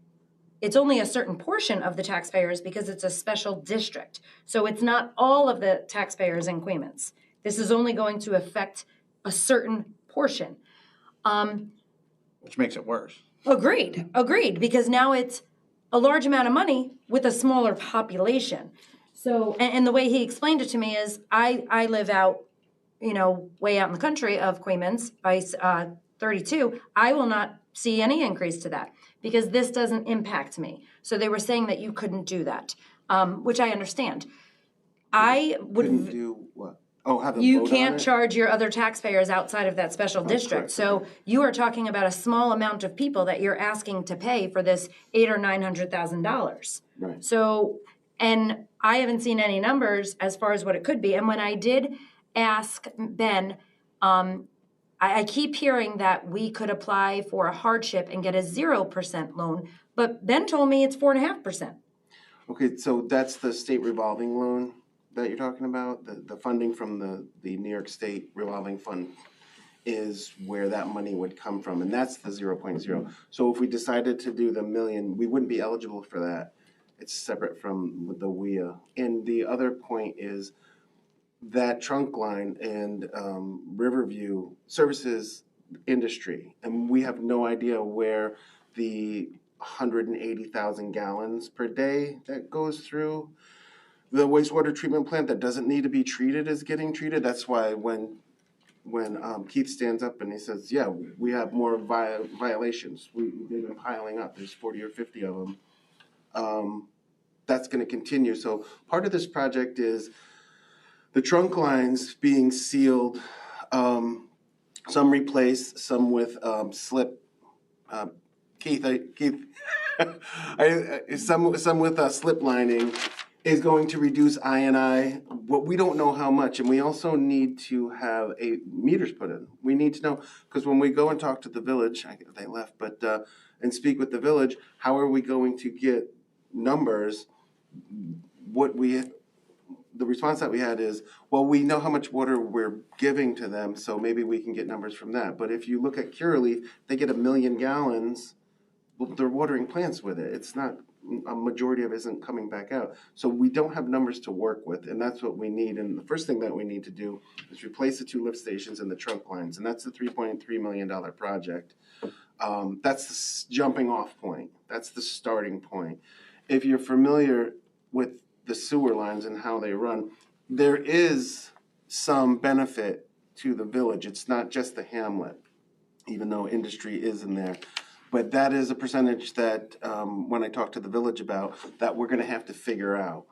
it's only a certain portion of the taxpayers because it's a special district. So it's not all of the taxpayers in Queens. This is only going to affect a certain portion. Which makes it worse. Agreed, because now it's a large amount of money with a smaller population. So, and the way he explained it to me is, I live out, way out in the country of Queens, by 32. I will not see any increase to that because this doesn't impact me. So they were saying that you couldn't do that, which I understand. I would. Couldn't do what? Oh, have them You vote on can't it? charge your other taxpayers outside of that special district. correct. So you are talking about a small amount of people that you're asking to pay for this $800,000 or $900,000. Right. So, and I haven't seen any numbers as far as what it could be. And when I did ask Ben, I keep hearing that we could apply for a hardship and get a 0% loan, but Ben told me it's 4.5%. Okay, so that's the state revolving loan that you're talking about? The funding from the New York State revolving fund is where that money would come from, and that's the 0.0. So if we decided to do the million, we wouldn't be eligible for that. It's separate from the WIA. And the other point is that trunk line and Riverview services industry, and we have no idea where the 180,000 gallons per day that goes through the wastewater treatment plant that doesn't need to be treated is getting treated. That's why when Keith stands up and he says, yeah, we have more violations. They've been piling up. There's 40 or 50 of them. That's going to continue. So part of this project is the trunk lines being sealed, some replaced, some with slip. Keith, some with slip lining is going to reduce I&I. What we don't know how much, and we also need to have meters put in. We need to know, because when we go and talk to the village, they left, but and speak with the village, how are we going to get numbers? The response that we had is, well, we know how much water we're giving to them, so maybe we can get numbers from that. But if you look at Curaleaf, they get 1 million gallons. Well, they're watering plants with it. It's not, a majority of it isn't coming back out. So we don't have numbers to work with, and that's what we need. And the first thing that we need to do is replace the 2 lift stations and the trunk lines, and that's the $3.3 million project. That's the jumping off point. That's the starting point. If you're familiar with the sewer lines and how they run, there is some benefit to the village. It's not just the hamlet, even though industry is in there. But that is a percentage that, when I talk to the village about, that we're gonna have to figure out.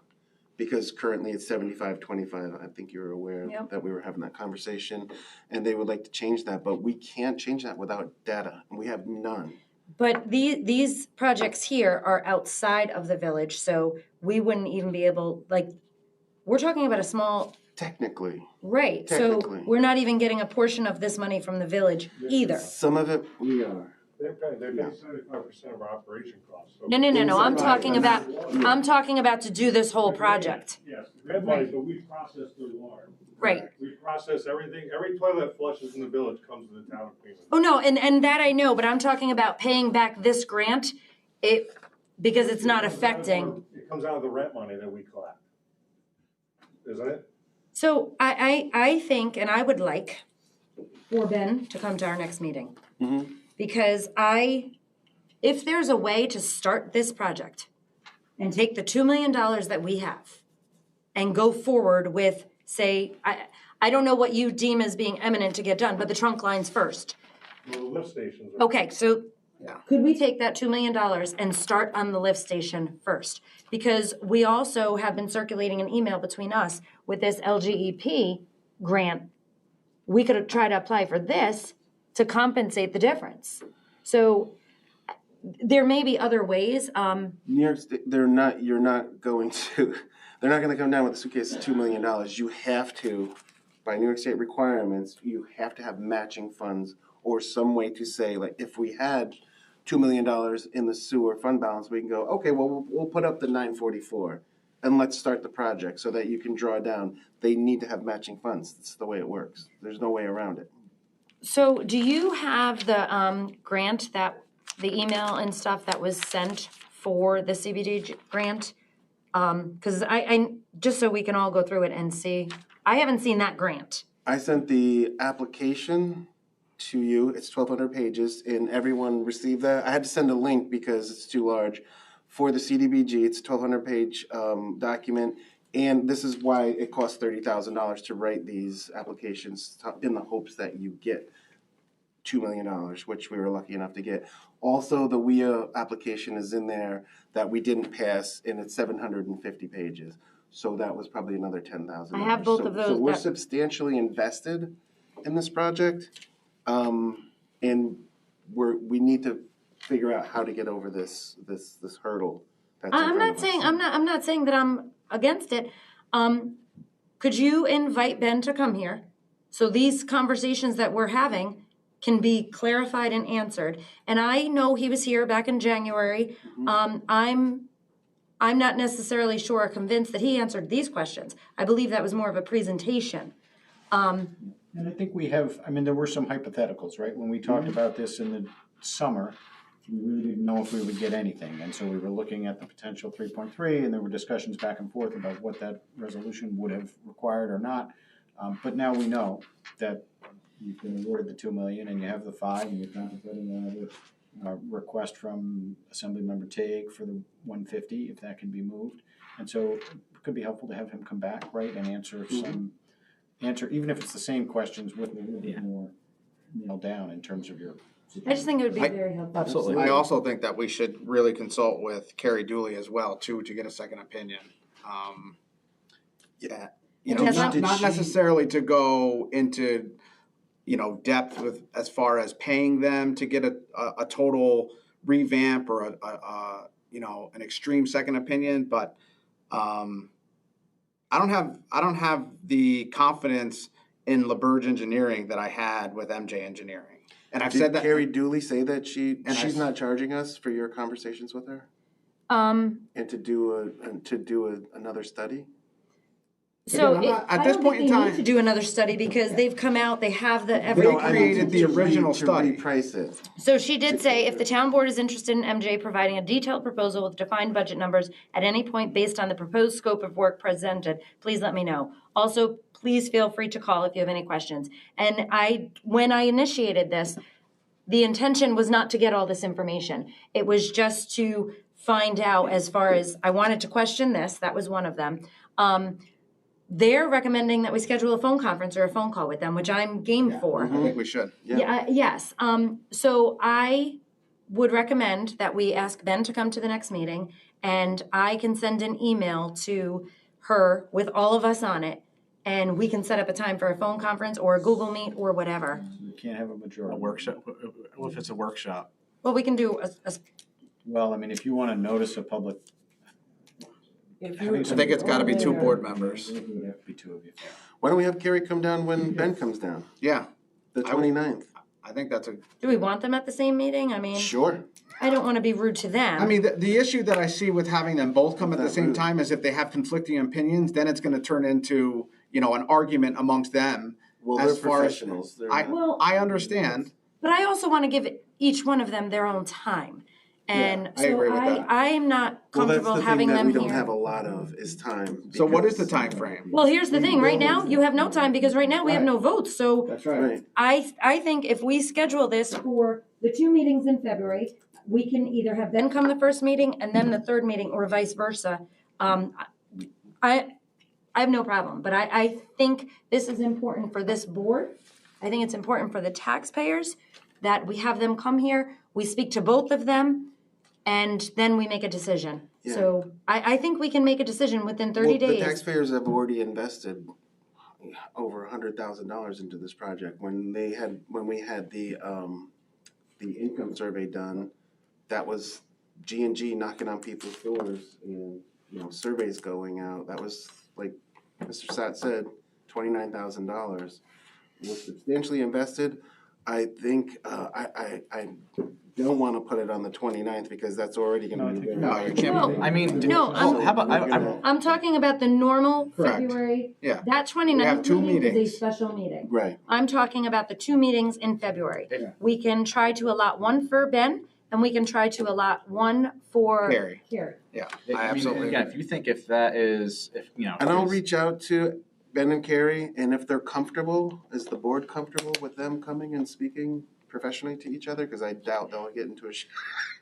Because currently it's 75-25, I think you're aware that we were having that conversation. And they would like to change that, but we can't change that without data, and we have none. But these projects here are outside of the village, so we wouldn't even be able, we're talking about a small. Technically. Right, Technically. so we're not even getting a portion of this money from the village either. Some of it, we are. They pay 75% of our operation costs. So No, I'm talking about to do this whole project. Yes, we have money, but we process their water. Right. We process everything. Every toilet that flushes in the village comes to the town of Cleveland. Oh, no, and that I know, but I'm talking about paying back this grant, because it's not affecting. It comes out of the rent money that we collect, isn't it? So I think, and I would like for Ben to come to our next meeting. Mm-hmm. Because if there's a way to start this project and take the $2 million that we have and go forward with, say, I don't know what you deem as being eminent to get done, but the trunk lines first. Well, the lift stations. Okay, so Could we take that $2 million and start on the lift station first? Because we also have been circulating an email between us with this LGEP grant. We could try to apply for this to compensate the difference. So there may be other ways. New York State, they're not going to come down with a suitcase of $2 million. You have to, by New York State requirements, you have to have matching funds or some way to say, like, if we had $2 million in the sewer fund balance, we can go, okay, well, we'll put up the 944 and let's start the project so that you can draw down. They need to have matching funds. That's the way it works. There's no way around it. So do you have the grant, that the email and stuff that was sent for the CBD grant? Because I just so we can all go through it and see. I haven't seen that grant. I sent the application to you. It's 1,200 pages, and everyone received that. I had to send a link because it's too large. For the CDBG, it's a 1,200-page document, and this is why it costs $30,000 to write these applications in the hopes that you get $2 million, which we were lucky enough to get. Also, the WIA application is in there that we didn't pass, and it's 750 pages. So that was probably another $10,000. I have both of those. So we're substantially invested in this project, and we need to figure out how to get over this hurdle. I'm not saying that I'm against it. Could you invite Ben to come here so these conversations that we're having can be clarified and answered? And I know he was here back in January. I'm not necessarily sure or convinced that he answered these questions. I believe that was more of a presentation. And I think we have, I mean, there were some hypotheticals, right? When we talked about this in the summer, we really didn't know if we would get anything. And so we were looking at the potential 3.3, and there were discussions back and forth about what that resolution would have required or not. But now we know that you've been awarded the $2 million and you have the 5, and you're contemplating a request from Assemblymember Tague for the 150, if that can be moved. And so it could be helpful to have him come back, right, and answer even if it's the same questions with a little bit more nailed down in terms of your. I just think it would be very helpful. Absolutely. I also think that we should really consult with Carrie Dooley as well, too, to get a second opinion. Not necessarily to go into, depth with as far as paying them to get a total revamp or an extreme second opinion, but I don't have the confidence in LaBerge Engineering that I had with MJ Engineering. And I've said that. Did Carrie Dooley say that she's not charging us for your conversations with her? And to do another study? So at this point in time, need to do another study because they've come out, they have the They created the original study. Price it. So she did say, if the town board is interested in MJ providing a detailed proposal with defined budget numbers at any point based on the proposed scope of work presented, please let me know. Also, please feel free to call if you have any questions. And when I initiated this, the intention was not to get all this information. It was just to find out, as far as I wanted to question this, that was one of them. They're recommending that we schedule a phone conference or a phone call with them, which I'm game for. I think we should. Yes. So I would recommend that we ask Ben to come to the next meeting, and I can send an email to her with all of us on it, and we can set up a time for a phone conference or a Google Meet or whatever. You can't have a majority. A workshop. What if it's a workshop? Well, we can do Well, I mean, if you want to notice a public. I think it's got to be 2 board members. It would have to be 2 of you. Why don't we have Carrie come down when Ben comes down? Yeah. The 29th. I think that's Do we want them at the same meeting? I mean. Sure. I don't want to be rude to them. I mean, the issue that I see with having them both come at the same time is if they have conflicting opinions, then it's going to turn into, an argument amongst them. Well, as they're far professionals. As, I understand. But I also want to give each one of them their own time. And I agree with that. I'm not comfortable having them Well, that's the thing that we don't here. have a lot of is time. So what is the time frame? Well, here's the thing. Right now, you have no time because right now we have no votes. So That's right. I think if we schedule this for the 2 meetings in February, we can either have Ben come the first meeting and then the third meeting, or vice versa. I have no problem, but I think this is important for this board. I think it's important for the taxpayers that we have them come here. we speak to both of them, and then we make a decision. Yeah. So I think we can make a decision within 30 Well, days. the taxpayers have already invested over $100,000 into this project. When we had the income survey done, that was G&G knocking on people's doors and, surveys going out. That was, like Mr. Satt said, $29,000 was substantially invested. I think I don't want to put it on the 29th because that's already going to be. No, you can't. No. I mean, No, how about, I'm talking about the normal Correct. February. Yeah. That We have 29th two meeting is a meetings. special meeting. Right. I'm talking about the 2 meetings in February. Yeah. We can try to allot one for Ben, and we can try to allot one for Carrie. Carrie. Yeah, I absolutely mean, again, if you think if that is, And I'll reach out to Ben and Carrie, and if they're comfortable, is the board comfortable with them coming and speaking professionally to each other? Because I doubt they'll get into a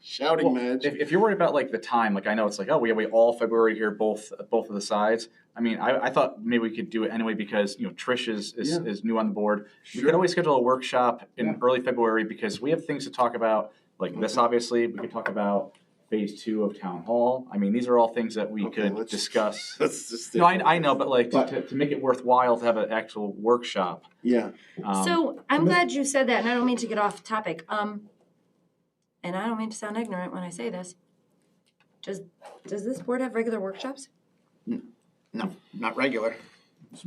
shouting match. If you're worried about like the time, like I know it's like, oh, we all February here, both of the sides. I mean, I thought maybe we could do it anyway because Trish is new on the board. We could always schedule a workshop in early February because we have things to talk about. Like this, obviously, we could talk about phase 2 of town hall. I mean, these are all things that we could discuss. Let's just No, I know, but like to make it worthwhile to have an actual workshop. Yeah. So I'm glad you said that, and I don't mean to get off topic. And I don't mean to sound ignorant when I say this. Does this board have regular workshops? No, not regular.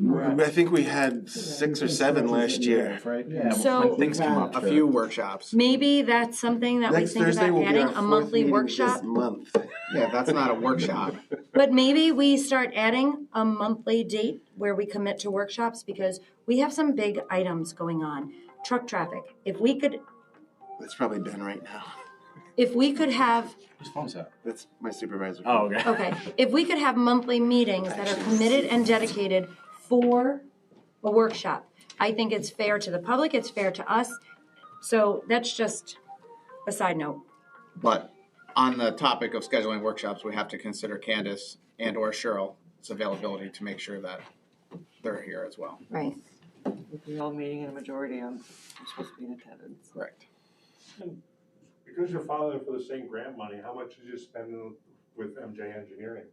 I think we had 6 or 7 last year. Right? Yeah, So- when things come up. A few workshops. Maybe that's something that we Next think Thursday about will be adding, our a 4th monthly meeting workshop. this month. Yeah, that's not a workshop. But maybe we start adding a monthly date where we commit to workshops because we have some big items going on. Truck traffic. If we could That's probably Ben right now. have, Whose phone's that? That's my supervisor. Oh, okay. okay, if we could have monthly meetings that are committed and dedicated for a workshop, I think it's fair to the public, it's fair to us. So that's just a side note. But on the topic of scheduling workshops, we have to consider Candace and or Cheryl's availability to make sure that they're here as well. Right. If we're all meeting in a majority, I'm supposed to be in attendance. Correct. Because you're filing for the same grant money, how much did you spend with MJ Engineering?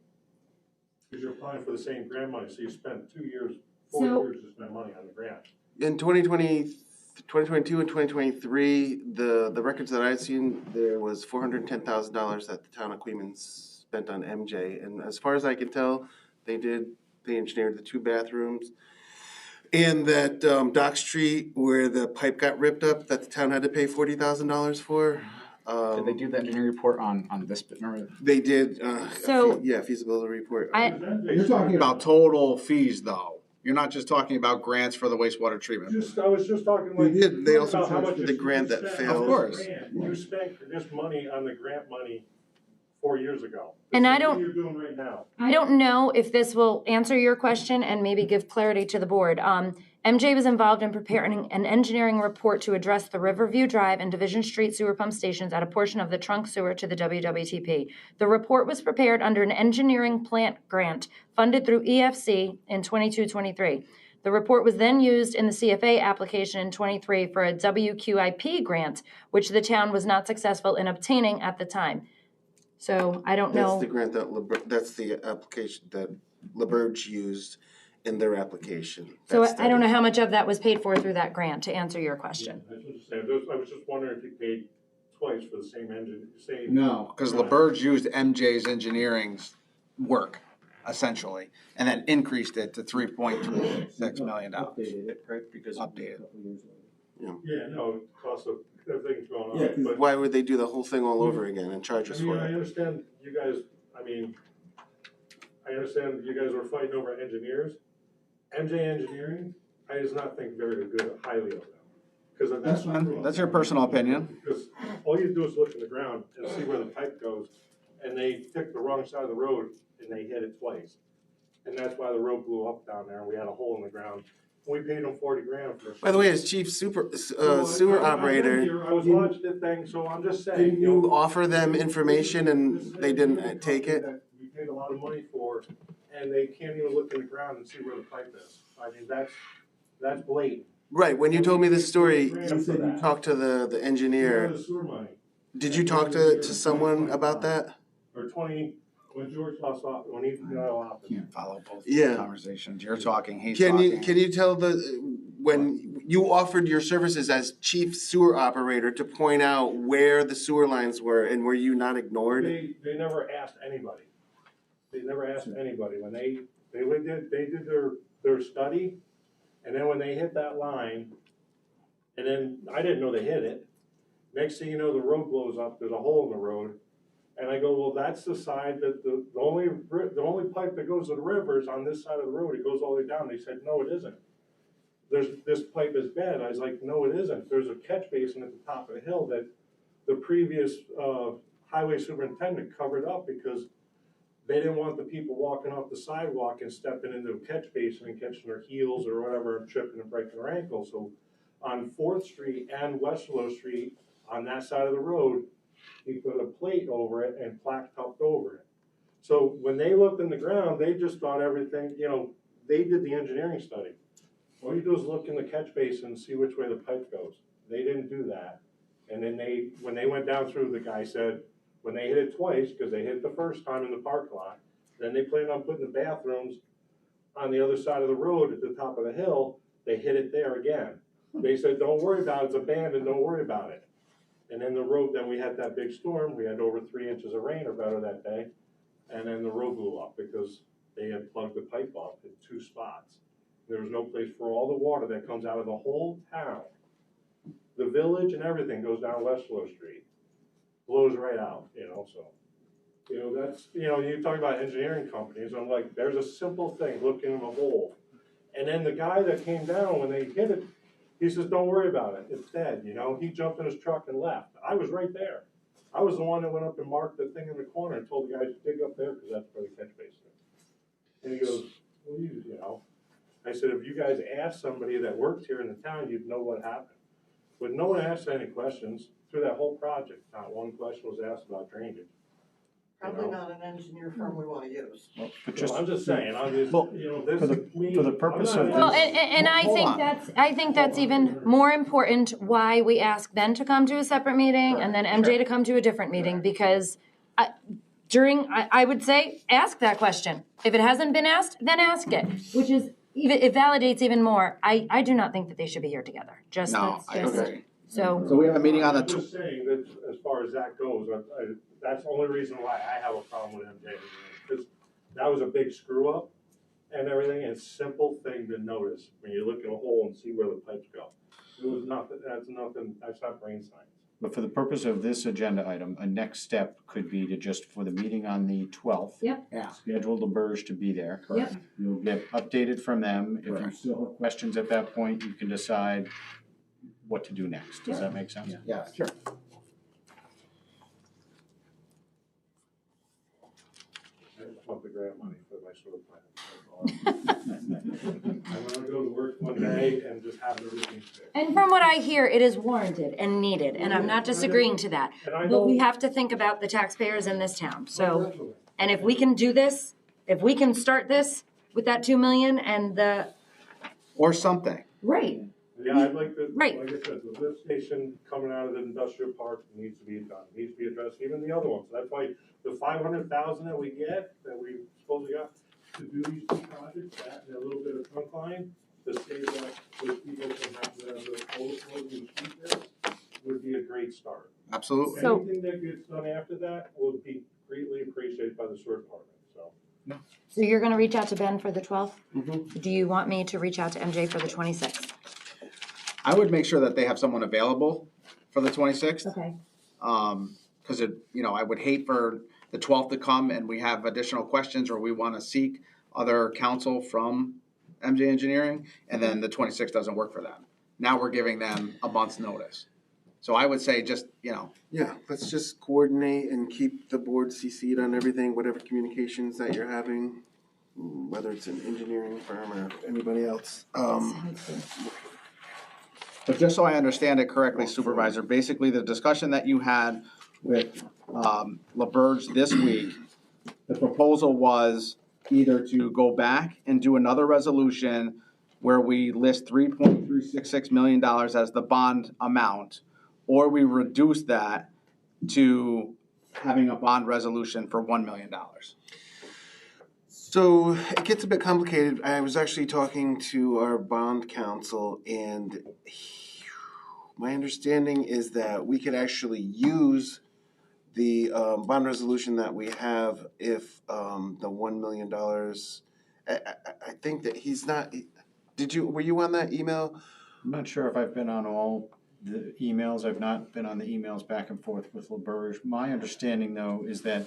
Because you're applying for the same grant money, so you spent 4 years to spend money on the grant. In 2022 and 2023, the records that I've seen, there was $410,000 that the town of Queens spent on MJ. And as far as I can tell, they engineered the 2 bathrooms. And that Dock Street where the pipe got ripped up that the town had to pay $40,000 for. Did they do the engineering report on this? Remember? They did. So- feasibility report. You're talking about total fees though. You're not just talking about grants for the wastewater treatment. I was just talking like. They also about how charged much for the you grant that spent failed. on Of course. this grant. You spent this money on the grant money 4 years ago. And I This is what don't- you're doing right now. I don't know if this will answer your question and maybe give clarity to the board. MJ was involved in preparing an engineering report to address the Riverview Drive and Division Street sewer pump stations at a portion of the trunk sewer to the WWTP. The report was prepared under an engineering plant grant funded through EFC in 22-23. The report was then used in the CFA application in 23 for a WQIP grant, which the town was not successful in obtaining at the time. So I don't know. That's the grant that's the application that LaBerge used in their application. So That's I don't know how much of that was paid for through that grant, to answer your question. I was just wondering if you paid twice for the same engine, same. No, because LaBerge used MJ's engineering's work, essentially, and then increased it to $3.26 million. Updated it, right? Because Updated. Yeah, no, cost of, everything's going Yeah, on, 'cause but. why would they do the whole thing all over again and charge us I mean, for I it? understand you guys, I understand you guys were fighting over engineers. MJ Engineering, I does not think very good, highly of them. Because of That's fine. That's your personal opinion. Because all you do is look in the ground and see where the pipe goes, and they picked the wrong side of the road and they hit it twice. And that's why the road blew up down there and we had a hole in the ground. We paid them $40,000 for it. By the way, as chief sewer operator, I was watching the thing, so I'm just saying. didn't you offer them information and they didn't take it? That we paid a lot of money for, and they can't even look in the ground and see where the pipe is. I mean, that's blatant. Right, when you told me this story, you $40,000 said for you that. talked to the You know, engineer. the sewer money. Did you talk to someone about that? Or 20, when George lost off, when he got off. Can't follow both Yeah. conversations. You're talking, he's Can talking. you tell when you offered your services as chief sewer operator to point out where the sewer lines were, and were you not ignored? They never asked anybody. They never asked anybody. When they did their study, and then when they hit that line, and then I didn't know they hit it. Next thing you know, the road blows up, there's a hole in the road. And I go, well, that's the side that the only pipe that goes to the river is on this side of the road. It goes all the way down. They said, no, it isn't. This pipe is bad. I was like, no, it isn't. There's a catch basin at the top of the hill that the previous highway superintendent covered up because they didn't want the people walking off the sidewalk and stepping into a catch basin and catching their heels or whatever and tripping and breaking their ankles. So on 4th Street and West Willow Street, on that side of the road, he put a plate over it and plaque topped over it. So when they looked in the ground, they just thought everything, they did the engineering study. All you do is look in the catch basin and see which way the pipe goes. They didn't do that. And then when they went down through, the guy said, when they hit it twice, because they hit it the first time in the parking lot, then they planned on putting the bathrooms on the other side of the road at the top of the hill, they hit it there again. They said, don't worry about it, it's abandoned, don't worry about it. And then the road, then we had that big storm, we had over 3 inches of rain or better that day, and then the road blew up because they had plugged the pipe up in 2 spots. There was no place for all the water that comes out of the whole town. The village and everything goes down West Willow Street, blows right out, so. That's, you talk about engineering companies, I'm like, there's a simple thing, look in the hole. And then the guy that came down, when they hit it, he says, don't worry about it, it's dead, He jumped in his truck and left. I was right there. I was the one that went up and marked the thing in the corner and told the guys to dig up there because that's where the catch basin is. And he goes, well, I said, if you guys asked somebody that worked here in the town, you'd know what happened. But no one asked any questions through that whole project. Not one question was asked about drainage. Probably not an engineer firm we want to use. I'm just saying, this for the purpose of Well, and I think that's even more important why we ask Ben to come to a separate meeting and then MJ to come to a different meeting, because I would say, ask that question. If it hasn't been asked, then ask it, which is, it validates even more. I do not think that they should be here together. I agree. So we have a meeting on the. I'm just saying that as far as that goes, that's the only reason why I have a problem with MJ, because that was a big screw up and everything. It's a simple thing to notice when you look at a hole and see where the pipes go. It was nothing. That's not brain science. But for the purpose of this agenda item, a next step could be to just, for the meeting on the 12th, schedule LaBerge to be there. Yep. You'll get updated from them. If you still have questions at that point, you can decide what to do next. Does that make sense? Yeah, sure. I just want the grant money for my sewer plant. I'm gonna go to work one day and just have everything fixed. And from what I hear, it is warranted and needed, and I'm not disagreeing to that. But we have to think about the taxpayers in this town, so, and if we can do this, if we can start this with that 2 million and Or something. Right. Yeah, I'd like to, Right. like I said, the lift station coming out of the industrial park needs to be done, needs to be addressed, even the other ones. That's why the 500,000 that we get, that we supposedly got to do these 2 projects, that and a little bit of trunk line, to save that, so people can have the overflows and street there, would be a great start. Absolutely. Anything that gets done after that will be greatly appreciated by the sewer department, so. So you're gonna reach out to Ben for the 12th? Mm-hmm. Do you want me to reach out to MJ for the 26th? I would make sure that they have someone available for the 26th. Okay. Because I would hate for the 12th to come and we have additional questions or we want to seek other counsel from MJ Engineering, and then the 26th doesn't work for them. Now we're giving them a month's notice. So I would say just, Yeah, let's just coordinate and keep the board CC'd on everything, whatever communications that you're having, whether it's an engineering firm or anybody else. But just so I understand it correctly, Supervisor, basically the discussion that you had with LaBerge this week, the proposal was either to go back and do another resolution where we list $3.366 million as the bond amount, or we reduce that to having a bond resolution for $1 million? So it gets a bit complicated. I was actually talking to our bond counsel, and my understanding is that we could actually use the bond resolution that we have if the $1 million. I think that he's not. Were you on that email? I'm not sure if I've been on all the emails. I've not been on the emails back and forth with LaBerge. My understanding, though, is that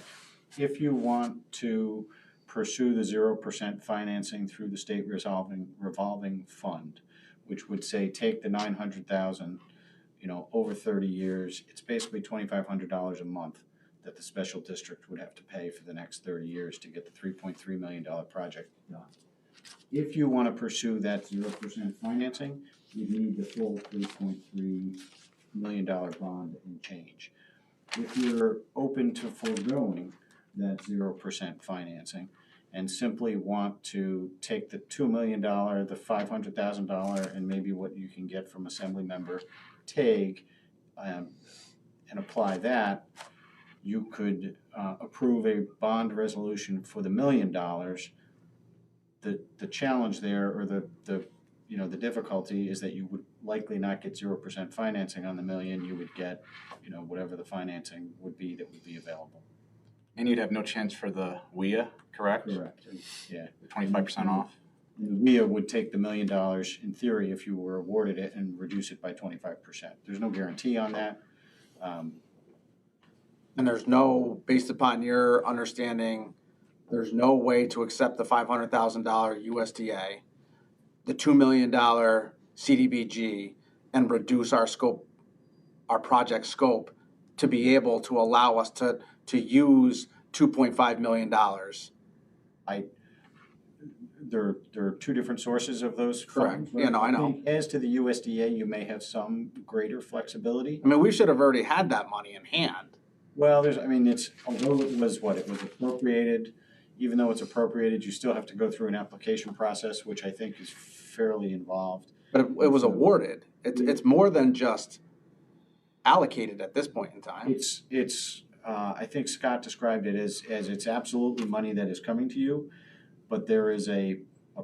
if you want to pursue the 0% financing through the state revolving fund, which would say take the $900,000, over 30 years, it's basically $2,500 a month that the special district would have to pay for the next 30 years to get the $3.3 million project done. If you want to pursue that 0% financing, you need the full $3.3 million bond and change. If you're open to foregoing that 0% financing and simply want to take the $2 million, the $500,000, and maybe what you can get from Assemblymember Tague, and apply that, you could approve a bond resolution for the $1 million. The challenge there, or the difficulty, is that you would likely not get 0% financing on the $1 million. You would get, whatever the financing would be that would be available. And you'd have no chance for the WIA, correct? Correct. Yeah. 25% off. And the WIA would take the $1 million in theory if you were awarded it and reduce it by 25%. There's no guarantee on that. And there's no, based upon your understanding, there's no way to accept the $500,000 USDA, the $2 million CDBG, and reduce our scope, our project scope, to be able to allow us to use $2.5 million. There are two different sources of those Correct. funds. Yeah, no, I know. As to the USDA, you may have some greater flexibility. I mean, we should have already had that money in hand. Well, although it was appropriated, even though it's appropriated, you still have to go through an application process, which I think is fairly involved. But it was awarded. It's more than just allocated at this point in time. I think Scott described it as it's absolutely money that is coming to you, but there is a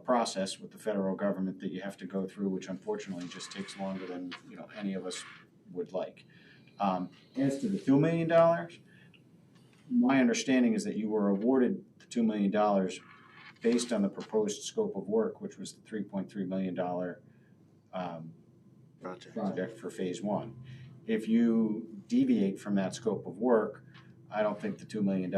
process with the federal government that you have to go through, which unfortunately just takes longer than any of us would like. As to the $2 million, my understanding is that you were awarded the $2 million based on the proposed scope of work, which was the $3.3 million project for phase one. If you deviate from that scope of work, I don't think the $2 million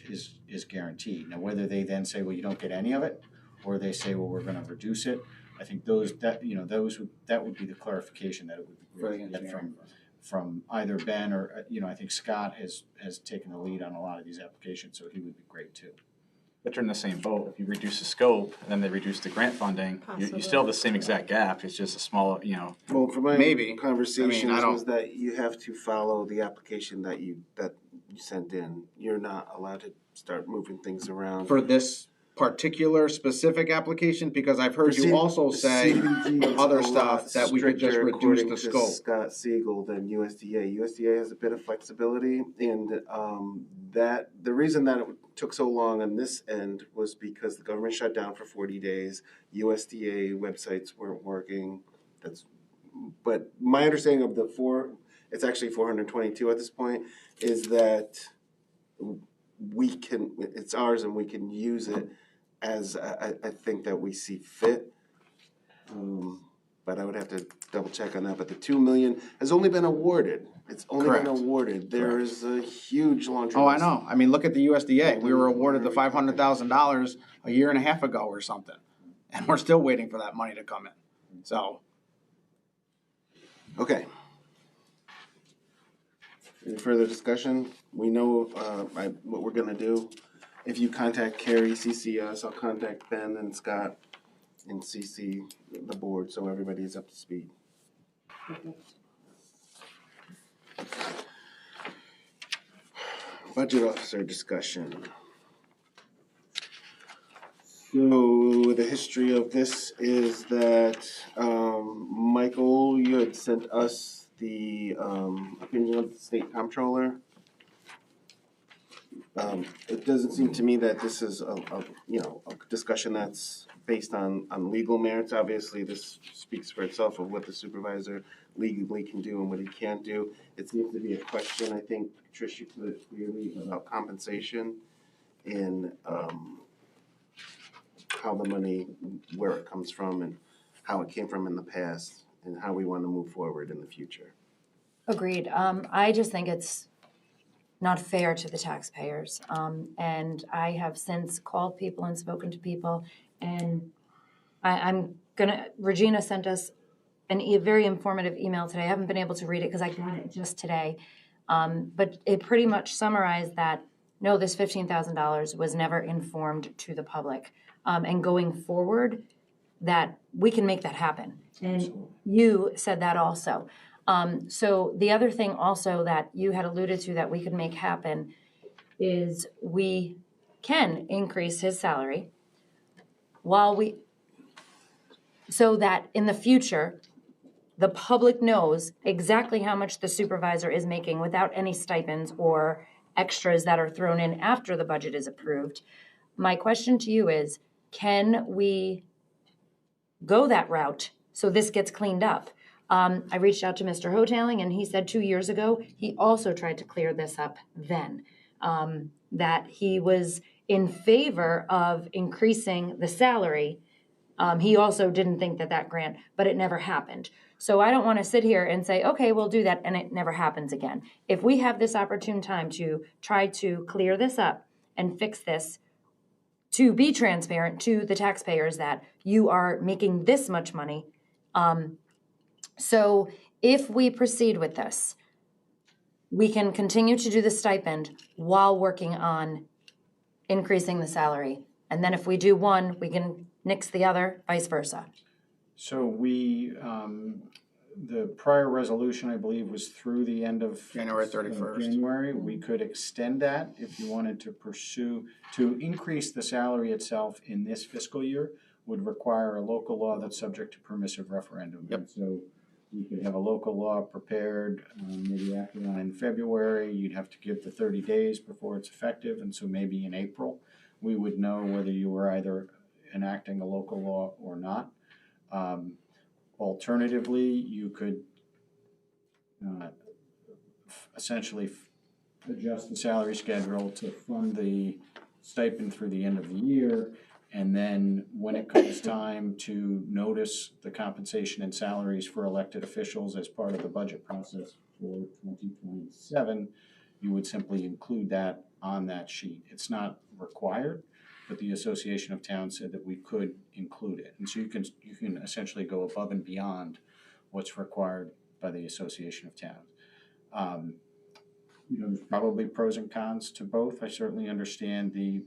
is guaranteed. Now, whether they then say, well, you don't get any of it, or they say, well, we're going to reduce it, I think that would be the clarification that it would be great to get from either Ben or I think Scott has taken the lead on a lot of these applications, so he would be great too. But you're in the same boat. If you reduce the scope and then they reduce the grant funding, you still have the same exact gap. It's just a small, Well, from my Maybe. conversations was that you have to follow the application that you sent in. You're not allowed to start moving things around. For this particular specific application, because I've heard you also say other stuff that we could just reduce the scope. Scott Siegel than USDA. USDA has a bit of flexibility, and that the reason that it took so long on this end was because the government shut down for 40 days. USDA websites weren't working. But my understanding of it's actually 422 at this point, is that it's ours and we can use it as I think that we see fit. But I would have to double check on that. But the $2 million has only been awarded. It's only Correct. been awarded. There is a huge laundry Oh, I list. know. I mean, look at the USDA. We were awarded the $500,000 a year and a half ago or something, and we're still waiting for that money to come in. So, Okay. Any further discussion? We know what we're gonna do. If you contact Carrie, CC us, I'll contact Ben and Scott and CC the board so everybody is up to speed. Budget officer discussion. So the history of this is that Michael, you had sent us the opinion of the state comptroller It doesn't seem to me that this is a discussion that's based on legal merits. Obviously, this speaks for itself of what the supervisor legally can do and what he can't do. It seems to be a question, I think, Trish, you put it clearly, about compensation and how the money, where it comes from and how it came from in the past and how we want to move forward in the future. Agreed. I just think it's not fair to the taxpayers. And I have since called people and spoken to people, and Regina sent us a very informative email today. I haven't been able to read it because I got it just today. But it pretty much summarized that, no, this $15,000 was never informed to the public. And going forward, that we can make that happen. And you said that also. So the other thing also that you had alluded to that we could make happen is we can increase his salary so that in the future, the public knows exactly how much the supervisor is making without any stipends or extras that are thrown in after the budget is approved. My question to you is, can we go that route so this gets cleaned up? I reached out to Mr. Hoteling, and he said 2 years ago, he also tried to clear this up then, that he was in favor of increasing the salary. He also didn't think that grant, but it never happened. So I don't want to sit here and say, okay, we'll do that, and it never happens again. If we have this opportune time to try to clear this up and fix this, to be transparent to the taxpayers that you are making this much money. So if we proceed with this, we can continue to do the stipend while working on increasing the salary. And then if we do one, we can nix the other, vice versa. So we, the prior resolution, I believe, was through the end of January 31st. January. We could extend that if you wanted to pursue, to increase the salary itself in this fiscal year would require a local law that's subject to permissive referendum. Yep. So you could have a local law prepared, maybe acted on in February. You'd have to give the 30 days before it's effective. And so maybe in April, we would know whether you were either enacting a local law or not. Alternatively, you could essentially adjust the salary schedule to fund the stipend through the end of the year. And then when it comes time to notice the compensation and salaries for elected officials as part of the budget process for 2027, you would simply include that on that sheet. It's not required, but the Association of Towns said that we could include it. And so you can essentially go above and beyond what's required by the Association of Towns. There's probably pros and cons to both. I certainly understand the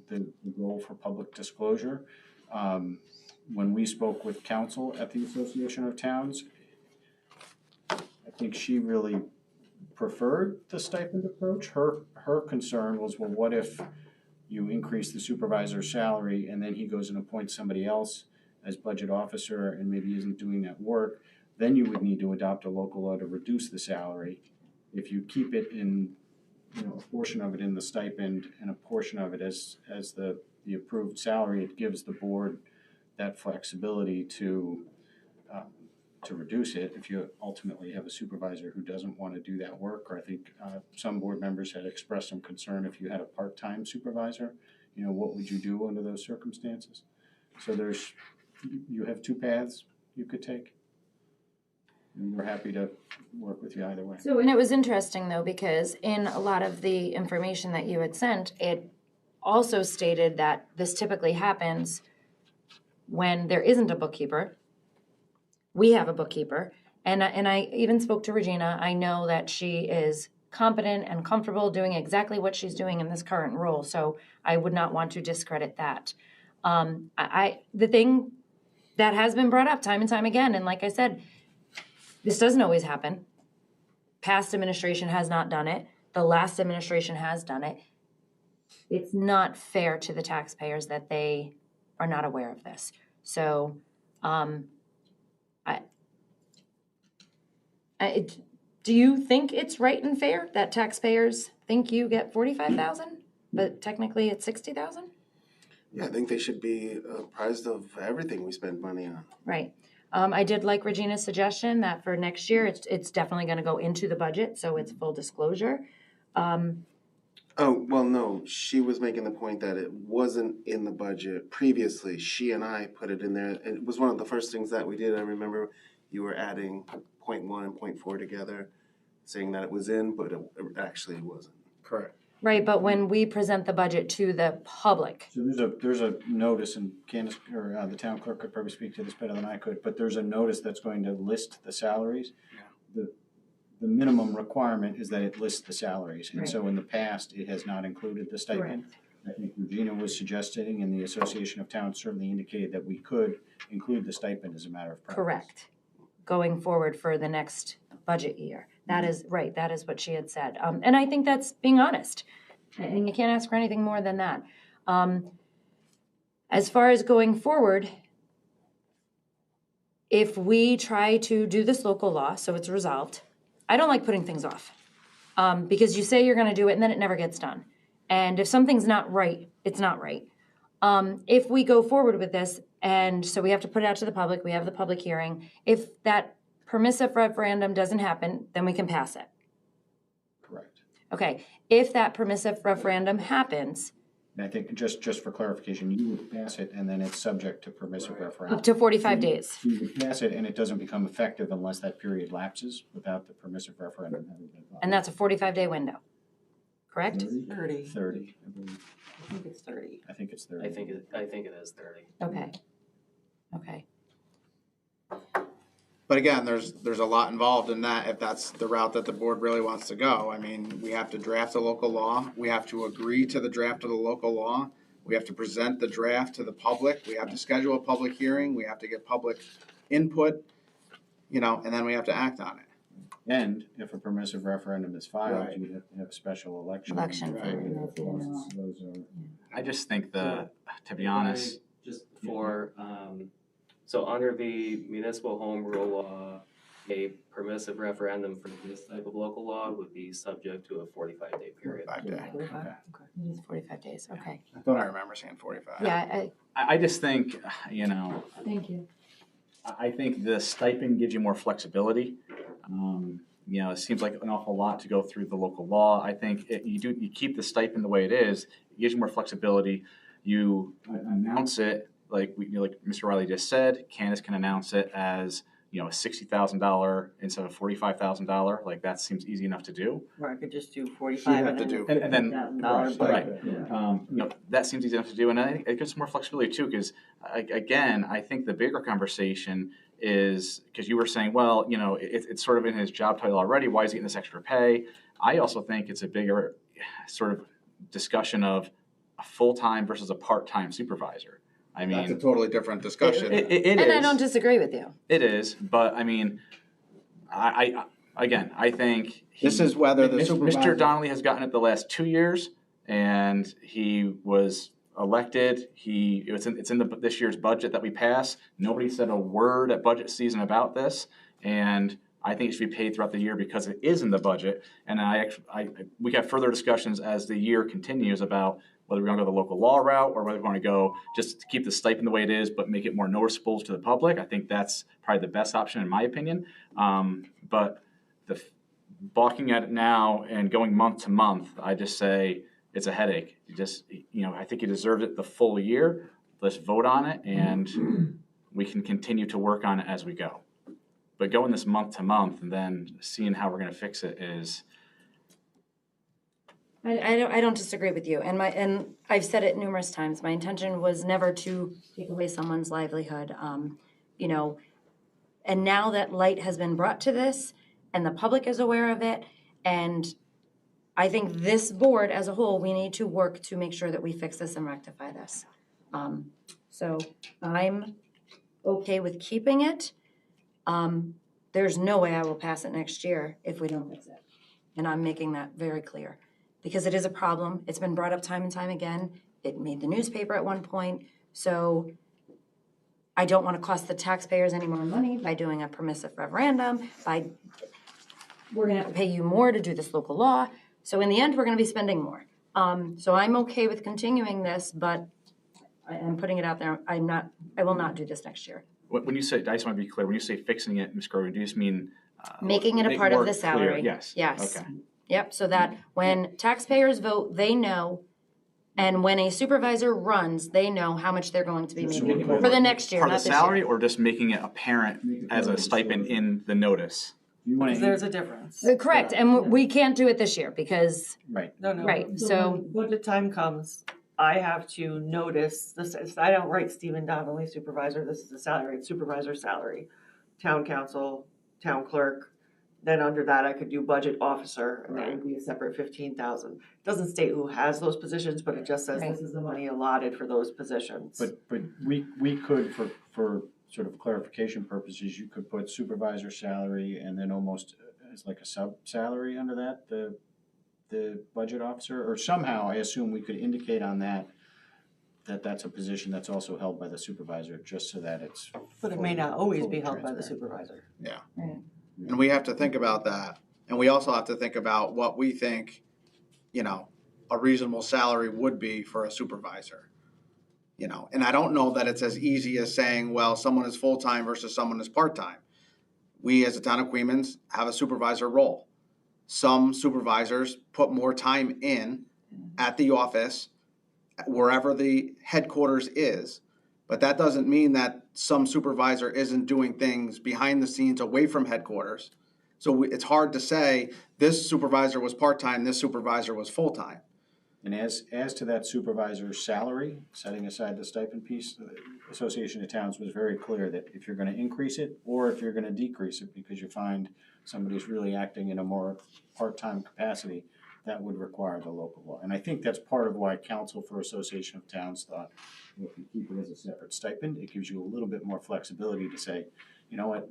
goal for public disclosure. When we spoke with counsel at the Association of Towns, I think she really preferred the stipend approach. Her concern was, well, what if you increase the supervisor's salary and then he goes and appoints somebody else as budget officer and maybe isn't doing that work? Then you would need to adopt a local law to reduce the salary. If you keep it in, a portion of it in the stipend and a portion of it as the approved salary, it gives the board that flexibility to reduce it if you ultimately have a supervisor who doesn't want to do that work. Or I think some board members had expressed some concern if you had a part-time supervisor, what would you do under those circumstances? So you have two paths you could take. And we're happy to work with you either way. So, and it was interesting though, because in a lot of the information that you had sent, it also stated that this typically happens when there isn't a bookkeeper. We have a bookkeeper, and I even spoke to Regina. I know that she is competent and comfortable doing exactly what she's doing in this current role, so I would not want to discredit that. The thing that has been brought up time and time again, and like I said, this doesn't always happen. Past administration has not done it. The last administration has done it. It's not fair to the taxpayers that they are not aware of this. So, do you think it's right and fair that taxpayers think you get $45,000 but technically it's 60,000? Yeah, I think they should be apprised of everything we spend money on. Right. I did like Regina's suggestion that for next year, it's definitely gonna go into the budget, so it's full disclosure. Oh, well, no, she was making the point that it wasn't in the budget previously. She and I put it in there. It was one of the first things that we did. I remember you were adding point 1 and point 4 together, saying that it was in, but it actually wasn't. Correct. Right, but when we present the budget to the public, So there's a notice, and Candace, or the town clerk could probably speak to this better than I could, but there's a notice that's going to list the salaries. The minimum requirement is that it lists the salaries, and so in the past, it has not included the stipend. I think Regina was suggesting, and the Association of Towns certainly indicated that we could include the stipend as a matter of practice. correct, going forward for the next budget year. That is, right, that is what she had said. And I think that's being honest. And you can't ask for anything more than that. As far as going forward, if we try to do this local law, so it's resolved, I don't like putting things off. Because you say you're gonna do it and then it never gets done. And if something's not right, it's not right. If we go forward with this, and so we have to put it out to the public, we have the public hearing, if that permissive referendum doesn't happen, then we can pass it. Correct. Okay, if that permissive referendum happens, And I think just for clarification, you would pass it and then it's subject to permissive referendum. up to 45 days. You would pass it and it doesn't become effective unless that period lapses without the permissive referendum having been filed. And that's a 45-day window, correct? 30. 30, I believe. I think it's 30. I think it's 30. I think it is 30. Okay, okay. But again, there's a lot involved in that if that's the route that the board really wants to go. I mean, we have to draft a local law. We have to agree to the draft of the local law. We have to present the draft to the public. We have to schedule a public hearing. We have to get public input, and then we have to act on it. And if a permissive referendum is filed, Right. you have to have a special election. Election. Those are. I just think to be honest, Just for, so under the municipal home rule law, a permissive referendum for this type of local law would be subject to a 45-day period. 45-day. 45? Okay. It is 45 days, okay. I thought I remember saying 45. Yeah, I just think, thank you. I think the stipend gives you more flexibility. It seems like an awful lot to go through the local law. I think you keep the stipend the way it is. It gives you more flexibility. You announce it like Mr. Riley just said. Candace can announce it as a $60,000 instead of $45,000. Like that seems easy enough to do. Or I could just do 45 and then $1,000 right. That seems easy enough to do, and I think it gives more flexibility too. Because again, I think the bigger conversation is because you were saying, well, it's sort of in his job title already. Why is he getting this extra pay? I also think it's a bigger sort of discussion of a full-time versus a part-time supervisor. I mean, That's a totally different discussion. It And is. I don't disagree with you. It is, but I mean, I think This is whether the Mr. supervisor- Donnelly has gotten it the last 2 years, and he was elected. It's in this year's budget that we pass. Nobody said a word at budget season about this, and I think it should be paid throughout the year because it is in the budget. And we have further discussions as the year continues about whether we're going to go the local law route or whether we want to go just to keep the stipend the way it is, but make it more noticeable to the public. I think that's probably the best option in my opinion. But balking at it now and going month to month, I just say it's a headache. I think you deserved it the full year. Let's vote on it and we can continue to work on it as we go. But going this month to month and then seeing how we're going to fix it is. I don't disagree with you, and I've said it numerous times. My intention was never to take away someone's livelihood, and now that light has been brought to this, and the public is aware of it, and I think this board as a whole, we need to work to make sure that we fix this and rectify this. So I'm okay with keeping it. There's no way I will pass it next year if we don't fix it, and I'm making that very clear. Because it is a problem. It's been brought up time and time again. It made the newspaper at one point. So I don't want to cost the taxpayers any more money by doing a permissive referendum, we're going to have to pay you more to do this local law. So in the end, we're going to be spending more. So I'm okay with continuing this, but I'm putting it out there. I will not do this next year. When you say, I just want to be clear, when you say fixing it, Ms. Grover, do you just mean? Making it a make part of more the clear? salary. Yes. Yes. Okay. Yep, so that when taxpayers vote, they know, and when a supervisor runs, they know how much they're going to be making for the next year, Part not of the this salary, year. or just making it apparent as a stipend in the notice? Because there's a difference. Correct, and we can't do it this year because, Right. No. right, When so, budget time comes, I have to notice this. I don't write Stephen Donnelly supervisor. This is the salary. It's supervisor salary, town council, town clerk. Then under that, I could do budget officer, and that would be a separate 15,000. Doesn't state who has those positions, but it just says this is the money allotted for those positions. But we could, for sort of clarification purposes, you could put supervisor salary and then almost as like a sub salary under that, the budget officer, or somehow, I assume we could indicate on that that's a position that's also held by the supervisor, just so that it's. But it may not always be fully held by the transparent. supervisor. Yeah. right. And we have to think about that. And we also have to think about what we think, a reasonable salary would be for a supervisor. And I don't know that it's as easy as saying, well, someone is full-time versus someone is part-time. We, as a town of Queens, have a supervisor role. Some supervisors put more time in at the office, wherever the headquarters is. But that doesn't mean that some supervisor isn't doing things behind the scenes away from headquarters. So it's hard to say this supervisor was part-time, this supervisor was full-time. And as to that supervisor's salary, setting aside the stipend piece, the Association of Towns was very clear that if you're gonna increase it, or if you're gonna decrease it because you find somebody's really acting in a more part-time capacity, that would require the local law. And I think that's part of why Council for Association of Towns thought, well, if you keep it as a separate stipend, it gives you a little bit more flexibility to say, you know what,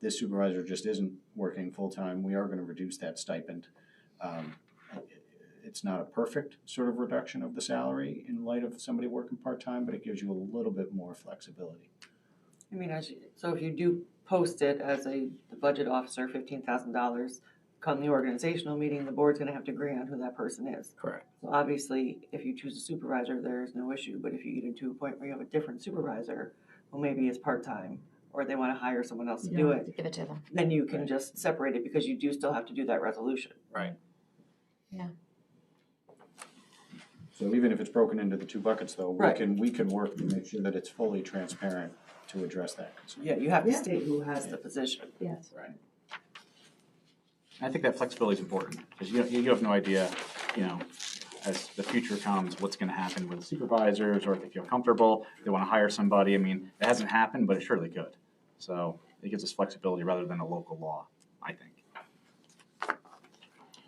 this supervisor just isn't working full-time, we are gonna reduce that stipend. It's not a perfect sort of reduction of the salary in light of somebody working part-time, but it gives you a little bit more flexibility. I mean, so if you do post it as the budget officer, $15,000, come the organizational meeting, the board's gonna have to agree on who that person is. Correct. So obviously, if you choose a supervisor, there's no issue, but if you get into a point where you have a different supervisor, well, maybe it's part-time, or they wanna hire someone else to do it, Give it to them. then you can just separate it, because you do still have to do that resolution. Right. Yeah. So even if it's broken into the two buckets though, Right. we can work to make sure that it's fully transparent to address that concern. Yeah, you have to state who has the position. Yes. Right. I think that flexibility is important, because you have no idea, as the future comes, what's gonna happen with supervisors, or if they feel comfortable, they wanna hire somebody. I mean, it hasn't happened, but it surely could. So it gives us flexibility rather than a local law, I think.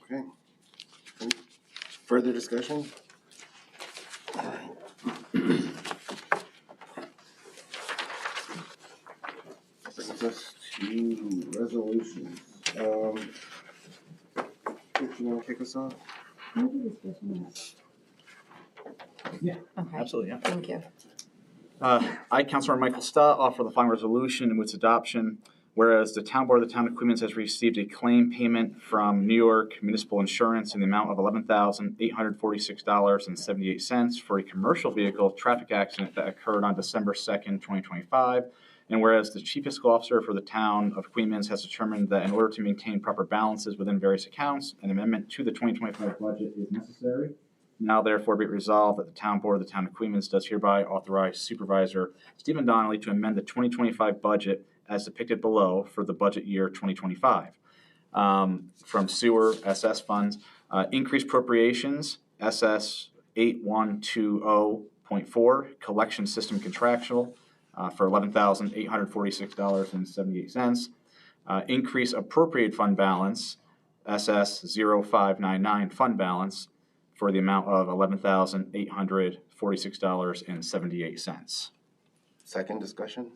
Okay. Further discussion? Brings us to resolutions. If you want to kick us off? Yeah, Okay. absolutely, yeah. Thank you. I, Councilor Michael Stott, offer the following resolution and its adoption. Whereas the Town Board of the Town of Queens has received a claim payment from New York Municipal Insurance in the amount of $11,846.78 for a commercial vehicle traffic accident that occurred on December 2nd, 2025. And whereas the Chief Fiscal Officer for the Town of Queens has determined that in order to maintain proper balances within various accounts, an amendment to the 2025 budget is necessary. Now therefore be it resolved that the Town Board of the Town of Queens does hereby authorize Supervisor Stephen Donnelly to amend the 2025 budget as depicted below for the budget year 2025. From sewer SS funds, increased appropriations, SS 8120.4, collection system contractual for $11,846.78. Increase appropriate fund balance, SS 0599 fund balance, for the amount of $11,846.78. Second discussion?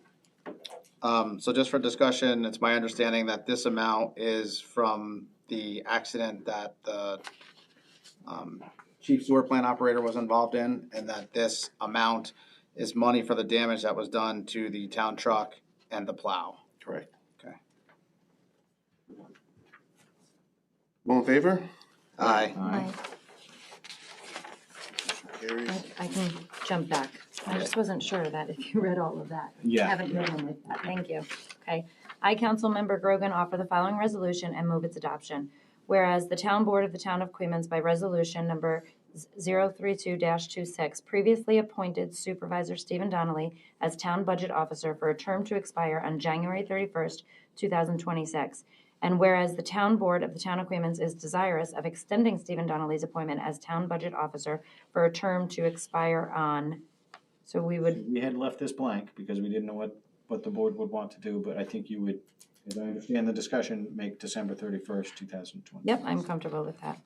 So just for discussion, it's my understanding that this amount is from the accident that the chief sewer plant operator was involved in, and that this amount is money for the damage that was done to the town truck and the plow. Correct. Okay. All in favor? Aye. Aye. carries. I can jump back. I just wasn't sure that if you read all of that. Yeah. Haven't read them like that. Thank you. Okay. I, Councilmember Grogan, offer the following resolution and move its adoption. Whereas the Town Board of the Town of Queens by resolution number 032-26 previously appointed Supervisor Stephen Donnelly as Town Budget Officer for a term to expire on January 31st, 2026. And whereas the Town Board of the Town of Queens is desirous of extending Stephen Donnelly's appointment as Town Budget Officer for a term to expire on, so we would, We had left this blank because we didn't know what the board would want to do, but I think you would, as I understand the discussion, make December 31st, 2020. yep, I'm comfortable with that.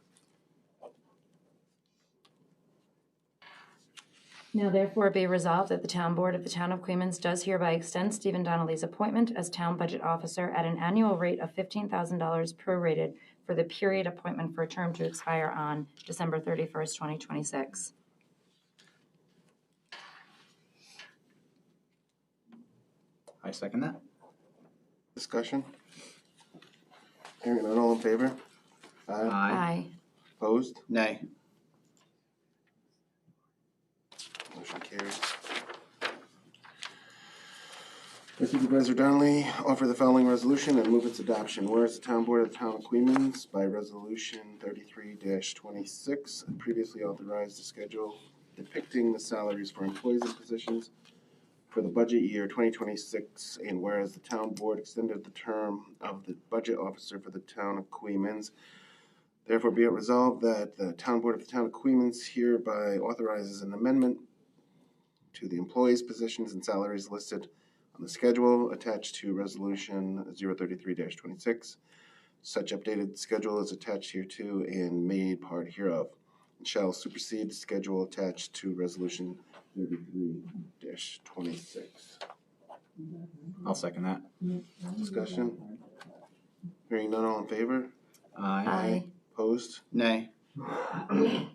Now therefore be resolved that the Town Board of the Town of Queens does hereby extend Stephen Donnelly's appointment as Town Budget Officer at an annual rate of $15,000 prorated for the period appointment for a term to expire on December 31st, 2026. I second that. Discussion? Hearing none, all in favor? Aye. Opposed? Nay. Motion carries. I, Supervisor Donnelly, offer the following resolution and move its adoption. Whereas the Town Board of the Town of Queens by Resolution 33-26 previously authorized a schedule depicting the salaries for employees and positions for the budget year 2026, and whereas the Town Board extended the term of the Budget Officer for the Town of Queens, therefore be it resolved that the Town Board of the Town of Queens hereby authorizes an amendment to the employees' positions and salaries listed on the schedule attached to Resolution 033-26. Such updated schedule is attached hereto and made part hereof, and shall supersede the schedule attached to Resolution 33-26. I'll second that. Discussion? Hearing none, all in favor? Aye. Opposed? Nay. Motion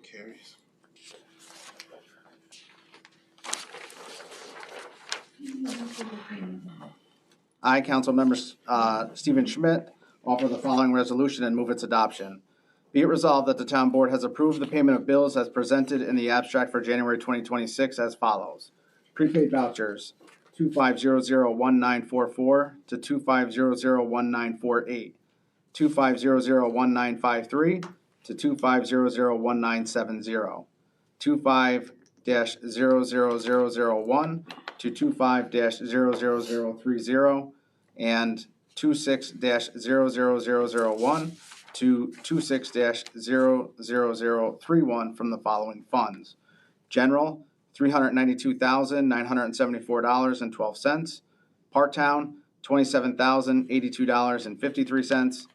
carries. I, Councilmember Stephen Schmidt, offer the following resolution and move its adoption. Be it resolved that the Town Board has approved the payment of bills as presented in the abstract for January 2026 as follows. Prepaid vouchers, 25001944 to 25001948, 25001953 to 25001970, 25-00001 to 25-00030, and 26-00001 to 26-00031 from the following funds. General, $392,974.12. Part-Town, $27,082.53.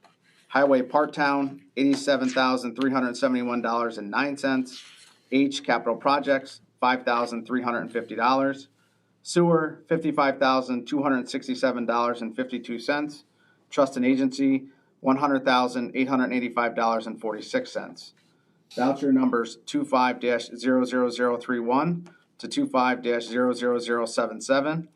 Highway Part-Town, $87,371.09. H, Capital Projects, $5,350. Sewer, $55,267.52. Trust and Agency, $100,885.46. Voucher numbers 25-00031 to 25-00077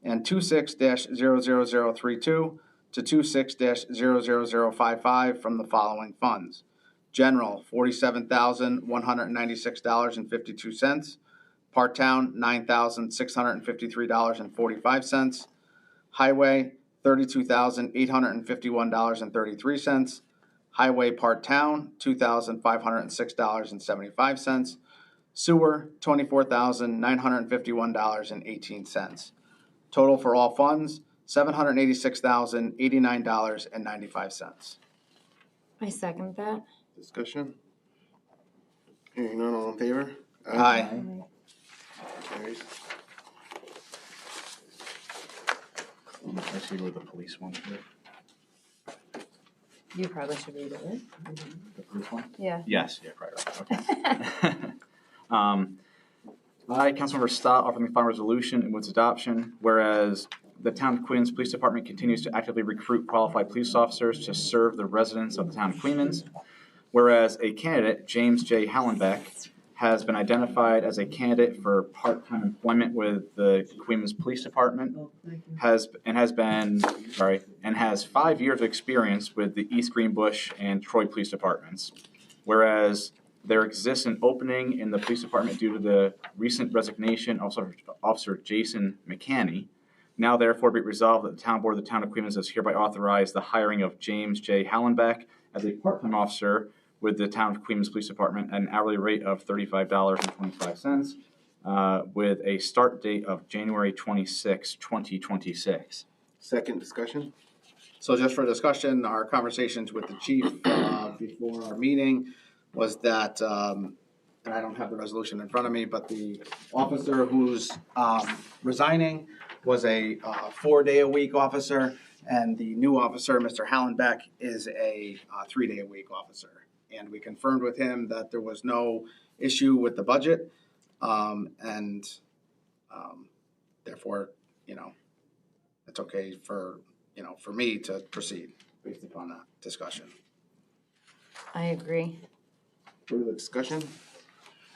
and 26-00032 to 26-00055 from the following funds. General, $47,196.52. Part-Town, $9,653.45. Highway, $32,851.33. Highway Part-Town, $2,506.75. Sewer, $24,951.18. Total for all funds, $786,089.95. I second that. Discussion? Hearing none, all in favor? Aye. Carries. I see where the police one is. You probably should read it, right? The police one? Yeah. Yes, yeah, right, okay. I, Councilmember Stott, offer the final resolution and its adoption, whereas the Town of Queens Police Department continues to actively recruit qualified police officers to serve the residents of the Town of Queens, whereas a candidate, James J. Hallenbeck, has been identified as a candidate for part-time employment with the Queens Police Department, has 5 years of experience with the East Greenbush and Troy Police Departments. Whereas There exists an opening in the police department due to the recent resignation of Officer Jason McCanney. Now therefore be it resolved that the town board of the town of Queens has hereby authorized the hiring of James J. Hallenbeck as a part-time officer with the town of Queens Police Department at an hourly rate of $35.25, with a start date of January 26, 2026. Second discussion? So just for discussion, our conversations with the chief before our meeting was that, and I don't have the resolution in front of me, but the officer who's resigning was a 4-day-a-week officer, and the new officer, Mr. Hallenbeck, is a 3-day-a-week officer. And we confirmed with him that there was no issue with the budget, and therefore, it's okay for me to proceed based upon that discussion. I agree. Further discussion?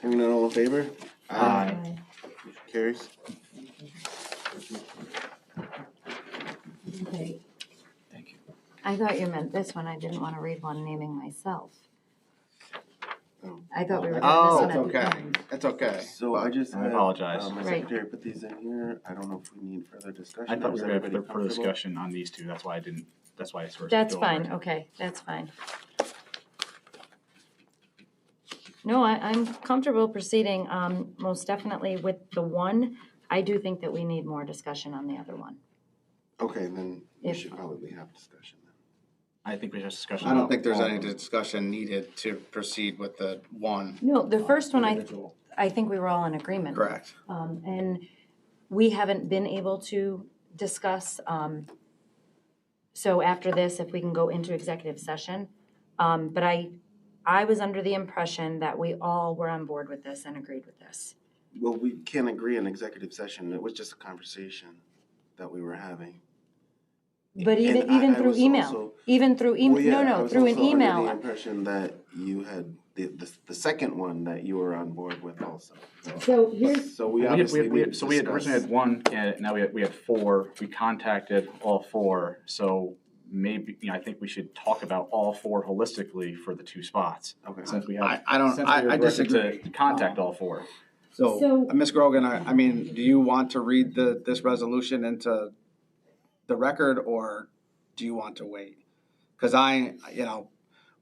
Hearing none, all in favor? Aye. Carries. Okay. Thank you. I thought you meant this one. I didn't want to read one naming myself. I thought we were doing this Oh, one it's at the okay. end. It's okay. So I just I had, apologize. my Right. secretary put these in here. I don't know if we need further discussion. I thought we Is were going to everybody have further comfortable? discussion on these two. That's why I sort of. That's go over fine, it. okay, that's fine. No, I'm comfortable proceeding, most definitely with the one. I do think that we need more discussion on the other one. Okay, then we If- should probably have discussion. I think we should have discussion. I don't about think there's all any of them. discussion needed to proceed with the one. No, the first one, individual. I think we were all in agreement. Correct. And we haven't been able to discuss, so after this, if we can go into executive session. But I was under the impression that we all were on board with this and agreed with this. Well, we can't agree in executive session. It was just a conversation that we were having. But And even I through was email, also- even through Well, email, yeah, I no, was through an also under email. the impression that you had the second one that you were on board with also. So here's, So we obviously need to So we had originally discuss. had one candidate, now we had four. We contacted all four, so maybe, I think we should talk about all four holistically for the two spots. Okay. Since we have. I don't- since we were I directed disagree. To contact all four. So, Ms. Grogan, I mean, do you want to read this resolution into the record, or do you want to wait? Because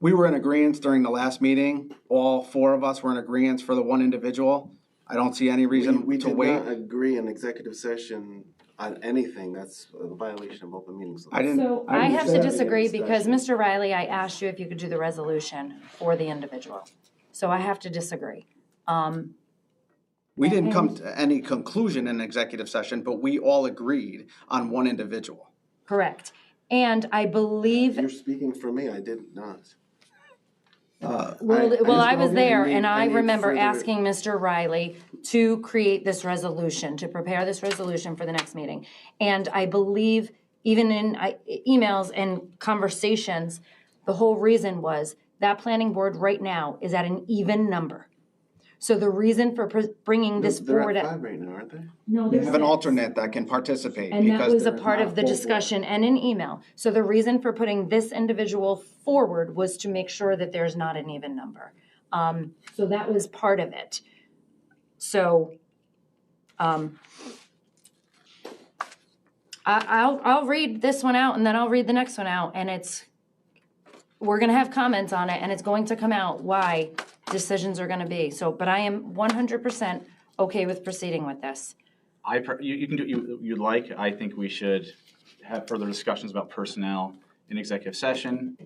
we were in agreement during the last meeting. All four of us were in agreement for the one individual. I don't see any reason We to did wait. not agree in executive session on anything. That's a violation of open meetings. I didn't- so I have to disagree because Mr. Riley, I asked you if you could do the resolution for the individual. So I have to disagree. We didn't come to any conclusion in executive session, but we all agreed on one individual. Correct. And I believe, You're speaking for me. I did not. well, I was there and I need remember further- asking Mr. Riley to create this resolution, to prepare this resolution for the next meeting. And I believe even in emails and conversations, the whole reason was that planning board right now is at an even number. So the reason for bringing this They're forward. at 5 right now, aren't they? No, We there's have an 6. alternate that can participate. And that because was a there's part not of the full board. discussion and an email. So the reason for putting this individual forward was to make sure that there's not an even number. So that was part of it. So, I'll read this one out and then I'll read the next one out, and we're gonna have comments on it, and it's going to come out why decisions are gonna be. So, but I am 100% okay with proceeding with this. You can do what you'd like. I think we should have further discussions about personnel in executive session,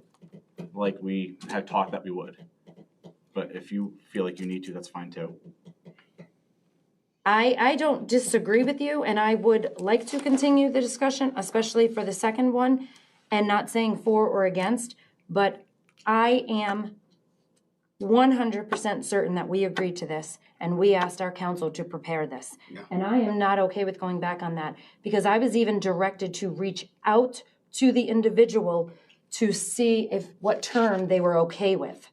like we had talked that we would. But if you feel like you need to, that's fine too. I don't disagree with you, and I would like to continue the discussion, especially for the second one, and not saying for or against, but I am 100% certain that we agreed to this, and we asked our council to prepare this. Yeah. And I am not okay with going back on that, because I was even directed to reach out to the individual to see what term they were okay with.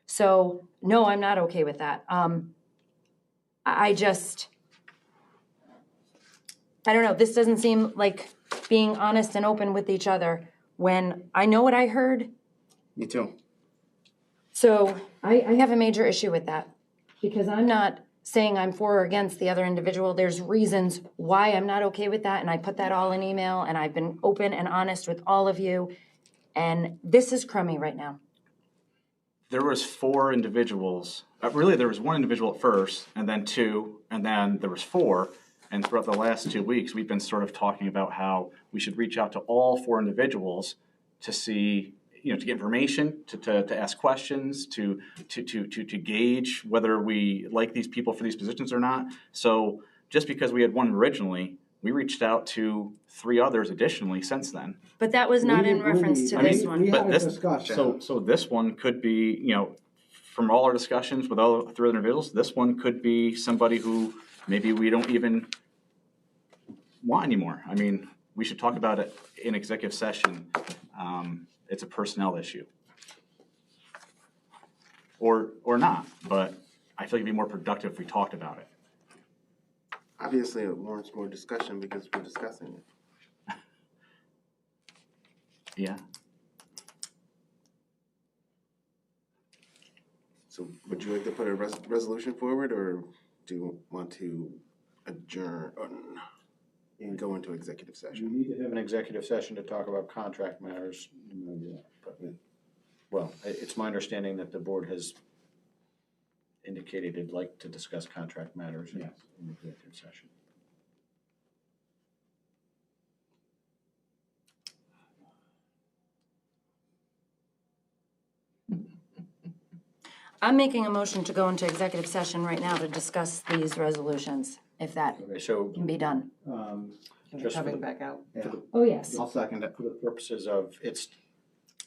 So, no, I'm not okay with that. I don't know, this doesn't seem like being honest and open with each other when I know what I heard. Me too. So I have a major issue with that because I'm not saying I'm for or against the other individual. There's reasons why I'm not okay with that, and I put that all in email, and I've been open and honest with all of you, and this is crummy right now. There was 4 individuals, really there was 1 individual at first, and then 2, and then there was 4. And throughout the last 2 weeks, we've been sort of talking about how we should reach out to all 4 individuals to see, to get information, to ask questions, to gauge whether we like these people for these positions or not. So just because we had 1 originally, we reached out to 3 others additionally since then. But that was not in reference to this one. We had a discussion. So this one could be, from all our discussions with all 3 other individuals, this one could be somebody who maybe we don't even want anymore. I mean, we should talk about it in executive session. It's a personnel issue. Or not, but I feel like it'd be more productive if we talked about it. Obviously, it warrants more discussion because we're discussing it. Yeah. So would you like to put a resolution forward, or do you want to adjourn and go into executive We session? need to have an executive session to talk about contract matters. Well, it's my understanding that the board has indicated it'd like to discuss contract matters in executive session. I'm making a motion to go into executive session right now to discuss these resolutions, if that Okay, so, can be done. And we're just for coming the, back out. Oh, yes. I'll second it. for the purposes of, it's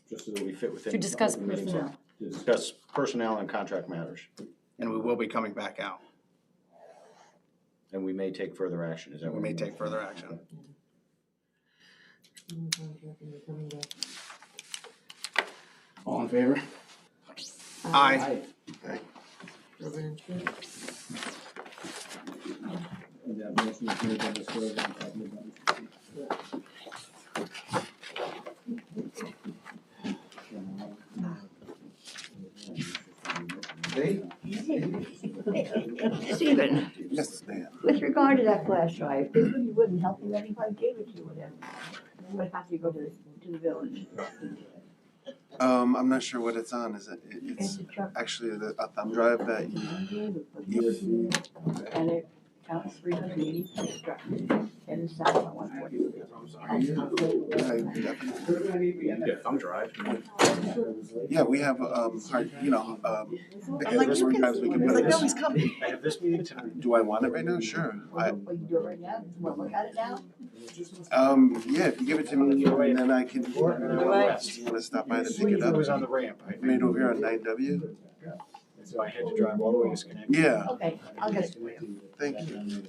just so that we fit within. To discuss open meetings personnel. law. To discuss personnel and contract matters, And we will be coming back out. and we may take further action, is that We what? may take further action. All in favor? Aye. Okay. Stephen, Yes, ma'am. with regard to that flash drive, it really wouldn't help you if I gave it to you with him. You would have to go to the village. I'm not sure what it's on. Is it? It's It's a truck. actually a thumb drive that you. And it counts 386 trucks, and it's south on 140. Yeah, thumb drive. Yeah, we have hard, I'm like, you can, drives we can he's put like, in. no, he's coming. I have this meeting tonight. Do I want it right now? Sure. Well, you do it right now, you want to look at it now? Yeah, if you give it to me, and then I can. You want to stop by to pick it It up? was on the ramp. Made over here on 9W. So I had to drive all the way to Schenectady. Yeah. Okay, I'll get it for you. Thank you.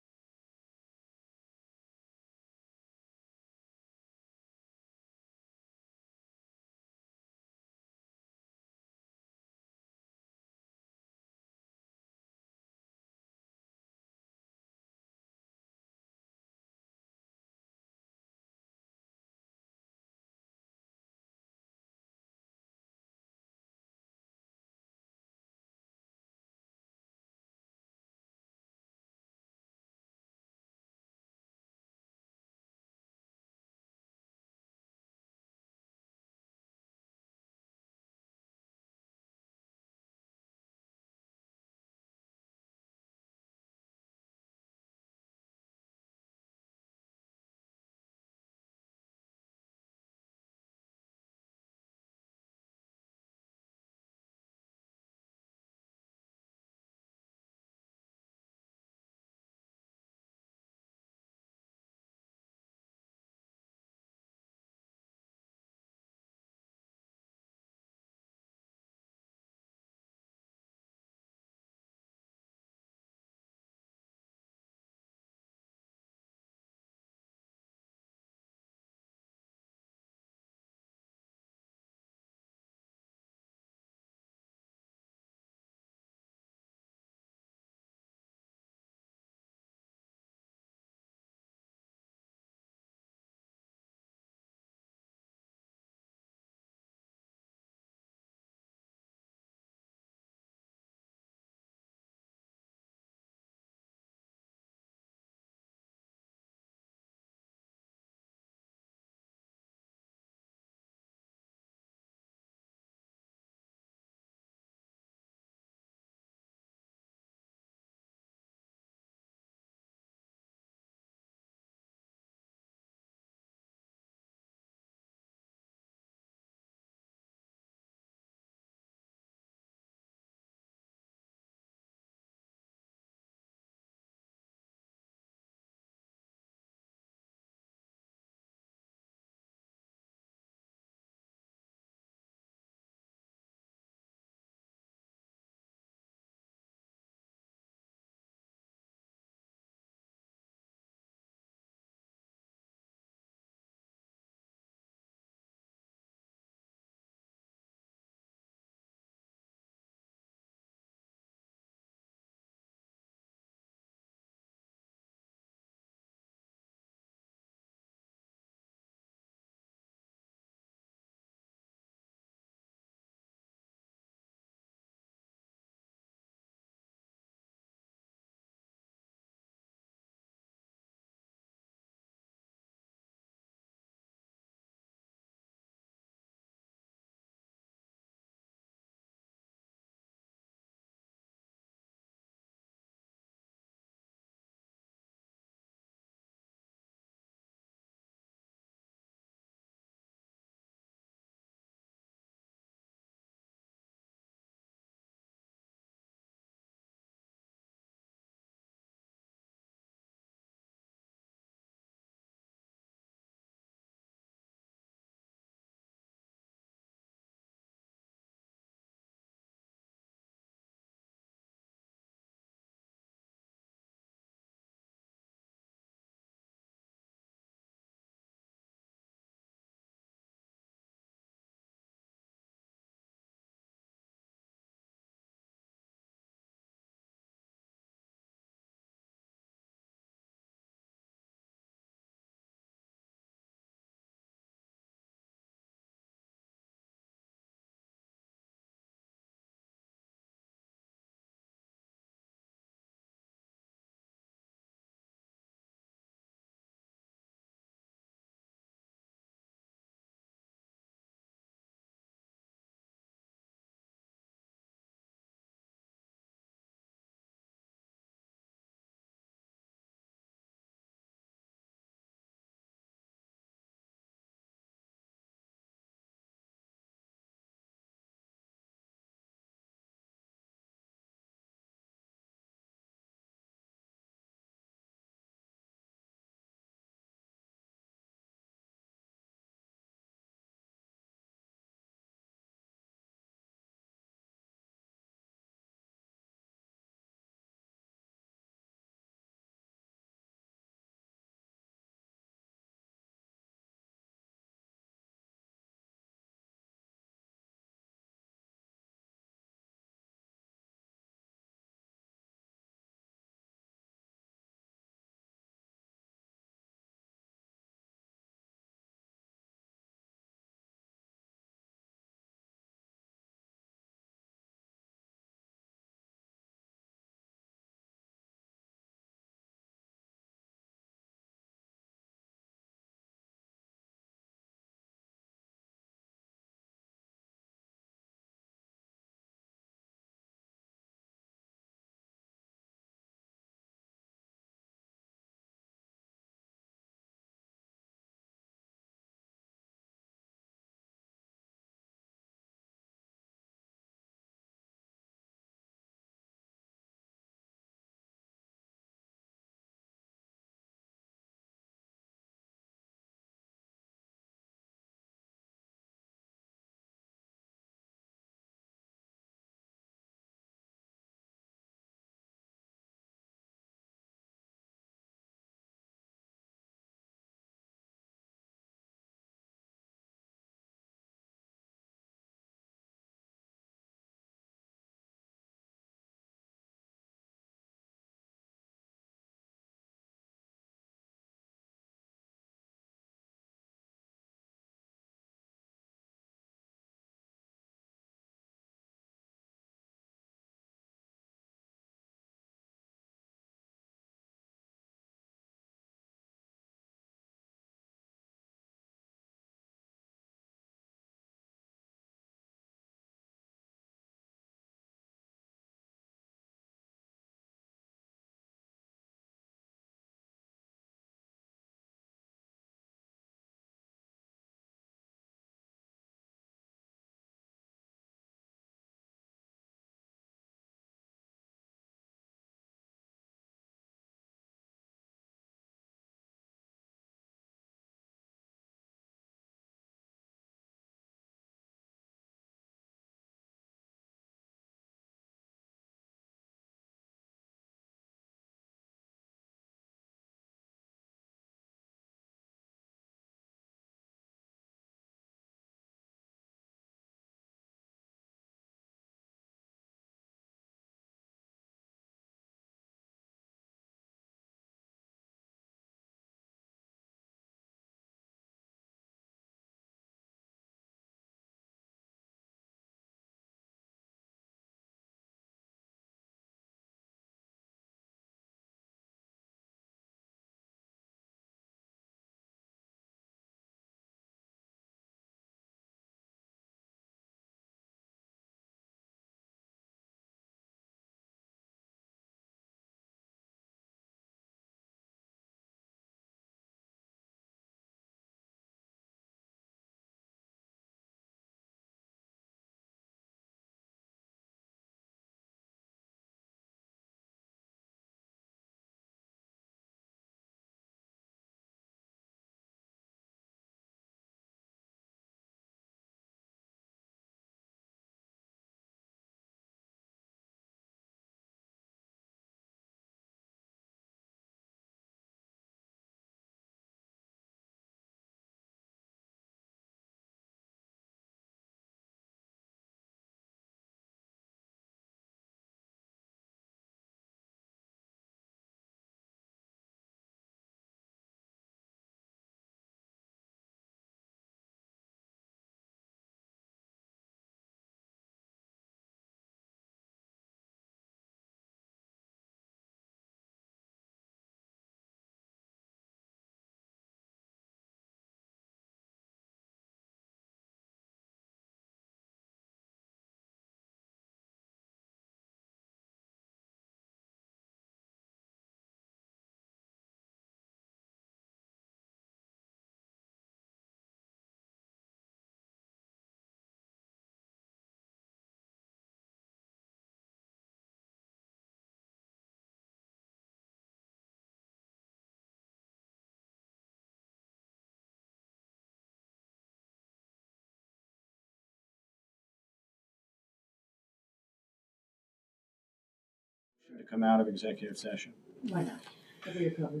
come out of executive session. Why not? Cover your cover.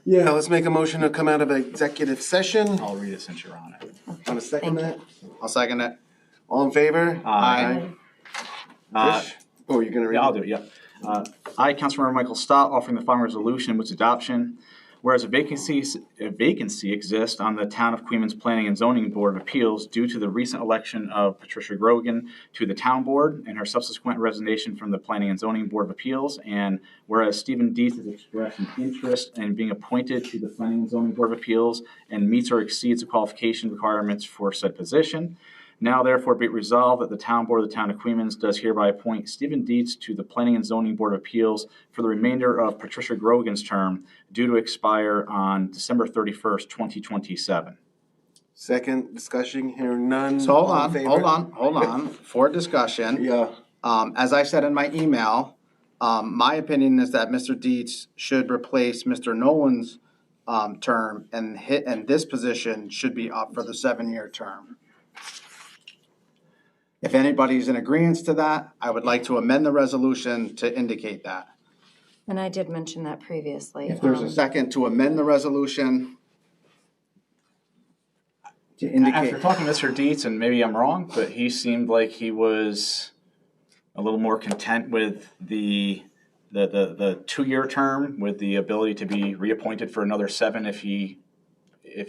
Yeah, let's make a motion to come out of executive session. I'll read it since you're on it. Want to second that? I'll second it. All in favor? Aye. Trish? Oh, you're gonna read Yeah, it? I'll do it, yeah. I, Councilmember Michael Stott, offering the following resolution with its adoption. Whereas a vacancy exists on the Town of Queens Planning and Zoning Board of Appeals due to the recent election of Patricia Grogan to the Town Board and her subsequent resignation from the Planning and Zoning Board of Appeals. And whereas Stephen Dietz has expressed an interest in being appointed to the Planning and Zoning Board of Appeals and meets or exceeds the qualification requirements for said position. Now therefore be it resolved that the Town Board of the Town of Queens does hereby appoint Stephen Dietz to the Planning and Zoning Board of Appeals for the remainder of Patricia Grogan's term due to expire on December 31st, 2027. Second discussion, hearing none. So hold All in on, favor? hold on, for discussion. Yeah. As I said in my email, my opinion is that Mr. Dietz should replace Mr. Nolan's term and this position should be up for the 7-year term. If anybody's in agreement to that, I would like to amend the resolution to indicate that. And I did mention that previously. If there's a second to amend the resolution to indicate. After talking to Mr. Dietz, and maybe I'm wrong, but he seemed like he was a little more content with the 2-year term with the ability to be reappointed for another 7 if he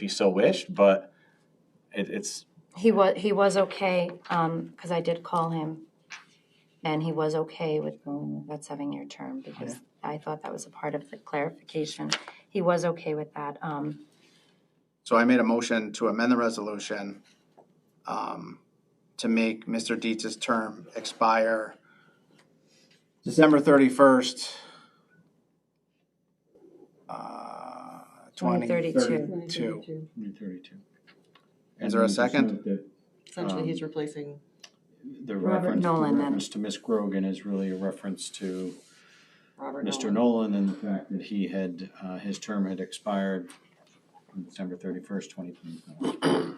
so wished, but it's He was okay, because I did call him, and he was okay with going with that 7-year term, because I thought that was a part of the clarification. He was okay with that. So I made a motion to amend the resolution to make Mr. Dietz's term expire December 31st, 2032. 2032. Is there a second? Essentially, he's replacing. The Robert Nolan, then. reference to Ms. Grogan is really a reference to Robert Mr. Nolan and the fact that he had, his term had expired on December 31st, 2024.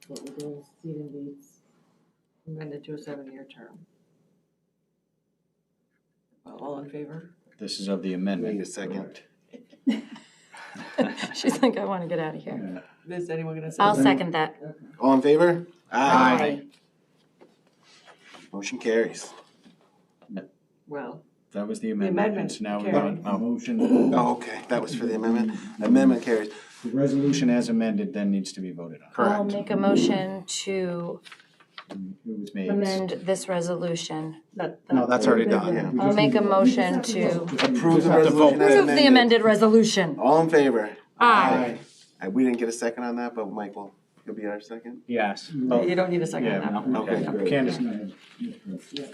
What we're doing is Stephen Dietz amended to a 7-year term. All in favor? This is of the amendment. Wait a second. She's like, I want to get out of here. Is anyone going to say? I'll second that. All in favor? Aye. Motion carries. Well, That was the the amendment. amendment So now we carried. want a motion. Oh, okay, that was for the amendment. Amendment carries. The resolution as amended then needs to be voted on. I'll make a motion to It was made. amend this resolution. No, that's already done. I'll make a motion to Approve the resolution as approve the amended resolution. All in favor? Aye. We didn't get a second on that, but Michael, you'll be our second? yes. You don't need a second Yeah, on that. no, Okay, great. Candace.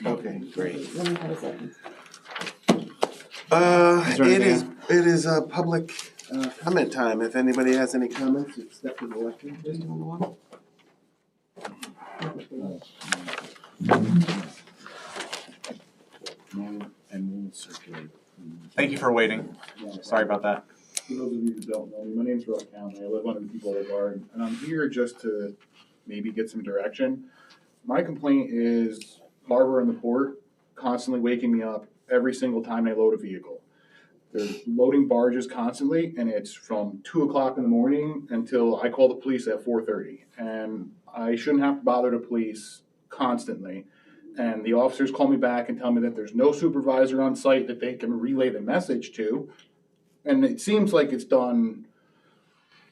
Okay, great. Let me have a second. It is a public comment time. If anybody has any comments, except for the election. And we'll circulate. Thank you for waiting. Sorry about that. For those of you who don't know me, my name's Roy Cowan. I live on the Depot Boulevard, and I'm here just to maybe get some direction. My complaint is Harbor and the Port constantly waking me up every single time I load a vehicle. They're loading barges constantly, and it's from 2 o'clock in the morning until I call the police at 4:30. And I shouldn't have to bother the police constantly. And the officers call me back and tell me that there's no supervisor on site that they can relay the message to. And it seems like it's done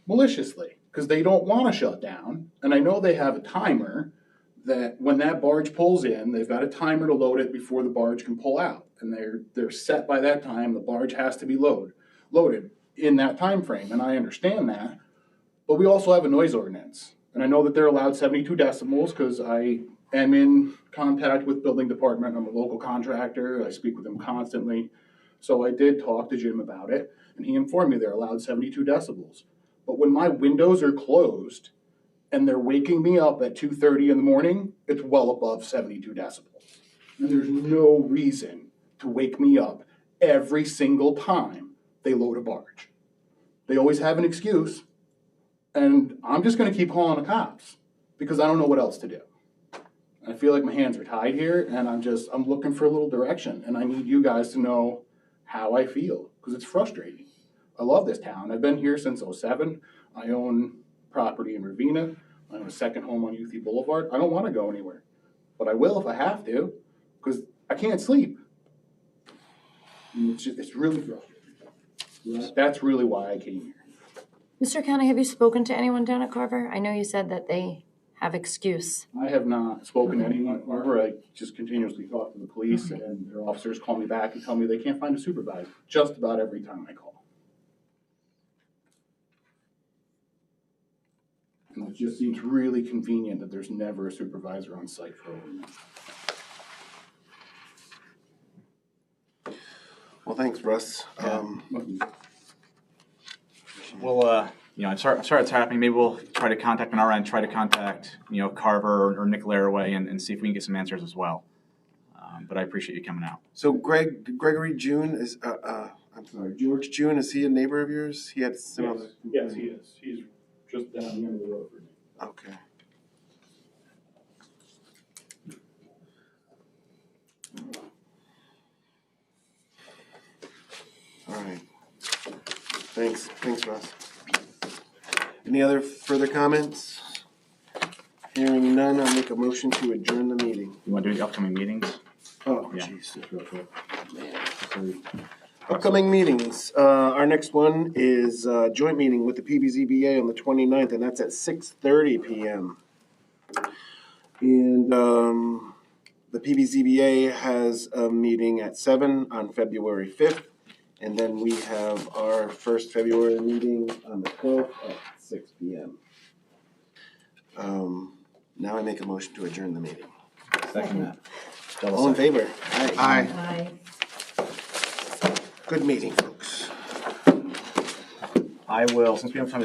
maliciously because they don't want to shut down. And I know they have a timer that when that barge pulls in, they've got a timer to load it before the barge can pull out. And they're set by that time. The barge has to be loaded in that time frame. And I understand that. But we also have a noise ordinance. And I know that they're allowed 72 decibels because I am in contact with building department. I'm a local contractor. I speak with them constantly. So I did talk to Jim about it, and he informed me they're allowed 72 decibels. But when my windows are closed and they're waking me up at 2:30 in the morning, it's well above 72 decibels. And there's no reason to wake me up every single time they load a barge. They always have an excuse, and I'm just going to keep calling the cops because I don't know what else to do. I feel like my hands are tied here, and I'm looking for a little direction, and I need you guys to know how I feel, because it's frustrating. I love this town. I've been here since '07. I own property in Ravena. I own a second home on Youthy Boulevard. I don't want to go anywhere, but I will if I have to, because I can't sleep. And it's really frustrating. That's really why I came here. Mr. County, have you spoken to anyone down at Carver? I know you said that they have excuse. I have not spoken to anyone, Barbara. I just continuously talk to the police, and their officers call me back and tell me they can't find a supervisor just about every time I call. And it just seems really convenient that there's never a supervisor on site for overnight. Well, thanks, Russ. We'll, I'm sorry it's happening. Maybe we'll try to contact on our end, try to contact, Carver or Nick Laraway and see if we can get some answers as well. But I appreciate you coming out. So Gregory June is, George June, is he a neighbor of yours? He had similar. Yes, he is. He's just down the end of the road for me. Okay. All right. Thanks, Russ. Any other further comments? Hearing none, I'll make a motion to adjourn the meeting. You want to do the upcoming meetings? Oh, Yeah. jeez. Upcoming meetings. Our next one is a joint meeting with the PBZBA on the 29th, and that's at 6:30 p.m. And the PBZBA has a meeting at 7 on February 5th. And then we have our first February meeting on the 12th at 6 p.m. Now I make a motion to adjourn the meeting. Second that. All in favor? Aye. Aye. Good meeting, folks. I will, since we have time